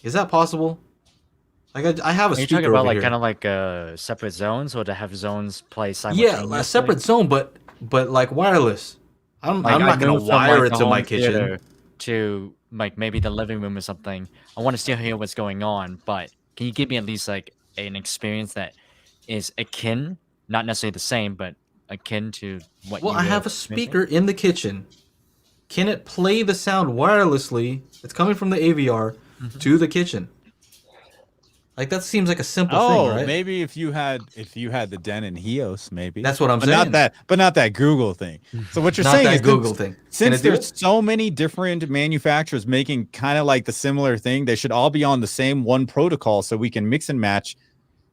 Is that possible? Like I have a Are you speaker talking about over like here. kind of like separate zones, or to have zones play simultaneously? Yeah, a separate zone, but like wireless. I'm Like, not gonna moved from, wire like, it the to my home kitchen. theater to like maybe the living room or something. I want to still hear what's going on, but can you give me at least like an experience that is akin, not necessarily the same, but akin to what Well, you I have a experiencing? speaker in the kitchen. Can it play the sound wirelessly? It's coming from the AVR to the kitchen. Like that seems like a simple thing, right? Maybe if you had the Denon Hios, maybe. That's what I'm but saying. Not that Google thing. So what you're Not saying that is Google thing. Can Since it do there's it? so many different manufacturers making kind of like the similar thing, they should all be on the same one protocol so we can mix and match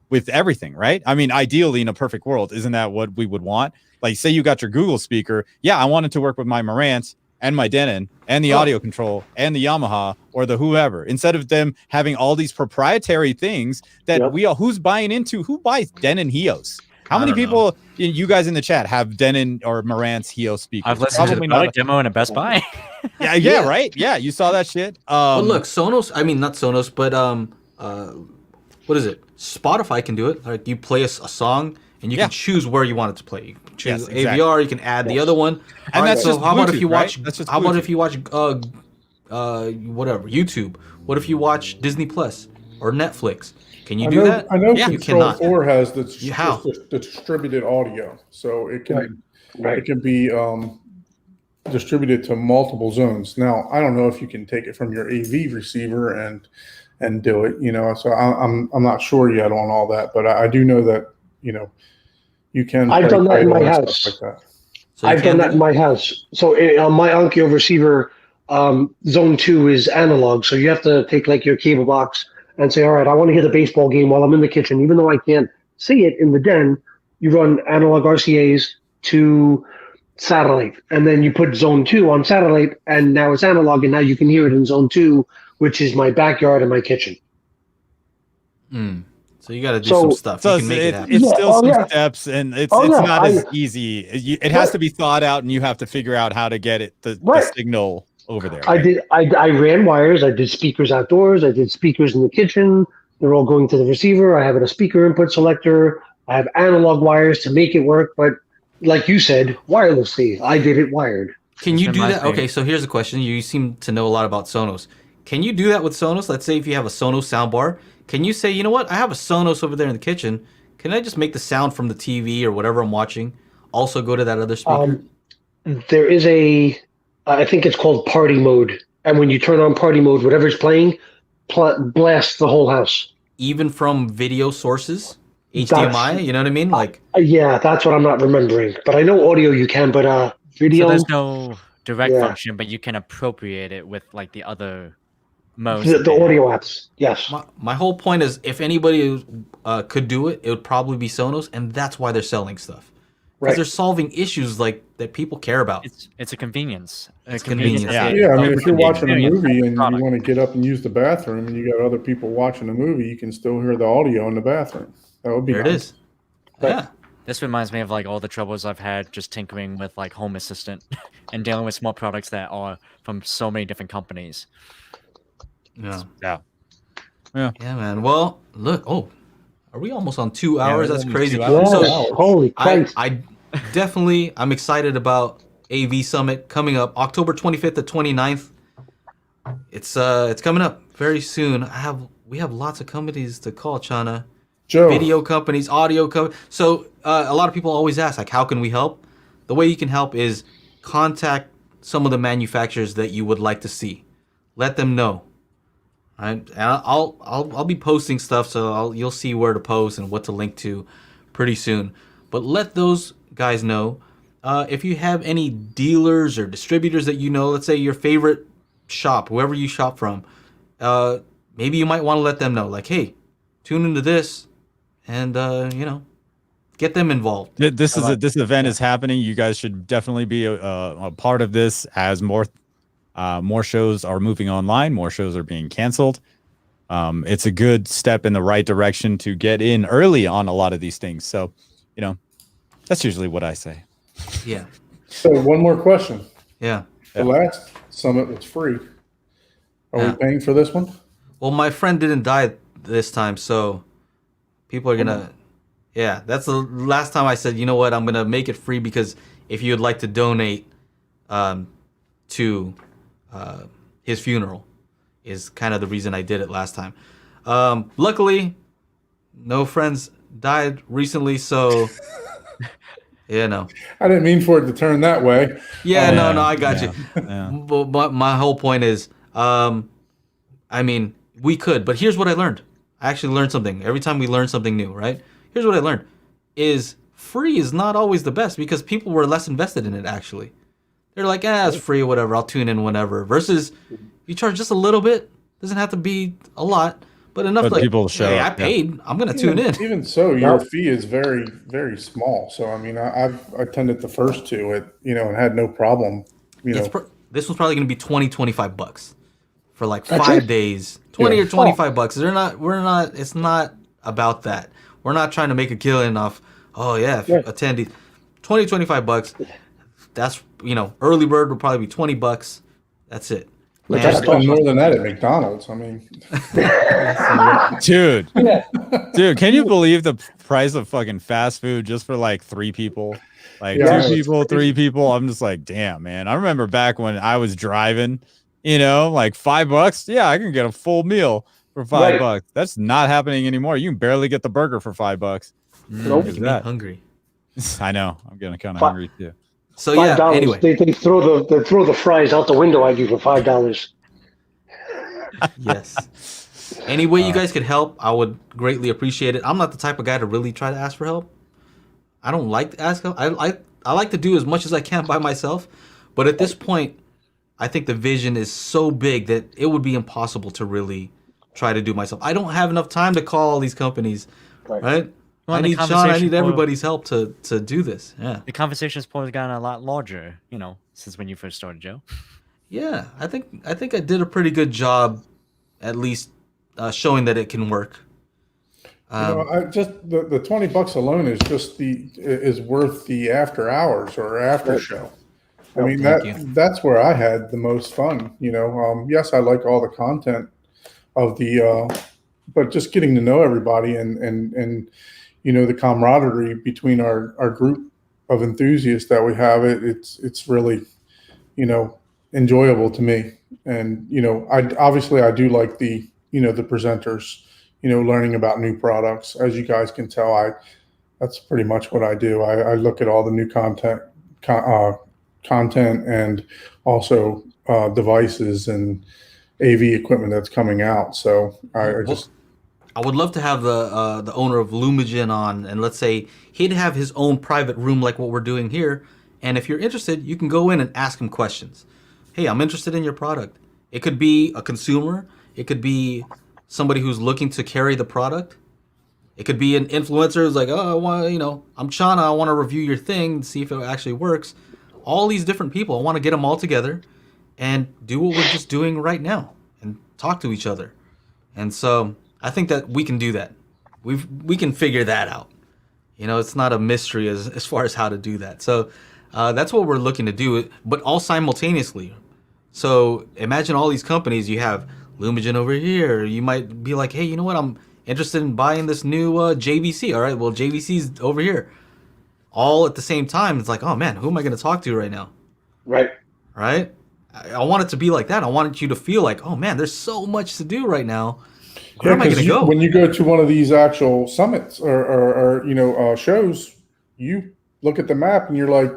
with everything, right? I mean, ideally in a perfect world, isn't that what we would want? Like, say you got your Google speaker. Yeah, I want it to work with my Marantz and my Denon and the audio control and the Yamaha or the whoever, instead of them having all these proprietary things that who's buying into? Who buys Denon Hios? How many people, you guys in the chat, have Denon or Marantz Hios speakers? I've listened to the product demo in a Best Buy. Yeah, right. Yeah, you saw that shit. Well, look, Sonos. I mean, not Sonos, but what is it? Spotify can do it. Like you play a song and you can choose where you want it to play. You can choose AVR. You can add the other one. And that's so just how about if Bluetooth, you watch? right? That's just How about Bluetooth. if you watch whatever YouTube? What if you watch Disney Plus or Netflix? Can you do that? I know You Control cannot. 4 has the distributed audio, so it can it can be distributed to multiple zones. Now, I don't know if you can take it from your AV receiver and do it, So I'm not sure yet on all that, but I do know that you can. I've done that in my title and house. stuff like that. So I've done that in my house. So on my Onkyo receiver, zone 2 is analog. So you have to take like your cable box and say, all right, I want to hear the baseball game while I'm in the kitchen. Even though I can't see it in the den, you run analog RCAs to satellite. And then you put zone 2 on satellite, and now it's analog, and now you can hear it in zone 2, which is my backyard and my kitchen. So you got to do some stuff. So You can make it happen. it's still some steps, and it's not as easy. It has to be thought out, and you have to figure out how to get it the signal over there. Right? I ran wires. I did speakers outdoors. I did speakers in the kitchen. They're all going to the receiver. I have a speaker input selector. I have analog wires to make it work, but like you said, wirelessly. I did it wired. Can you do that? Okay, so here's a question. You seem to know a lot about Sonos. Can you do that with Sonos? Let's say if you have a Sonos soundbar, can you say, you know what? I have a Sonos over there in the kitchen. Can I just make the sound from the TV or whatever I'm watching also go to that other speaker? There is I think it's called party mode. And when you turn on party mode, whatever's playing, blasts the whole house. Even from video sources? HDMI, you know what I mean? Like, yeah, that's what I'm not remembering. But I know audio you can, but video. So there's no direct function, but you can appropriate it with like the other modes. The audio apps, yes. My whole point is, if anybody could do it, it would probably be Sonos, and that's why they're selling stuff. Because they're solving issues like that people care about. It's a convenience. It's convenience. Yeah, I mean, if you're watching a movie and you want to get up and use the bathroom, and you got other people watching the movie, you can still hear the audio in the bathroom. That would be there. nice. It is. Yeah. This reminds me of like all the troubles I've had just tinkering with like Home Assistant and dealing with small products that are from so many different companies. Yeah, man. Well, look. Oh, are we almost on 2 hours? That's crazy. 2 hours. So, holy Christ! I'm excited about AV Summit coming up October 25th to 29th. It's coming up very soon. We have lots of companies to call, Chana. Joe. Video companies, audio companies. So a lot of people always ask, like, how can we help? The way you can help is contact some of the manufacturers that you would like to see. Let them know. Right? And I'll be posting stuff, so you'll see where to post and what to link to pretty soon. But let those guys know. If you have any dealers or distributors that you know, let's say your favorite shop, whoever you shop from, maybe you might want to let them know, like, hey, tune into this. And, Get them involved. This event is happening. You guys should definitely be a part of this as more shows are moving online, more shows are being canceled. It's a good step in the right direction to get in early on a lot of these things. So, that's usually what I say. Yeah. So one more question. Yeah. The last summit was free. Are Yeah. we paying for this one? Well, my friend didn't die this time, so people are gonna. Yeah, that's the last time I said, you know what, I'm gonna make it free because if you would like to donate to his funeral, is kind of the reason I did it last time. Luckily, no friends died recently, so I didn't mean for it to turn that way. Yeah, no, I got you. Yeah. But my whole point is, I mean, we could, but here's what I learned. I actually learned something. Every time we learn something new, right? Here's what I learned. Is free is not always the best because people were less invested in it, actually. They're like, it's free or whatever. I'll tune in whenever. Versus, you charge just a little bit. Doesn't have to be a lot, but enough But like, people show hey, I up, paid. I'm going to tune in. Even so, your fee is very, very small. So, I mean, I've attended the first two, and had no problem. This one's probably going to be $25 for like That's 5 it? days. 20 Yeah. or $25. It's not about that. We're not trying to make a killing off, attendees. $25. That's, early bird would probably be $20. That's it. But I that's spend more than that at McDonald's. I mean, dude, can you believe the price of fucking fast food just for like 3 people? Like Yeah. 2 people, 3 people. I'm just like, damn, man. I remember back when I was driving, like $5. Yeah, I can get a full meal for $5. Right. That's not happening anymore. You can barely get the burger for $5. Nope. Making me hungry. I know. I'm getting kind of Fi- hungry too. So $5. yeah, anyway. They throw the fries out the window at you for $5. Yes. Any way you guys could help, I would greatly appreciate it. I'm not the type of guy to really try to ask for help. I don't like to ask help. I like to do as much as I can by myself. But at this point, I think the vision is so big that it would be impossible to really try to do myself. I don't have enough time to call all these companies, right? Well, I the need Sean. I conversation need for- everybody's help to do this. Yeah. The conversation's probably gotten a lot larger, since when you first started, Joe. Yeah, I think I did a pretty good job, at least showing that it can work. I just the $20 alone is worth the after hours or after show. I mean, Thank you. that's where I had the most fun. Yes, I like all the content of but just getting to know everybody and the camaraderie between our group of enthusiasts that we have. It's really enjoyable to me. And I do like the presenters. Learning about new products. As you guys can tell, that's pretty much what I do. I look at all the new content and also devices and AV equipment that's coming out. So I would love to have the owner of Lumigen on, and let's say he'd have his own private room like what we're doing here. And if you're interested, you can go in and ask him questions. Hey, I'm interested in your product. It could be a consumer. It could be somebody who's looking to carry the product. It could be an influencer who's like, oh, I want, I'm Chana. I want to review your thing and see if it actually works. All these different people, I want to get them all together and do what we're just doing right now and talk to each other. And so I think that we can do that. We can figure that out. It's not a mystery as far as how to do that. So that's what we're looking to do, but all simultaneously. So imagine all these companies. You have Lumigen over here. You might be like, hey, you know what? I'm interested in buying this new JVC. All right, well, JVC's over here. All at the same time. It's like, oh man, who am I going to talk to right now? Right. Right? I want it to be like that. I want you to feel like, oh man, there's so much to do right now. Where am I going to go? When you go to one of these actual summits or shows, you look at the map and you're like,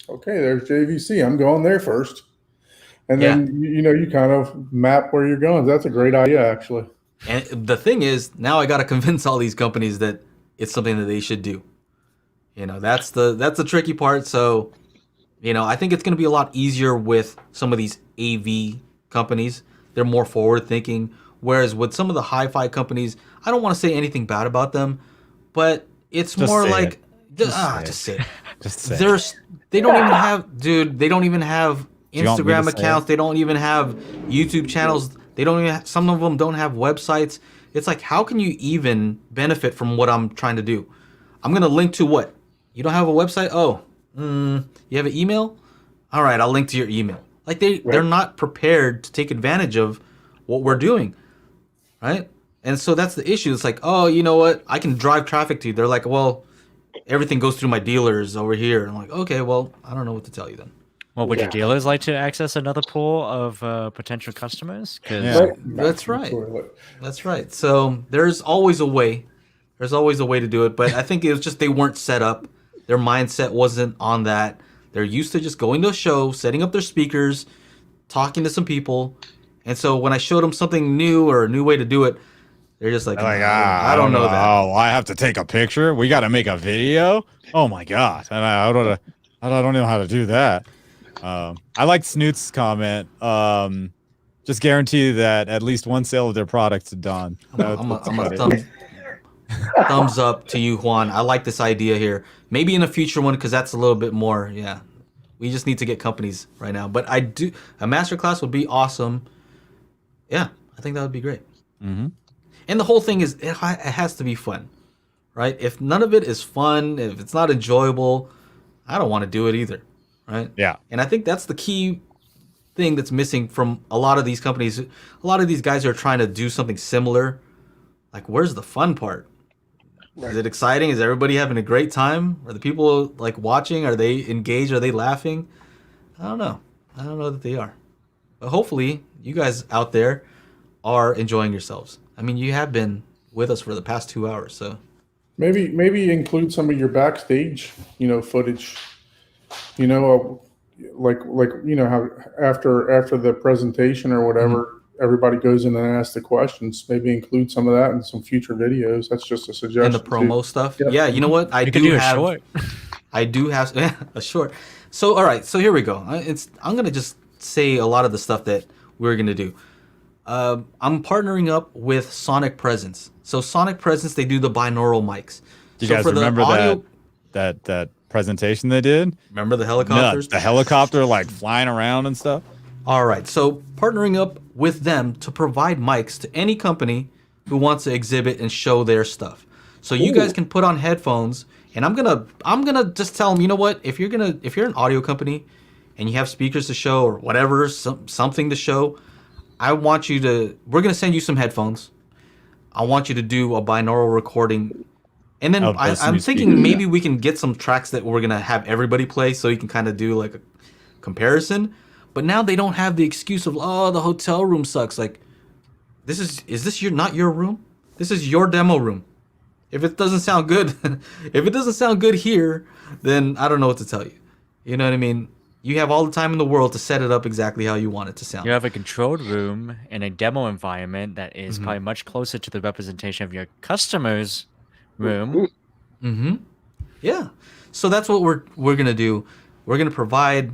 okay, there's JVC. I'm going there first. And then, you kind of map where you're going. That's a great idea, actually. And the thing is, now I got to convince all these companies that it's something that they should do. That's the tricky part. So, I think it's going to be a lot easier with some of these AV companies. They're more forward thinking. Whereas with some of the HiFi companies, I don't want to say anything bad about them, but it's Just more say like, it. Just say it. Just say. They don't even have, dude. They don't even have you want me to Instagram say accounts. it? They don't even have YouTube channels. They don't even. Some of them don't have websites. It's like, how can you even benefit from what I'm trying to do? I'm gonna link to what? You don't have a website? Oh, you have an email? All right, I'll link to your email. Like they're not prepared to take advantage of what we're doing, right? And so that's the issue. It's like, oh, you know what? I can drive traffic to you. They're like, well, everything goes through my dealers over here. I'm like, okay, well, I don't know what to tell you then. Well, would your dealers like to access another pool of potential customers? That's right. That's right. So there's always a way. There's always a way to do it. But I think it was just they weren't set up. Their mindset wasn't on that. They're used to just going to a show, setting up their speakers, talking to some people. And so when I showed them something new or a new way to do it, they're just like, I don't know that. Oh, I have to take a picture. We got to make a video. Oh my god! And I don't know how to do that. I like Snoot's comment. Just guarantee that at least one sale of their products is done. I'm a thumbs up to you, Juan. I like this idea here. Maybe in a future one, because that's a little bit more. Yeah, we just need to get companies right now. But a masterclass would be awesome. Yeah, I think that would be great. Mm-hmm. And the whole thing is, it has to be fun, right? If none of it is fun, if it's not enjoyable, I don't want to do it either, right? Yeah. And I think that's the key thing that's missing from a lot of these companies. A lot of these guys are trying to do something similar. Like, where's the fun part? Right. Is it exciting? Is everybody having a great time? Are the people like watching? Are they engaged? Are they laughing? I don't know. I don't know that they are. But hopefully, you guys out there are enjoying yourselves. I mean, you have been with us for the past 2 hours, so maybe include some of your backstage, footage. Like how after the presentation or whatever, everybody goes in and asks the questions. Maybe include some of that in some future videos. That's just a suggestion. And the promo stuff. Yep. Yeah, you know what? I do have a short. So all right, so here we go. I'm gonna just say a lot of the stuff that we're gonna do. I'm partnering up with Sonic Presence. So Sonic Presence, they do the binaural mics. Do you guys remember that presentation they did? Remember the helicopters? The helicopter like flying around and stuff. All right, so partnering up with them to provide mics to any company who wants to exhibit and show their stuff. So you guys can put on headphones, and I'm gonna just tell them, you know what? If you're an audio company and you have speakers to show or whatever, something to show, we're gonna send you some headphones. I want you to do a binaural recording. And then I'm thinking maybe we can get some tracks that we're gonna have everybody play, so you can kind of do like a comparison. But now they don't have the excuse of, oh, the hotel room sucks. Like, is this not your room? This is your demo room. If it doesn't sound good, here, then I don't know what to tell you. You know what I mean? You have all the time in the world to set it up exactly how you want it to sound. You have a controlled room in a demo environment that is probably much closer to the representation of your customer's room. Mm-hmm. Yeah. So that's what we're gonna do. We're gonna provide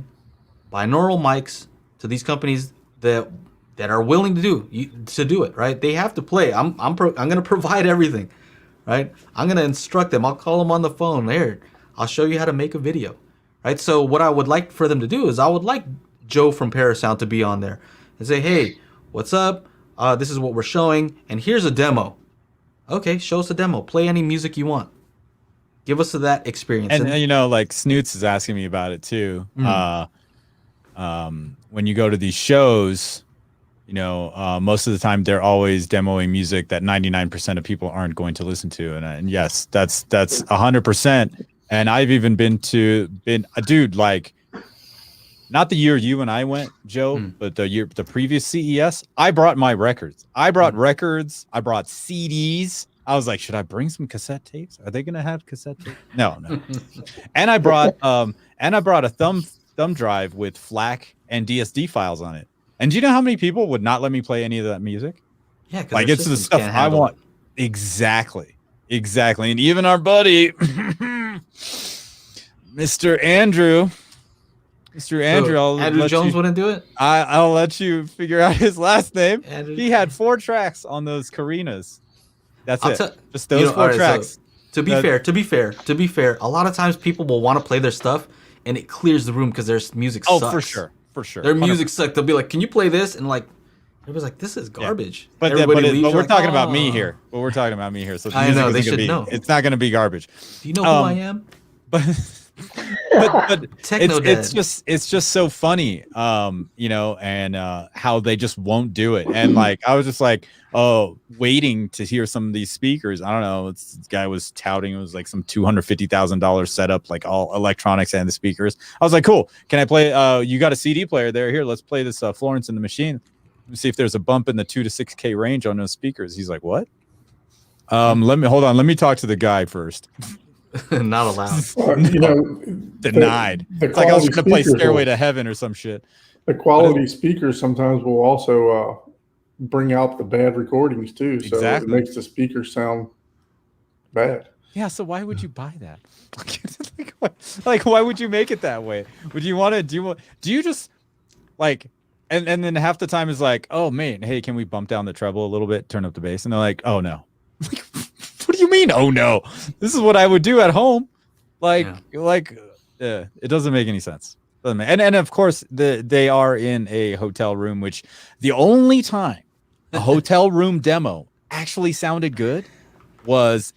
binaural mics to these companies that are willing to do it. Right? They have to play. I'm gonna provide everything. Right? I'm gonna instruct them. I'll call them on the phone. There. I'll show you how to make a video. Right? So what I would like for them to do is I would like Joe from Parasound to be on there and say, hey, what's up? This is what we're showing, and here's a demo. Okay, show us a demo. Play any music you want. Give us that experience. And like Snoots is asking me about it too. When you go to these shows, most of the time they're always demoing music that 99% of people aren't going to listen to. And yes, that's 100%. And I've even been a dude, like, not the year you and I went, Joe, but the previous CES, I brought my records. I brought records. I brought CDs. I was like, should I bring some cassette tapes? Are they going to have cassette tapes? No. And I brought a thumb drive with FLAC and DSD files on it. And do you know how many people would not let me play any of that music? Yeah, like it's the stuff I want. Exactly. And even our buddy, Mr. Andrew, Andrew Jones wouldn't do it. I'll let you figure out his last name. Andrew. He had 4 tracks on those Carinas. That's it. Just those 4 tracks. To be fair, a lot of times people will want to play their stuff, and it clears the room because their music sucks. Oh, for sure. Their music sucks. They'll be like, "Can you play this?" And like, everybody's like, "This is garbage." But we're talking about me here. But we're talking about me here. So the I know, music they isn't gonna should be, know. It's not going to be garbage. Do you know who I am? But Techno it's just so funny, you know, and how they just won't do it. And like I was just like, oh, waiting to hear some of these speakers. I don't know. This guy was touting it was like some $250,000 setup, like all electronics and the speakers. I was like, cool. Can I play? You got a CD player there? Here, let's play this Florence and the Machine. Let's see if there's a bump in the 2 to 6K range on those speakers. He's like, what? Let me talk to the guy first. Not allowed. You know, Denied. The It's like I was going to play speakers Stairway to Heaven or some shit. The quality speakers sometimes will also bring out the bad recordings too. So Exactly. it makes the speaker sound bad. Yeah, so why would you buy that? like, why would you make it that way? Would you want to do you just like and then half the time is like, oh man, hey, can we bump down the treble a little bit, turn up the bass? And they're like, oh no. Like, what do you mean? Oh no. This is what I would do at home. It doesn't make any sense. And of course they are in a hotel room, which the only time a hotel room demo actually sounded good was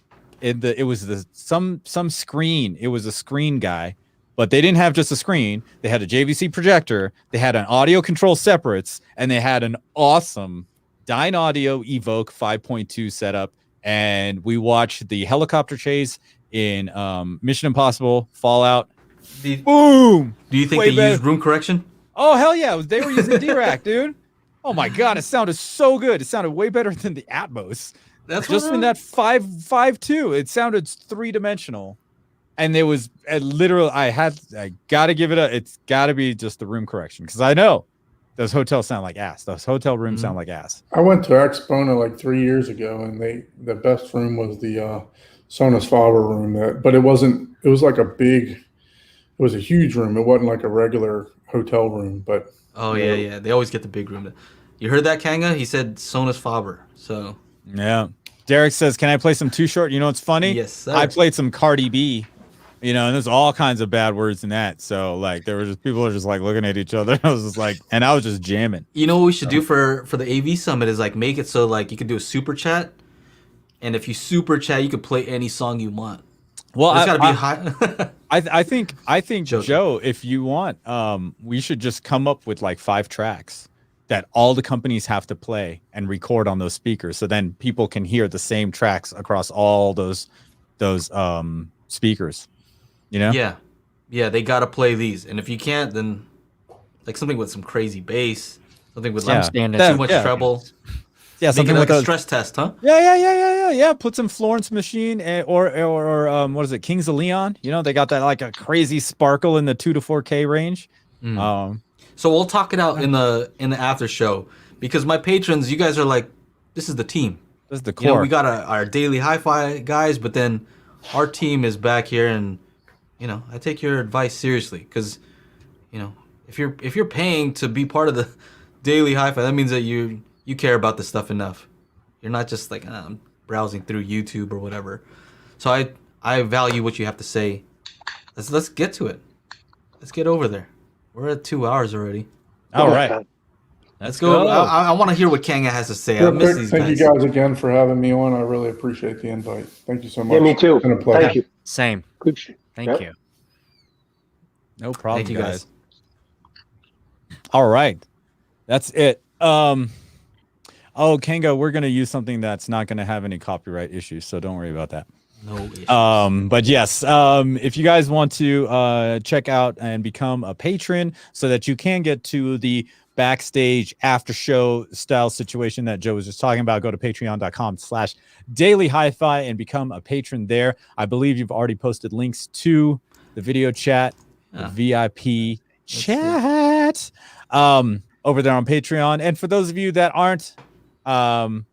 some screen. It was a screen guy, but they didn't have just a screen. They had a JVC projector, they had an audio control separates, and they had an awesome Dyne Audio Evoke 5.2 setup. And we watched the helicopter chase in Mission Impossible Fallout. Boom! Do you think Way they better. used room correction? Oh hell yeah! They were using D-Rack, dude. Oh my god, it sounded so good. It sounded way better than the Atmos. That's Just in that 5.2, it sounded 3-dimensional, and there was literally I gotta give it it's gotta be just the room correction, because I know those hotels sound like ass. Those hotel rooms sound like ass. I went to Exponent like 3 years ago, and the best room was the Sonus Faber room. But it wasn't. It was like it was a huge room. It wasn't like a regular hotel room. But yeah. They always get the big room. You heard that, Kanga? He said Sonus Faber. So yeah. Derek says, "Can I play some Too Short?" You know what's funny? Yes, sir. I played some Cardi B. You know, and there's all kinds of bad words in that. So like, there were just people are just like looking at each other. I was just like, and I was just jamming. You know what we should do for the AV Summit is like make it so like you can do a super chat, and if you super chat, you can play any song you want. Well, it's got to be high. I think Joking. Joe, if you want, we should just come up with like 5 tracks that all the companies have to play and record on those speakers, so then people can hear the same tracks across all those speakers. You know? Yeah, they gotta play these, and if you can't, then like something with some crazy bass, something with like too much treble. Yeah, something like with a stress test, huh? Yeah. Put some Florence Machine or what is it, Kings of Leon? You know, they got that like a crazy sparkle in the 2 to 4K range. So we'll talk it out in the after show, because my patrons, you guys are like, this is the team. This is the core. You know, we got our daily hi-fi guys, but then our team is back here, and you know, I take your advice seriously, because you know, if you're paying to be part of the daily hi-fi, that means that you care about this stuff enough. You're not just like I'm browsing through YouTube or whatever. So I value what you have to say. Let's get to it. Let's get over there. We're at 2 hours already. All right. Let's go. I want to hear what Kanga has to say. I miss these guys. Thank you guys again for having me on. I really appreciate the invite. Thank you so much. Yeah, me too. It's been a pleasure. Thank you. Same. Good. Thank you. No problem, Thank you, guys. All right. That's it. Kanga, we're gonna use something that's not gonna have any copyright issues, so don't worry about that. No issues. But yes, if you guys want to check out and become a patron so that you can get to the backstage after show style situation that Joe was just talking about, go to patreon.com/dailyhifi and become a patron there. I believe you've already posted links to the video chat, the VIP chat, over there on Patreon. And for those of you that aren't, you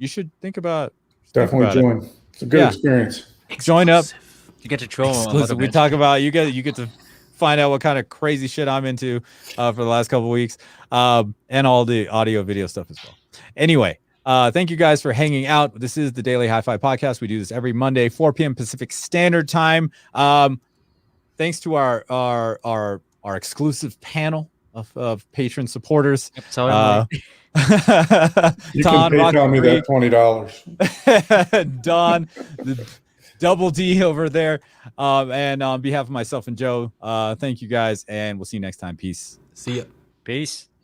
should think about Definitely join. It's a good experience. Join up. You get to troll. Exclusive. We talk about you get to find out what kind of crazy shit I'm into for the last couple of weeks, and all the audio video stuff as well. Anyway, Thank you guys for hanging out. This is the Daily Hi-Fi Podcast. We do this every Monday, 4 p.m. Pacific Standard Time. Thanks to our exclusive panel of patron supporters. Yep, tell everybody. You Don, can PayPal me Rocket that $20. Don, the Double D over there. And on behalf of myself and Joe, thank you guys, and we'll see you next time. Peace. See ya. Peace.